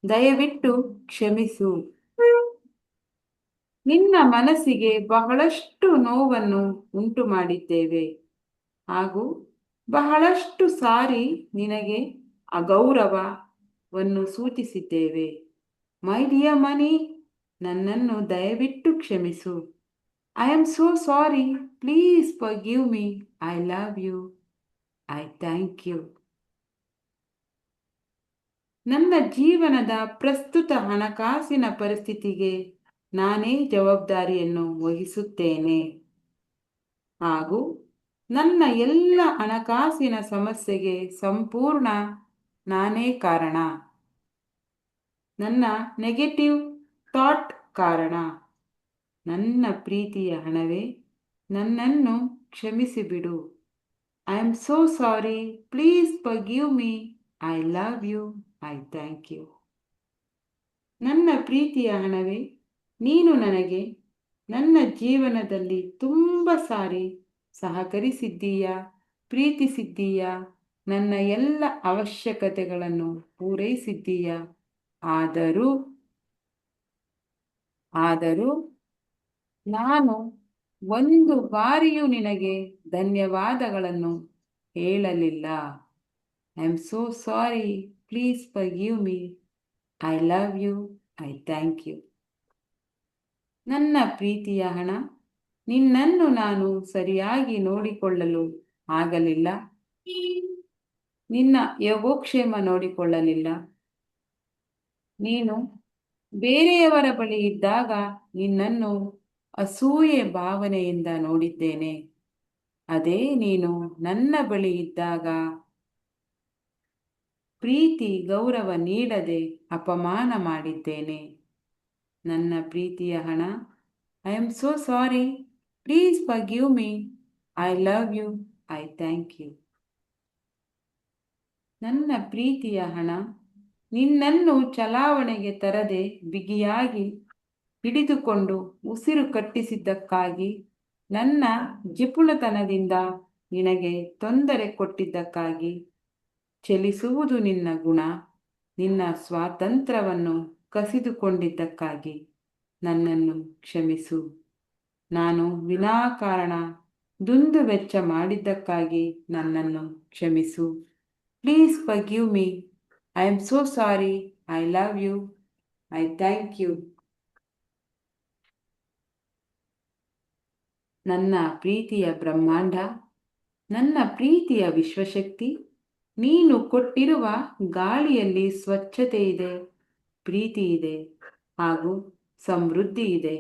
ದಯವಿಟ್ಟು ಕ್ಷಮಿಸು. ನಿನ್ನ ಮನಸ್ಸಿಗೆ ಬಹಳಷ್ಟು ನೋವನ್ನು ಉಂಟು ಮಾಡಿದ್ದೇವೆ ಹಾಗೂ ಬಹಳಷ್ಟು ಸಾರಿ ನಿನಗೆ ಅಗೌರವವನ್ನು ಸೂಚಿಸಿದ್ದೇವೆ. ಮೈ ಡಿಯರ್ ಮನಿ, ನನ್ನನ್ನು ದಯವಿಟ್ಟು ಕ್ಷಮಿಸು. I am so sorry. Please forgive me. I love you. I thank you. ನನ್ನ ಜೀವನದ ಪ್ರಸ್ತುತ ಹಣಕಾಸಿನ ಪರಿಸ್ಥಿತಿಗೆ ನಾನೇ ಜವಾಬ್ದಾರಿಯನ್ನು ವಹಿಸುತ್ತೇನೆ ಹಾಗೂ ನನ್ನ ಎಲ್ಲ ಹಣಕಾಸಿನ ಸಮಸ್ಯೆಗೆ ಸಂಪೂರ್ಣ ನಾನೇ ಕಾರಣ. ನನ್ನ ನೆಗೆಟಿವ್ ಥಾಟ್ ಕಾರಣ. ನನ್ನ ಪ್ರೀತಿಯ ಹಣವೇ, ನನ್ನನ್ನು ಕ್ಷಮಿಸಿಬಿಡು. I am so sorry. Please forgive me. I love you. I thank you. ನನ್ನ ಪ್ರೀತಿಯ ಹಣವೇ, ನೀನು ನನಗೆ ನನ್ನ ಜೀವನದಲ್ಲಿ ತುಂಬ ಸಾರಿ ಸಹಕರಿಸಿದ್ದೀಯಾ, ಪ್ರೀತಿಸಿದ್ದೀಯಾ, ನನ್ನ ಎಲ್ಲ ಅವಶ್ಯಕತೆಗಳನ್ನು ಪೂರೈಸಿದ್ದೀಯಾ. ಆದರೂ ನಾನು ಒಂದು ಬಾರಿಯೂ ನಿನಗೆ ಧನ್ಯವಾದಗಳನ್ನು ಹೇಳಲಿಲ್ಲ. I am so sorry. Please forgive me. I love you. I thank you. ನನ್ನ ಪ್ರೀತಿಯ ಹಣ, ನಿನ್ನನ್ನು ನಾನು ಸರಿಯಾಗಿ ನೋಡಿಕೊಳ್ಳಲು ಆಗಲಿಲ್ಲ. ನಿನ್ನ ಯೋಗಕ್ಷೇಮ ನೋಡಿಕೊಳ್ಳಲಿಲ್ಲ. ನೀನು ಬೇರೆಯವರ ಬಳಿ ಇದ್ದಾಗ ನಿನ್ನನ್ನು ಅಸೂಯೆ ಭಾವನೆಯಿಂದ ನೋಡಿದ್ದೇನೆ. ಅದೇ ನೀನು ನನ್ನ ಬಳಿ ಇದ್ದಾಗ ಪ್ರೀತಿ ಗೌರವ ನೀಡದೆ ಅಪಮಾನ ಮಾಡಿದ್ದೇನೆ. ನನ್ನ ಪ್ರೀತಿಯ ಹಣ, I am so sorry. Please forgive me. I love you. I thank you. ನನ್ನ ಪ್ರೀತಿಯ ಹಣ, ನಿನ್ನನ್ನು ಚಲಾವಣೆಗೆ ತರದೆ ಬಿಗಿಯಾಗಿ ಹಿಡಿದುಕೊಂಡು ಉಸಿರು ಕಟ್ಟಿಸಿದ್ದಕ್ಕಾಗಿ, ನನ್ನ ಜಿಪುಣತನದಿಂದ ನಿನಗೆ ತೊಂದರೆ ಕೊಟ್ಟಿದ್ದಕ್ಕಾಗಿ, ಚಲಿಸುವುದು ನಿನ್ನ ಗುಣ, ನಿನ್ನ ಸ್ವಾತಂತ್ರ್ಯವನ್ನು ಕಸಿದುಕೊಂಡಿದ್ದಕ್ಕಾಗಿ ನನ್ನನ್ನು ಕ್ಷಮಿಸು. ನಾನು ವಿನಾಕಾರಣ ದುಂದುವೆಚ್ಚ ಮಾಡಿದ್ದಕ್ಕಾಗಿ ನನ್ನನ್ನು ಕ್ಷಮಿಸು. Please forgive me. I am so sorry. I love you. I thank you. ನನ್ನ ಪ್ರೀತಿಯ ಬ್ರಹ್ಮಾಂಡ, ನನ್ನ ಪ್ರೀತಿಯ ವಿಶ್ವಶಕ್ತಿ, ನೀನು ಕೊಟ್ಟಿರುವ ಗಾಳಿಯಲ್ಲಿ ಸ್ವಚ್ಛತೆ ಇದೆ, ಪ್ರೀತಿ ಇದೆ ಹಾಗೂ ಸಮೃದ್ಧಿ ಇದೆ.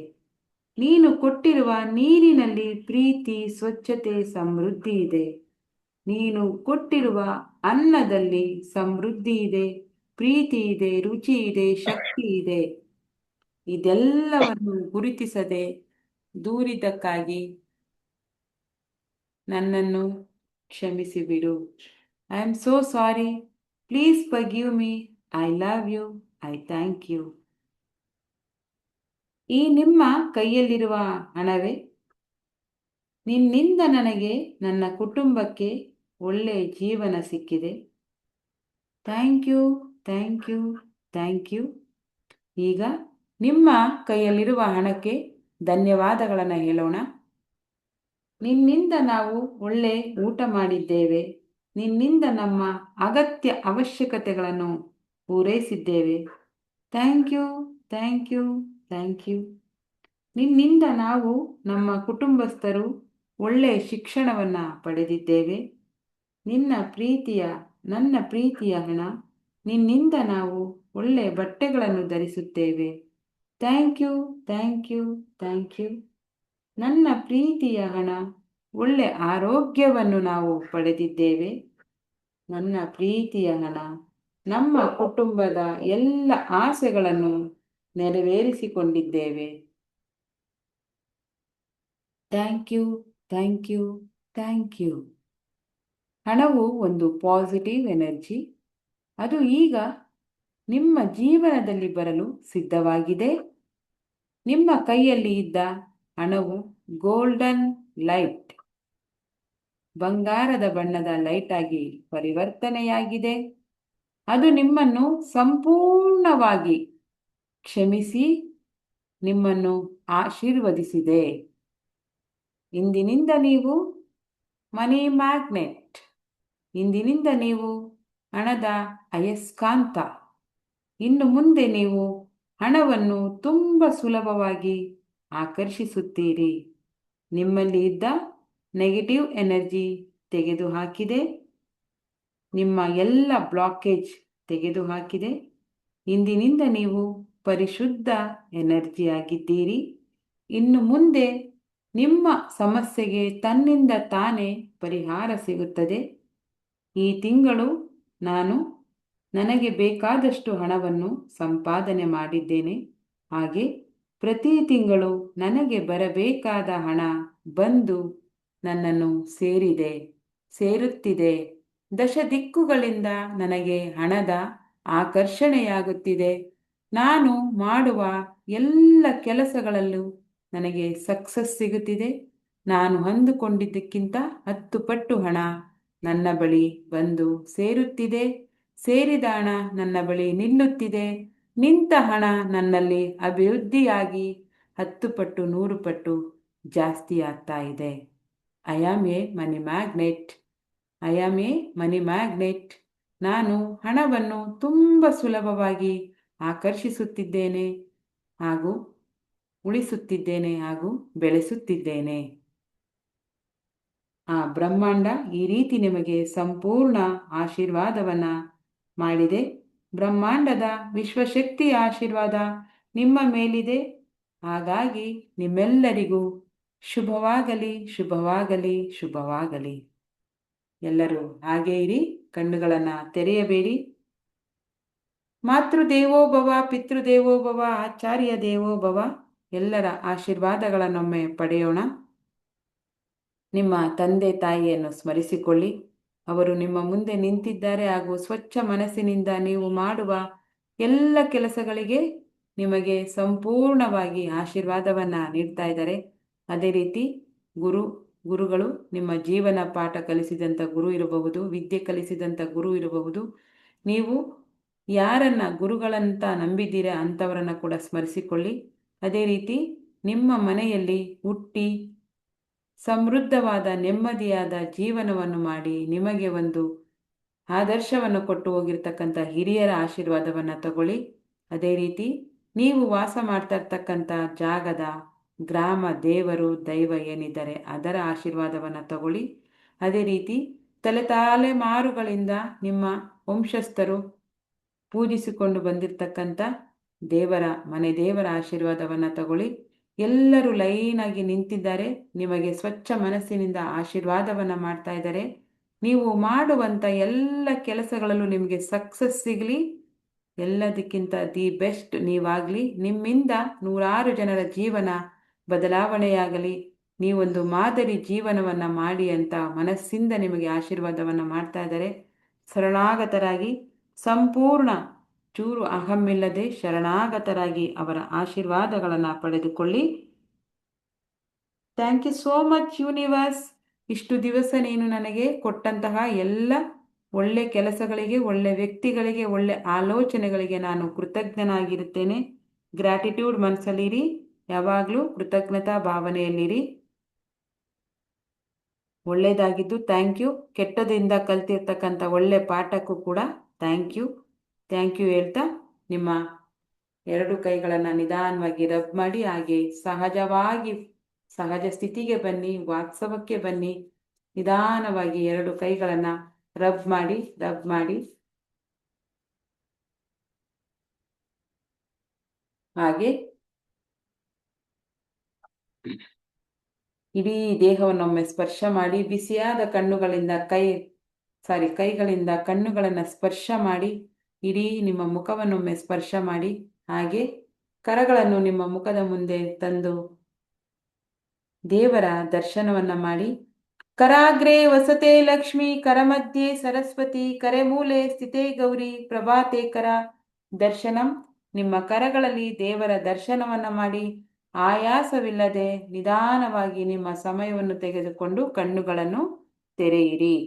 ನೀನು ಕೊಟ್ಟಿರುವ ನೀರಿನಲ್ಲಿ ಪ್ರೀತಿ, ಸ್ವಚ್ಛತೆ, ಸಮೃದ್ಧಿ ಇದೆ. ನೀನು ಕೊಟ್ಟಿರುವ ಅನ್ನದಲ್ಲಿ ಸಮೃದ್ಧಿ ಇದೆ, ಪ್ರೀತಿ ಇದೆ, ರುಚಿ ಇದೆ, ಶಕ್ತಿ ಇದೆ. ಇದೆಲ್ಲವನ್ನು ಗುರುತಿಸದೆ ದೂರಿದ್ದಕ್ಕಾಗಿ ನನ್ನನ್ನು ಕ್ಷಮಿಸಿಬಿಡು. I am so sorry. Please forgive me. I love you. I thank you. ಈ ನಿಮ್ಮ ಕೈಯಲ್ಲಿರುವ ಹಣವೇ ನಿನ್ನಿಂದ ನನಗೆ, ನನ್ನ ಕುಟುಂಬಕ್ಕೆ ಒಳ್ಳೆ ಜೀವನ ಸಿಕ್ಕಿದೆ. Thank you, thank you, thank you. ಈಗ ನಿಮ್ಮ ಕೈಯಲ್ಲಿರುವ ಹಣಕ್ಕೆ ಧನ್ಯವಾದಗಳನ್ನು ಹೇಳೋಣ. ನಿನ್ನಿಂದ ನಾವು ಒಳ್ಳೆ ಊಟ ಮಾಡಿದ್ದೇವೆ, ನಿನ್ನಿಂದ ನಮ್ಮ ಅಗತ್ಯ ಅವಶ್ಯಕತೆಗಳನ್ನು ಪೂರೈಸಿದ್ದೇವೆ. Thank you, thank you, thank you. ನಿನ್ನಿಂದ ನಾವು ನಮ್ಮ ಕುಟುಂಬಸ್ಥರು ಒಳ್ಳೆಯ ಶಿಕ್ಷಣವನ್ನು ಪಡೆದಿದ್ದೇವೆ. ನನ್ನ ಪ್ರೀತಿಯ ಹಣ, ನಿನ್ನಿಂದ ನಾವು ಒಳ್ಳೆಯ ಬಟ್ಟೆಗಳನ್ನು ಧರಿಸುತ್ತೇವೆ. Thank you, thank you, thank you. ನನ್ನ ಪ್ರೀತಿಯ ಹಣ, ಒಳ್ಳೆ ಆರೋಗ್ಯವನ್ನು ನಾವು ಪಡೆದಿದ್ದೇವೆ. ನನ್ನ ಪ್ರೀತಿಯ ಹಣ, ನಮ್ಮ ಕುಟುಂಬದ ಎಲ್ಲ ಆಸೆಗಳನ್ನು ನೆರವೇರಿಸಿಕೊಂಡಿದ್ದೇವೆ. Thank you, thank you, thank you. ಹಣವು ಒಂದು ಪಾಸಿಟಿವ್ ಎನರ್ಜಿ. ಅದು ಈಗ ನಿಮ್ಮ ಜೀವನದಲ್ಲಿ ಬರಲು ಸಿದ್ಧವಾಗಿದೆ. ನಿಮ್ಮ ಕೈಯಲ್ಲಿ ಇದ್ದ ಹಣವು ಗೋಲ್ಡನ್ ಲೈಟ್, ಬಂಗಾರದ ಬಣ್ಣದ ಲೈಟ್ ಆಗಿ ಪರಿವರ್ತನೆಯಾಗಿದೆ. ಅದು ನಿಮ್ಮನ್ನು ಸಂಪೂರ್ಣವಾಗಿ ಕ್ಷಮಿಸಿ ನಿಮ್ಮನ್ನು ಆಶೀರ್ವದಿಸಿದೆ. ಇಂದಿನಿಂದ ನೀವು ಮನಿ ಮ್ಯಾಗ್ನೆಟ್. ಇಂದಿನಿಂದ ನೀವು ಹಣದ ಅಯಸ್ಕಾಂತ. ಇನ್ನು ಮುಂದೆ ನೀವು ಹಣವನ್ನು ತುಂಬ ಸುಲಭವಾಗಿ ಆಕರ್ಷಿಸುತ್ತೀರಿ. ನಿಮ್ಮಲ್ಲಿ ಇದ್ದ ನೆಗೆಟಿವ್ ಎನರ್ಜಿ ತೆಗೆದುಹಾಕಿದೆ. ನಿಮ್ಮ ಎಲ್ಲ ಬ್ಲಾಕೇಜ್ ತೆಗೆದುಹಾಕಿದೆ. ಇಂದಿನಿಂದ ನೀವು ಪರಿಶುದ್ಧ ಎನರ್ಜಿಯಾಗಿದ್ದೀರಿ. ಇನ್ನು ಮುಂದೆ ನಿಮ್ಮ ಸಮಸ್ಯೆಗೆ ತನ್ನಿಂದ ತಾನೇ ಪರಿಹಾರ ಸಿಗುತ್ತದೆ. ಈ ತಿಂಗಳು ನಾನು ನನಗೆ ಬೇಕಾದಷ್ಟು ಹಣವನ್ನು ಸಂಪಾದನೆ ಮಾಡಿದ್ದೇನೆ. ಹಾಗೆ ಪ್ರತಿ ತಿಂಗಳು ನನಗೆ ಬರಬೇಕಾದ ಹಣ ಬಂದು ನನ್ನನ್ನು ಸೇರುತ್ತಿದೆ. ದಶ ದಿಕ್ಕುಗಳಿಂದ ನನಗೆ ಹಣದ ಆಕರ್ಷಣೆಯಾಗುತ್ತಿದೆ. ನಾನು ಮಾಡುವ ಎಲ್ಲ ಕೆಲಸಗಳಲ್ಲೂ ನನಗೆ ಸಕ್ಸಸ್ ಸಿಗುತ್ತಿದೆ. ನಾನು ಅಂದುಕೊಂಡಿದ್ದಕ್ಕಿಂತ 10 ಪಟ್ಟು ಹಣ ನನ್ನ ಬಳಿ ಬಂದು ಸೇರುತ್ತಿದೆ. ಸೇರಿದ ಹಣ ನನ್ನ ಬಳಿ ನಿಲ್ಲುತ್ತಿದೆ. ನಿಂತ ಹಣ ನನ್ನಲ್ಲಿ ಅಭಿವೃದ್ಧಿಯಾಗಿ 10 ಪಟ್ಟು 100 ಪಟ್ಟು ಜಾಸ್ತಿ ಆಗ್ತಾ ಇದೆ. I am A money magnet. I am A money magnet. ನಾನು ಹಣವನ್ನು ತುಂಬ ಸುಲಭವಾಗಿ ಆಕರ್ಷಿಸುತ್ತಿದ್ದೇನೆ ಹಾಗೂ ಉಳಿಸುತ್ತಿದ್ದೇನೆ ಹಾಗೂ ಬೆಳೆಸುತ್ತಿದ್ದೇನೆ. ಆ ಬ್ರಹ್ಮಾಂಡ ಈ ರೀತಿ ನಿಮಗೆ ಸಂಪೂರ್ಣ ಆಶೀರ್ವಾದವನ್ನು ಮಾಡಿದೆ. ಬ್ರಹ್ಮಾಂಡದ ವಿಶ್ವಶಕ್ತಿಯ ಆಶೀರ್ವಾದ ನಿಮ್ಮ ಮೇಲಿದೆ. ಹಾಗಾಗಿ ನಿಮ್ಮೆಲ್ಲರಿಗೂ ಶುಭವಾಗಲಿ, ಶುಭವಾಗಲಿ, ಶುಭವಾಗಲಿ. ಎಲ್ಲರೂ ಹಾಗೇ ಇರಿ, ಕಣ್ಣುಗಳನ್ನು ತೆರೆಯಬೇಡಿ. ಮಾತೃದೇವೋಭವ, ಪಿತೃದೇವೋಭವ, ಆಚಾರ್ಯ ದೇವೋಭವ, ಎಲ್ಲರ ಆಶೀರ್ವಾದಗಳನ್ನೊಮ್ಮೆ ಪಡೆಯೋಣ. ನಿಮ್ಮ ತಂದೆ ತಾಯಿಯನ್ನು ಸ್ಮರಿಸಿಕೊಳ್ಳಿ. ಅವರು ನಿಮ್ಮ ಮುಂದೆ ನಿಂತಿದ್ದಾರೆ ಹಾಗೂ ಸ್ವಚ್ಛ ಮನಸ್ಸಿನಿಂದ ನೀವು ಮಾಡುವ ಎಲ್ಲ ಕೆಲಸಗಳಿಗೆ ನಿಮಗೆ ಸಂಪೂರ್ಣವಾಗಿ ಆಶೀರ್ವಾದವನ್ನು ನೀಡ್ತಾ ಇದ್ದಾರೆ. ಅದೇ ರೀತಿ ಗುರುಗಳು ನಿಮ್ಮ ಜೀವನ ಪಾಠ ಕಲಿಸಿದಂಥ ಗುರು ಇರಬಹುದು, ವಿದ್ಯೆ ಕಲಿಸಿದಂಥ ಗುರು ಇರಬಹುದು. ನೀವು ಯಾರನ್ನ ಗುರುಗಳಂತ ನಂಬಿದ್ದೀರಾ ಅಂಥವರನ್ನು ಕೂಡ ಸ್ಮರಿಸಿಕೊಳ್ಳಿ. ಅದೇ ರೀತಿ ನಿಮ್ಮ ಮನೆಯಲ್ಲಿ ಹುಟ್ಟಿ ಸಮೃದ್ಧವಾದ ನೆಮ್ಮದಿಯಾದ ಜೀವನವನ್ನು ಮಾಡಿ ನಿಮಗೆ ಒಂದು ಆದರ್ಶವನ್ನು ಕೊಟ್ಟು ಹೋಗಿರ್ತಕ್ಕಂಥ ಹಿರಿಯರ ಆಶೀರ್ವಾದವನ್ನು ತಗೊಳ್ಳಿ. ಅದೇ ರೀತಿ ನೀವು ವಾಸ ಮಾಡ್ತಾ ಇರ್ತಕ್ಕಂಥ ಜಾಗದ ಗ್ರಾಮ ದೇವರು ದೈವ ಏನಿದ್ದಾರೆ ಅದರ ಆಶೀರ್ವಾದವನ್ನು ತಗೊಳ್ಳಿ. ಅದೇ ರೀತಿ ತಲೆಮಾರುಗಳಿಂದ ನಿಮ್ಮ ವಂಶಸ್ಥರು ಪೂಜಿಸಿಕೊಂಡು ಬಂದಿರತಕ್ಕಂಥ ಮನೆ ದೇವರ ಆಶೀರ್ವಾದವನ್ನು ತಗೊಳ್ಳಿ. ಎಲ್ಲರೂ ಲೈನಾಗಿ ನಿಂತಿದ್ದಾರೆ, ನಿಮಗೆ ಸ್ವಚ್ಛ ಮನಸ್ಸಿನಿಂದ ಆಶೀರ್ವಾದವನ್ನು ಮಾಡ್ತಾ ಇದ್ದಾರೆ. ನೀವು ಮಾಡುವಂಥ ಎಲ್ಲ ಕೆಲಸಗಳಲ್ಲೂ ನಿಮಗೆ ಸಕ್ಸಸ್ ಸಿಗಲಿ. ಎಲ್ಲದಕ್ಕಿಂತ ದಿ ಬೆಸ್ಟ್ ನೀವಾಗಲಿ. ನಿಮ್ಮಿಂದ 100 ಜನರ ಜೀವನ ಬದಲಾವಣೆಯಾಗಲಿ. ನೀವೊಂದು ಮಾದರಿ ಜೀವನವನ್ನು ಮಾಡಿ ಅಂತ ಮನಸ್ಸಿಂದ ನಿಮಗೆ ಆಶೀರ್ವಾದವನ್ನು ಮಾಡ್ತಾ ಇದ್ದಾರೆ. ಶರಣಾಗತರಾಗಿ ಸಂಪೂರ್ಣ ಚೂರು ಅಹಮ್ಮಿಲ್ಲದೆ ಶರಣಾಗತರಾಗಿ ಅವರ ಆಶೀರ್ವಾದಗಳನ್ನು ಪಡೆದುಕೊಳ್ಳಿ. Thank you so much universe. ಇಷ್ಟು ದಿವಸ ನೀನು ನನಗೆ ಕೊಟ್ಟಂತಹ ಎಲ್ಲ ಒಳ್ಳೆ ಕೆಲಸಗಳಿಗೆ, ಒಳ್ಳೆ ವ್ಯಕ್ತಿಗಳಿಗೆ, ಒಳ್ಳೆ ಆಲೋಚನೆಗಳಿಗೆ ನಾನು ಕೃತಜ್ಞನಾಗಿರುತ್ತೇನೆ. ಗ್ರ್ಯಾಟಿಟ್ಯೂಡ್ ಮನಸ್ಸಲ್ಲಿರಿ, ಯಾವಾಗಲೂ ಕೃತಜ್ಞತಾ ಭಾವನೆಯಲ್ಲಿರಿ. ಒಳ್ಳೆಯದಾಗಿದ್ದು ಥ್ಯಾಂಕ್ ಯು. ಕೆಟ್ಟದಿಂದ ಕಲ್ತಿರ್ತಕ್ಕಂಥ ಒಳ್ಳೆ ಪಾಠಕ್ಕೂ ಕೂಡ ಥ್ಯಾಂಕ್ ಯು ಹೇಳ್ತಾ ನಿಮ್ಮ 2 ಕೈಗಳನ್ನು ನಿಧಾನವಾಗಿ ರಬ್ ಮಾಡಿ, ಹಾಗೆ ಸಹಜ ಸ್ಥಿತಿಗೆ ಬನ್ನಿ, ವಾಸ್ತವಕ್ಕೆ ಬನ್ನಿ. ನಿಧಾನವಾಗಿ 2 ಕೈಗಳನ್ನು ರಬ್ ಮಾಡಿ ಹಾಗೆ ಇಡೀ ದೇಹವನ್ನೊಮ್ಮೆ ಸ್ಪರ್ಶ ಮಾಡಿ. ಬಿಸಿಯಾದ ಕೈಗಳಿಂದ ಕಣ್ಣುಗಳನ್ನು ಸ್ಪರ್ಶ ಮಾಡಿ. ಇಡೀ ನಿಮ್ಮ ಮುಖವನ್ನೊಮ್ಮೆ ಸ್ಪರ್ಶ ಮಾಡಿ. ಹಾಗೆ ಕರಗಳನ್ನು ನಿಮ್ಮ ಮುಖದ ಮುಂದೆ ತಂದು ದೇವರ ದರ್ಶನವನ್ನ ಮಾಡಿ. ಕರಾಗ್ರೆ ವಸತೆ ಲಕ್ಷ್ಮಿ, ಕರಮಧ್ಯೆ ಸರಸ್ವತಿ, ಕರೆಮೂಲೆ ಸ್ಥಿತೇ ಗೌರಿ, ಪ್ರಭಾತೆ ಕರ ದರ್ಶನಂ. ನಿಮ್ಮ ಕರಗಳಲ್ಲಿ ದೇವರ ದರ್ಶನವನ್ನ ಮಾಡಿ ಆಯಾಸವಿಲ್ಲದೆ ನಿಧಾನವಾಗಿ ನಿಮ್ಮ ಸಮಯವನ್ನು ತೆಗೆದುಕೊಂಡು ಕಣ್ಣುಗಳನ್ನು ತೆರೆಯಿರಿ.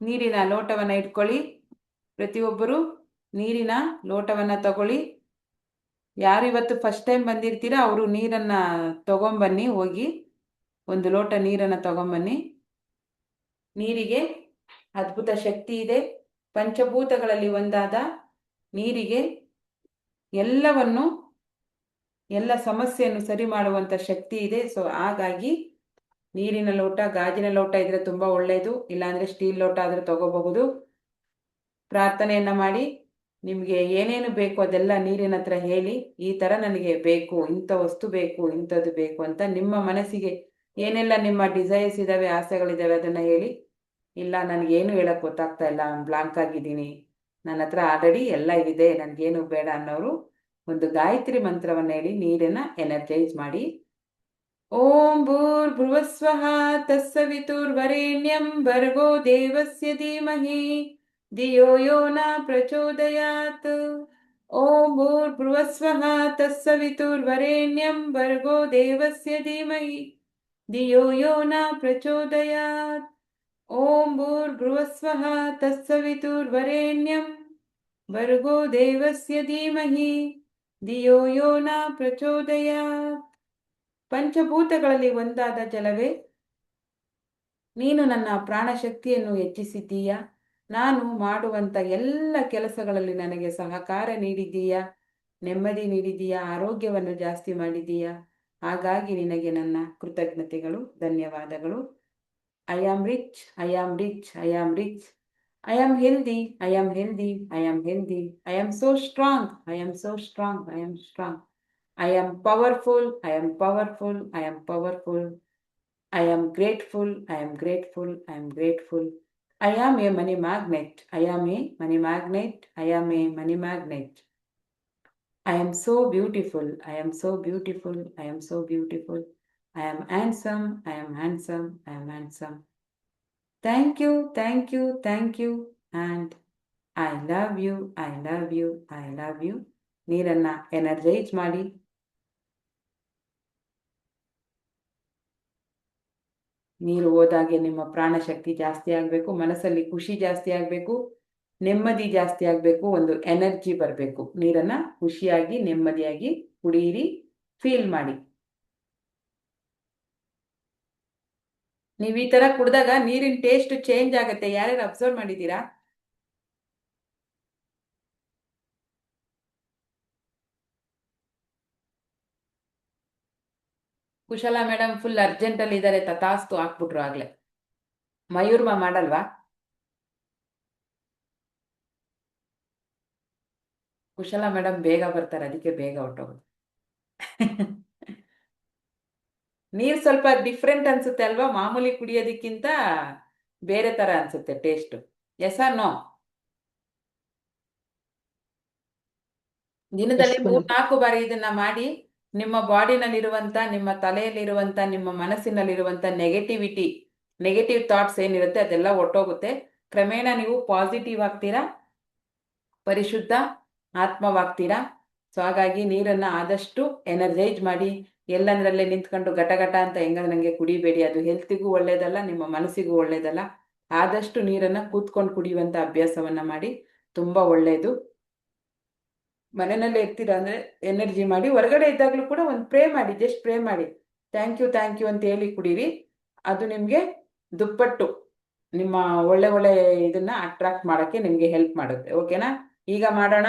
ನೀರಿನ ಲೋಟವನ್ನು ಇಟ್ಕೊಳ್ಳಿ. ಪ್ರತಿಯೊಬ್ಬರು ನೀರಿನ ಲೋಟವನ್ನು ತಗೊಳ್ಳಿ. ಯಾರು ಇವತ್ತು ಫಸ್ಟ್ ಟೈಮ್ ಬಂದಿರ್ತೀರಾ ಅವರು ನೀರನ್ನು ತಗೊಂಬನ್ನಿ. ಹೋಗಿ 1 ಲೋಟ ನೀರನ್ನು ತಗೊಂಬನ್ನಿ. ನೀರಿಗೆ ಅದ್ಭುತ ಶಕ್ತಿ ಇದೆ. ಪಂಚಭೂತಗಳಲ್ಲಿ ಒಂದಾದ ನೀರಿಗೆ ಎಲ್ಲ ಸಮಸ್ಯೆಯನ್ನು ಸರಿ ಮಾಡುವಂಥ ಶಕ್ತಿ ಇದೆ. ಸೊ ಹಾಗಾಗಿ ನೀರಿನ ಲೋಟ, ಗಾಜಿನ ಲೋಟ ಇದ್ರೆ ತುಂಬ ಒಳ್ಳೆಯದು. ಇಲ್ಲಾಂದರೆ ಸ್ಟೀಲ್ ಲೋಟ ಆದರೂ ತಗೋಬಹುದು. ಪ್ರಾರ್ಥನೆಯನ್ನು ಮಾಡಿ. ನಿಮಗೆ ಏನೇನು ಬೇಕು ಅದೆಲ್ಲ ನೀರಿನ ಹತ್ರ ಹೇಳಿ. ಈ ಥರ ನನಗೆ ಬೇಕು, ಇಂಥ ವಸ್ತು ಬೇಕು, ಇಂಥದ್ದು ಬೇಕು ಅಂತ ನಿಮ್ಮ ಮನಸ್ಸಿಗೆ ಏನೆಲ್ಲ ನಿಮ್ಮ ಡಿಸೈರ್ಸ್ ಇದ್ದಾವೆ, ಆಸೆಗಳಿದ್ದಾವೆ ಅದನ್ನು ಹೇಳಿ. ಇಲ್ಲ ನನಗೇನು ಹೇಳೋಕ್ಕೆ ಗೊತ್ತಾಗ್ತಾ ಇಲ್ಲ, ಬ್ಲಾಂಕ್ ಆಗಿದ್ದೀನಿ, ನನ್ನ ಹತ್ರ ಆಲ್ರೆಡಿ ಎಲ್ಲ ಇದೆ, ನನಗೇನು ಬೇಡ ಅನ್ನೋರು ಒಂದು ಗಾಯತ್ರಿ ಮಂತ್ರವನ್ನು ಹೇಳಿ ನೀರನ್ನು ಎನರ್ಜೈಸ್ ಮಾಡಿ. ಓಂ ಭೂರ್ಭುವಸ್ವಃ ತತ್ಸವಿತುರ್ವರೆಣ್ಯಂ ಭರ್ಗೋ ದೇವಸ್ಯ ಧೀಮಹಿ ಧಿಯೋ ಯೋ ನ ಪ್ರಚೋದಯಾತ್. ಓಂ ಭೂರ್ಭುವಸ್ವಃ ತತ್ಸವಿತುರ್ವರೆಣ್ಯಂ ಭರ್ಗೋ ದೇವಸ್ಯ ಧೀಮಹಿ ಧಿಯೋ ಯೋ ನ ಪ್ರಚೋದಯಾತ್. ಓಂ ಭೂರ್ಭುವಸ್ವಃ ತತ್ಸವಿತುರ್ವರೆಣ್ಯಂ ಭರ್ಗೋ ದೇವಸ್ಯ ಧೀಮಹಿ ಧಿಯೋ ಯೋ ನ ಪ್ರಚೋದಯಾತ್. ಪಂಚಭೂತಗಳಲ್ಲಿ ಒಂದಾದ ಜಲವೇ, ನೀನು ನನ್ನ ಪ್ರಾಣಶಕ್ತಿಯನ್ನು ಹೆಚ್ಚಿಸಿದ್ದೀಯಾ. ನಾನು ಮಾಡುವಂಥ ಎಲ್ಲ ಕೆಲಸಗಳಲ್ಲಿ ನನಗೆ ಸಹಕಾರ ನೀಡಿದ್ದೀಯಾ, ನೆಮ್ಮದಿ ನೀಡಿದ್ದೀಯಾ, ಆರೋಗ್ಯವನ್ನು ಜಾಸ್ತಿ ಮಾಡಿದ್ದೀಯಾ. ಹಾಗಾಗಿ ನಿನಗೆ ನನ್ನ ಕೃತಜ್ಞತೆಗಳು, ಧನ್ಯವಾದಗಳು. I am rich, I am rich, I am rich. I am healthy, I am healthy, I am healthy. I am so strong, I am so strong, I am strong. I am powerful, I am powerful, I am powerful. I am grateful, I am grateful, I am grateful. I am a money magnet, I am a money magnet, I am a money magnet. I am so beautiful. I am so beautiful. I am so beautiful. I am handsome. I am handsome. I am handsome. Thank you. Thank you. Thank you. And I love you. I love you. I love you. ನೀರನ್ನ energise ಮಾಡಿ. ನೀರು ಹೋದಾಗೆ ನಿಮ್ಮ ಪ್ರಾಣಶಕ್ತಿ ಜಾಸ್ತಿ ಆಗಬೇಕು, ಮನಸ್ಸಲ್ಲಿ ಖುಷಿ ಜಾಸ್ತಿ ಆಗಬೇಕು, ನೆಮ್ಮದಿ ಜಾಸ್ತಿ ಆಗಬೇಕು, ಒಂದು ಎನರ್ಜಿ ಬರಬೇಕು. ನೀರನ್ನ ಖುಷಿಯಾಗಿ ನೆಮ್ಮದಿಯಾಗಿ ಕುಡಿಯಿರಿ, ಫೀಲ್ ಮಾಡಿ. ನೀವು ಈ ತರ ಕುಡಿದಾಗ ನೀರಿನ ಟೇಸ್ಟ್ ಚೇಂಜ್ ಆಗುತ್ತೆ. ಯಾರ್ಯಾರು ಅಬ್ಸರ್ವ್ ಮಾಡಿದ್ದೀರಾ? ಕುಶಲ ಮೇಡಮ್ ಫುಲ್ ಅರ್ಜೆಂಟ್ ಅಲ್ಲಿ ಇದ್ದಾರೆ, ತಥಾಸ್ತು ಹಾಕ್ಬಿಟ್ರು ಆಗ್ಲೇ. ಮಯೂರ್ಮ ಮಾಡಲ್ವಾ? ಕುಶಲ ಮೇಡಮ್ ಬೇಗ ಬರ್ತಾರೆ, ಅದಕ್ಕೆ ಬೇಗ ಹೊಟ್ಟೋಗೋದು. ನೀರ್ ಸ್ವಲ್ಪ ಡಿಫ್ರೆಂಟ್ ಅನ್ಸುತ್ತೆ ಅಲ್ವಾ? ಮಾಮೂಲಿ ಕುಡಿಯೋದಕ್ಕಿಂತ ಬೇರೆ ತರ ಅನ್ಸುತ್ತೆ ಟೇಸ್ಟ್. Yes or no? ದಿನದಲ್ಲಿ Yes, madam. 3-4 ಬಾರಿ ಇದನ್ನ ಮಾಡಿ ನಿಮ್ಮ ಬಾಡಿನಲ್ಲಿರುವಂತ, ನಿಮ್ಮ ತಲೆಯಲ್ಲಿರುವಂತ, ನಿಮ್ಮ ಮನಸ್ಸಿನಲ್ಲಿರುವಂತ ನೆಗೆಟಿವ್ ಥಾಟ್ಸ್ ಏನಿರುತ್ತೆ ಅದೆಲ್ಲ ಒಟ್ಟೋಗುತ್ತೆ. ಕ್ರಮೇಣ ನೀವು ಪಾಸಿಟಿವ್ ಆಗ್ತೀರಾ, ಪರಿಶುದ್ಧ ಆತ್ಮವಾಗ್ತೀರಾ. ಸೊ ಹಾಗಾಗಿ ನೀರನ್ನ ಆದಷ್ಟು ಎನರ್ಜೈಸ್ ಮಾಡಿ. ಎಲ್ಲಂದ್ರಲ್ಲೇ ನಿಂತ್ಕೊಂಡು ಗಟಗಟ ಅಂತ ಹೆಂಗಂಗೆ ಕುಡಿಬೇಡಿ, ಅದು ಹೆಲ್ತಿಗೂ ಒಳ್ಳೇದಲ್ಲ, ನಿಮ್ಮ ಮನಸ್ಸಿಗೂ ಒಳ್ಳೇದಲ್ಲ. ಆದಷ್ಟು ನೀರನ್ನ ಕೂತ್ಕೊಂಡು ಕುಡಿಯುವಂತ ಅಭ್ಯಾಸವನ್ನ ಮಾಡಿ, ತುಂಬಾ ಒಳ್ಳೇದು. ಮನೆಯಲ್ಲೇ ಇರ್ತೀರಾ ಅಂದ್ರೆ ಎನರ್ಜಿ ಮಾಡಿ. ಹೊರಗಡೆ ಇದ್ದಾಗಲೂ ಕೂಡ ಒಂದು ಪ್ರೇ ಮಾಡಿ, ಜಸ್ಟ್ ಪ್ರೇ ಮಾಡಿ, ಥ್ಯಾಂಕ್ ಯು ಅಂತ ಹೇಳಿ ಕುಡೀರಿ. ಅದು ನಿಮ್ಗೆ ದುಪ್ಪಟ್ಟು ನಿಮ್ಮ ಒಳ್ಳೆ ಇದನ್ನ ಅಟ್ರಾಕ್ಟ್ ಮಾಡಕ್ಕೆ ನಿಮ್ಗೆ ಹೆಲ್ಪ್ ಮಾಡುತ್ತೆ. ಓಕೆನಾ? ಈಗ ಮಾಡೋಣ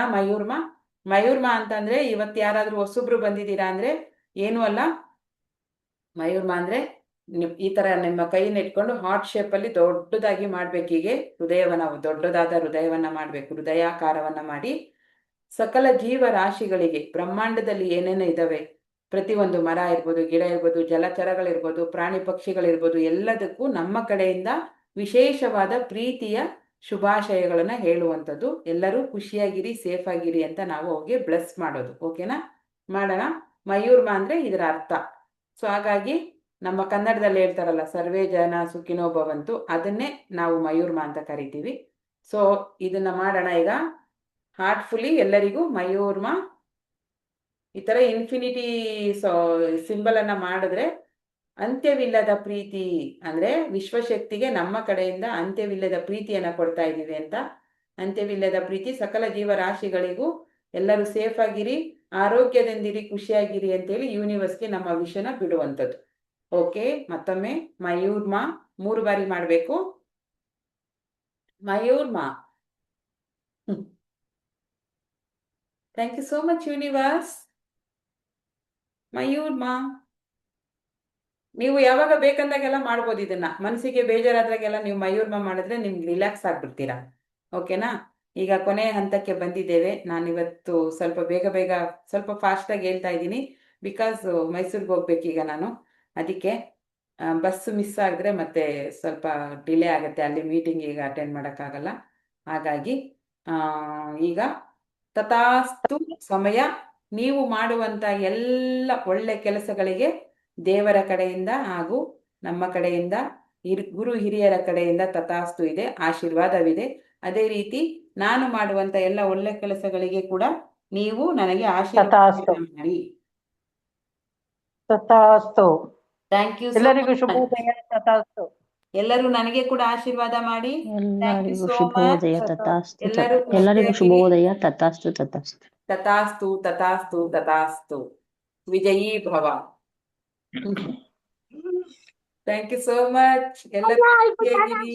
ಮಯೂರ್ಮ ಅಂತಂದ್ರೆ, ಇವತ್ತು ಯಾರಾದ್ರೂ ಹೊಸಬ್ರು ಬಂದಿದ್ದೀರಾ ಅಂದ್ರೆ ಏನು ಅಲ್ಲ. ಮಯೂರ್ಮ ಅಂದ್ರೆ ಈ ತರ ನಿಮ್ಮ ಕೈನ ಇಟ್ಕೊಂಡು ಹಾರ್ಟ್ ಶೇಪ್ ಅಲ್ಲಿ ದೊಡ್ಡದಾಗಿ ಮಾಡ್ಬೇಕು. ಹೀಗೆ ದೊಡ್ಡದಾದ ಹೃದಯವನ್ನ ಮಾಡ್ಬೇಕು. ಹೃದಯಾಕಾರವನ್ನ ಮಾಡಿ ಸಕಲ ಜೀವ ರಾಶಿಗಳಿಗೆ, ಬ್ರಹ್ಮಾಂಡದಲ್ಲಿ ಏನೇನೋ ಇದಾವೆ, ಪ್ರತಿಯೊಂದು ಮರ ಇರ್ಬೋದು, ಗಿಡ ಇರ್ಬೋದು, ಜಲಚರಗಳಿರ್ಬೋದು, ಪ್ರಾಣಿ ಪಕ್ಷಿಗಳಿರ್ಬೋದು, ಎಲ್ಲದಕ್ಕೂ ನಮ್ಮ ಕಡೆಯಿಂದ ವಿಶೇಷವಾದ ಪ್ರೀತಿಯ ಶುಭಾಶಯಗಳನ್ನ ಹೇಳುವಂಥದ್ದು. ಎಲ್ಲರೂ ಖುಷಿಯಾಗಿರಿ, ಸೇಫ್ ಆಗಿರಿ ಅಂತ ನಾವು ಅವ್ರಿಗೆ ಬ್ಲೆಸ್ ಮಾಡೋದು. ಓಕೆನಾ? ಮಾಡೋಣ. ಮಯೂರ್ಮ ಅಂದ್ರೆ ಇದರ ಅರ್ಥ. ಸೊ ಹಾಗಾಗಿ ನಮ್ಮ ಕನ್ನಡದಲ್ಲಿ ಹೇಳ್ತಾರಲ್ಲ, ಸರ್ವೇ ಜನ ಸುಖಿನೋ ಭವಂತು, ಅದನ್ನೇ ನಾವು ಮಯೂರ್ಮ ಅಂತ ಕರಿತೀವಿ. ಸೊ ಇದನ್ನ ಮಾಡೋಣ ಈಗ ಹಾರ್ಟ್ಫುಲಿ ಎಲ್ಲರಿಗೂ. ಮಯೂರ್ಮ ಈ ತರ ಇನ್ಫಿನಿಟಿ ಸಿಂಬಲ್ ಅನ್ನ ಮಾಡಿದ್ರೆ ಅಂತ್ಯವಿಲ್ಲದ ಪ್ರೀತಿ, ಅಂದ್ರೆ ವಿಶ್ವಶಕ್ತಿಗೆ ನಮ್ಮ ಕಡೆಯಿಂದ ಅಂತ್ಯವಿಲ್ಲದ ಪ್ರೀತಿಯನ್ನ ಕೊಡ್ತಾ ಇದ್ದೀವಿ ಅಂತ. ಅಂತ್ಯವಿಲ್ಲದ ಪ್ರೀತಿ ಸಕಲ ಜೀವರಾಶಿಗಳಿಗೂ. ಎಲ್ಲರೂ ಸೇಫ್ ಆಗಿರಿ, ಆರೋಗ್ಯದಿಂದಿರಿ, ಖುಷಿಯಾಗಿರಿ ಅಂತೇಳಿ ಯೂನಿವರ್ಸ್ಗೆ ನಮ್ಮ ವಿಷಯನ ಬಿಡುವಂಥದ್ದು. ಓಕೆ, ಮತ್ತೊಮ್ಮೆ ಮಯೂರ್ಮ 3 ಬಾರಿ ಮಾಡಬೇಕು. ಮಯೂರ್ಮ. Thank you so much universe. ಮಯೂರ್ಮ ನೀವು ಯಾವಾಗ ಬೇಕಂದಾಗೆಲ್ಲ ಮಾಡ್ಬೋದು ಇದನ್ನ. ಮನಸ್ಸಿಗೆ ಬೇಜಾರಾದ್ರಾಗೆಲ್ಲ ನೀವು ಮಯೂರ್ಮ ಮಾಡಿದ್ರೆ ನಿಮ್ಗೆ ರಿಲ್ಯಾಕ್ಸ್ ಆಗ್ಬಿಡ್ತೀರಾ. ಓಕೆನಾ? ಈಗ ಕೊನೆಯ ಹಂತಕ್ಕೆ ಬಂದಿದ್ದೇವೆ. ನಾನಿವತ್ತು ಸ್ವಲ್ಪ ಬೇಗ ಸ್ವಲ್ಪ ಫಾಸ್ಟಾಗಿ ಹೇಳ್ತಾ ಇದ್ದೀನಿ, ಬಿಕಾಸ್ ಮೈಸೂರಿಗೆ ಹೋಗ್ಬೇಕೀಗ ನಾನು. ಅದಕ್ಕೆ ಬಸ್ ಮಿಸ್ ಆಗಿದ್ರೆ ಮತ್ತೆ ಸ್ವಲ್ಪ ಡಿಲೇ ಆಗುತ್ತೆ, ಅಲ್ಲಿ ಮೀಟಿಂಗ್ ಈಗ ಅಟೆಂಡ್ ಮಾಡೋಕ್ಕಾಗಲ್ಲ. ಹಾಗಾಗಿ ಈಗ ತಥಾಸ್ತು ಸಮಯ. ನೀವು ಮಾಡುವಂತ ಎಲ್ಲ ಒಳ್ಳೆ ಕೆಲಸಗಳಿಗೆ ದೇವರ ಕಡೆಯಿಂದ ಹಾಗೂ ನಮ್ಮ ಕಡೆಯಿಂದ, ಗುರು ಹಿರಿಯರ ಕಡೆಯಿಂದ ತಥಾಸ್ತು ಇದೆ, ಆಶೀರ್ವಾದವಿದೆ. ಅದೇ ರೀತಿ ನಾನು ಮಾಡುವಂತ ಎಲ್ಲ ಒಳ್ಳೆ ಕೆಲಸಗಳಿಗೆ ಕೂಡ ನೀವು ನನಗೆ ಆಶೀರ್ವಾದ ಮಾಡಿ. ತಥಾಸ್ತು. Thank you. ಎಲ್ಲರಿಗೂ ಶುಭೋದಯ. ತಥಾಸ್ತು. ಎಲ್ಲರೂ ನನಗೆ ಕೂಡ ಆಶೀರ್ವಾದ ಮಾಡಿ. ಥ್ಯಾಂಕ್ ಯು ಎಲ್ಲರಿಗೂ ಸೋ ಶುಭೋದಯ. ಮಚ್. ತಥಾಸ್ತು. ಎಲ್ಲರೂ ಎಲ್ಲರಿಗೂ ಖುಷಿಯಾಗಿರಿ. ಶುಭೋದಯ. ತಥಾಸ್ತು. ತಥಾಸ್ತು. ತಥಾಸ್ತು ತಥಾಸ್ತು ತಥಾಸ್ತು. ವಿಜಯೀ ಭವ. Thank you so much. ಎಲ್ಲರೂ ಖುಷಿಯಾಗಿರಿ.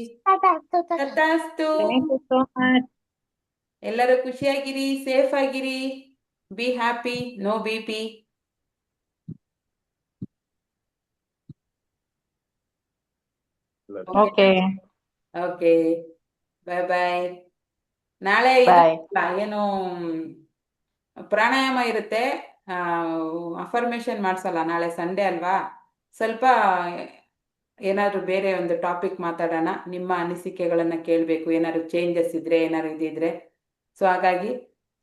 ತಥಾಸ್ತು. Thank you so much. ಎಲ್ಲರೂ ಖುಷಿಯಾಗಿರಿ, ಸೇಫ್ ಆಗಿರಿ, be happy, no BP. Okay. Okay, bye. ನಾಳೆ Bye. ಏನು ಪ್ರಾಣಾಯಾಮ ಇರುತ್ತೆ, ಅಫರ್ಮೇಶನ್ ಮಾಡ್ಸಲ್ಲ. ನಾಳೆ ಸಂಡೇ ಅಲ್ವಾ, ಸ್ವಲ್ಪ ಏನಾದ್ರು ಬೇರೆ ಒಂದು ಟಾಪಿಕ್ ಮಾತಾಡೋಣ. ನಿಮ್ಮ ಅನಿಸಿಕೆಗಳನ್ನ ಕೇಳಬೇಕು, ಏನಾದ್ರು ಚೇಂಜಸ್ ಇದ್ರೆ, ಏನಾದ್ರು ಇದಿದ್ರೆ. ಸೊ ಹಾಗಾಗಿ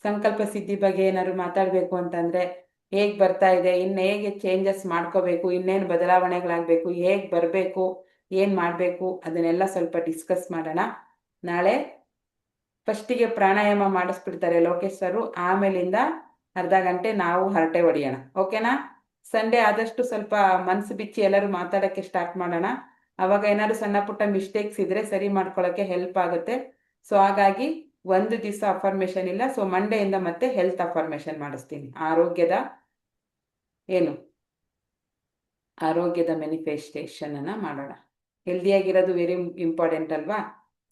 ಸಂಕಲ್ಪ ಸಿದ್ಧಿ ಬಗ್ಗೆ ಏನಾದ್ರು ಮಾತಾಡಬೇಕು ಅಂತಂದ್ರೆ ಹೇಗೆ ಬರ್ತಾ ಇದೆ, ಇನ್ನು ಹೇಗೆ ಚೇಂಜಸ್ ಮಾಡ್ಕೋಬೇಕು, ಇನ್ನೇನು ಬದಲಾವಣೆಗಳಾಗಬೇಕು, ಹೇಗೆ ಬರಬೇಕು, ಏನು ಮಾಡಬೇಕು, ಅದನ್ನೆಲ್ಲ ಸ್ವಲ್ಪ ಡಿಸ್ಕಸ್ ಮಾಡೋಣ. ನಾಳೆ ಫಸ್ಟಿಗೆ ಪ್ರಾಣಾಯಾಮ ಮಾಡಿಸ್ಬಿಡ್ತಾರೆ ಲೋಕೇಶ್ ಸರು, ಆಮೇಲಿಂದ ಅರ್ಧ ಗಂಟೆ ನಾವು ಹರಟೆ ಹೊಡೆಯೋಣ. ಓಕೆನಾ? ಸಂಡೇ ಆದಷ್ಟು ಸ್ವಲ್ಪ ಮನಸ್ಸು ಬಿಚ್ಚಿ ಎಲ್ಲರೂ ಮಾತಾಡೋಕ್ಕೆ ಸ್ಟಾರ್ಟ್ ಮಾಡೋಣ. ಅವಾಗ ಏನಾದ್ರು ಸಣ್ಣ ಪುಟ್ಟ ಮಿಸ್ಟೇಕ್ಸ್ ಇದ್ರೆ ಸರಿ ಮಾಡ್ಕೊಳ್ಳೋಕ್ಕೆ ಹೆಲ್ಪ್ ಆಗುತ್ತೆ. ಸೊ ಹಾಗಾಗಿ ಒಂದು ದಿವಸ ಅಫರ್ಮೇಷನ್ ಇಲ್ಲ. ಸೊ ಮಂಡೆಯಿಂದ ಮತ್ತೆ ಹೆಲ್ತ್ ಅಫರ್ಮೇಷನ್ ಮಾಡಿಸ್ತೀನಿ. ಆರೋಗ್ಯದ ಮ್ಯಾನಿಫೆಸ್ಟೇಷನ್ ಅನ್ನ ಮಾಡೋಣ. ಹೆಲ್ದಿಯಾಗಿರೋದು ವೆರಿ ಇಂಪಾರ್ಟೆಂಟ್ ಅಲ್ವಾ?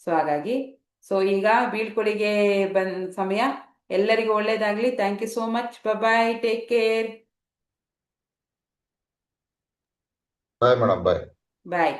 ಸೊ ಹಾಗಾಗಿ ಈಗ ಬೀಳ್ಕೊಡಿಗೆ ಬಂದ ಸಮಯ. ಎಲ್ಲರಿಗೂ ಒಳ್ಳೇದಾಗ್ಲಿ. Thank you so much. Bye, take care. Bye madam, bye. Bye.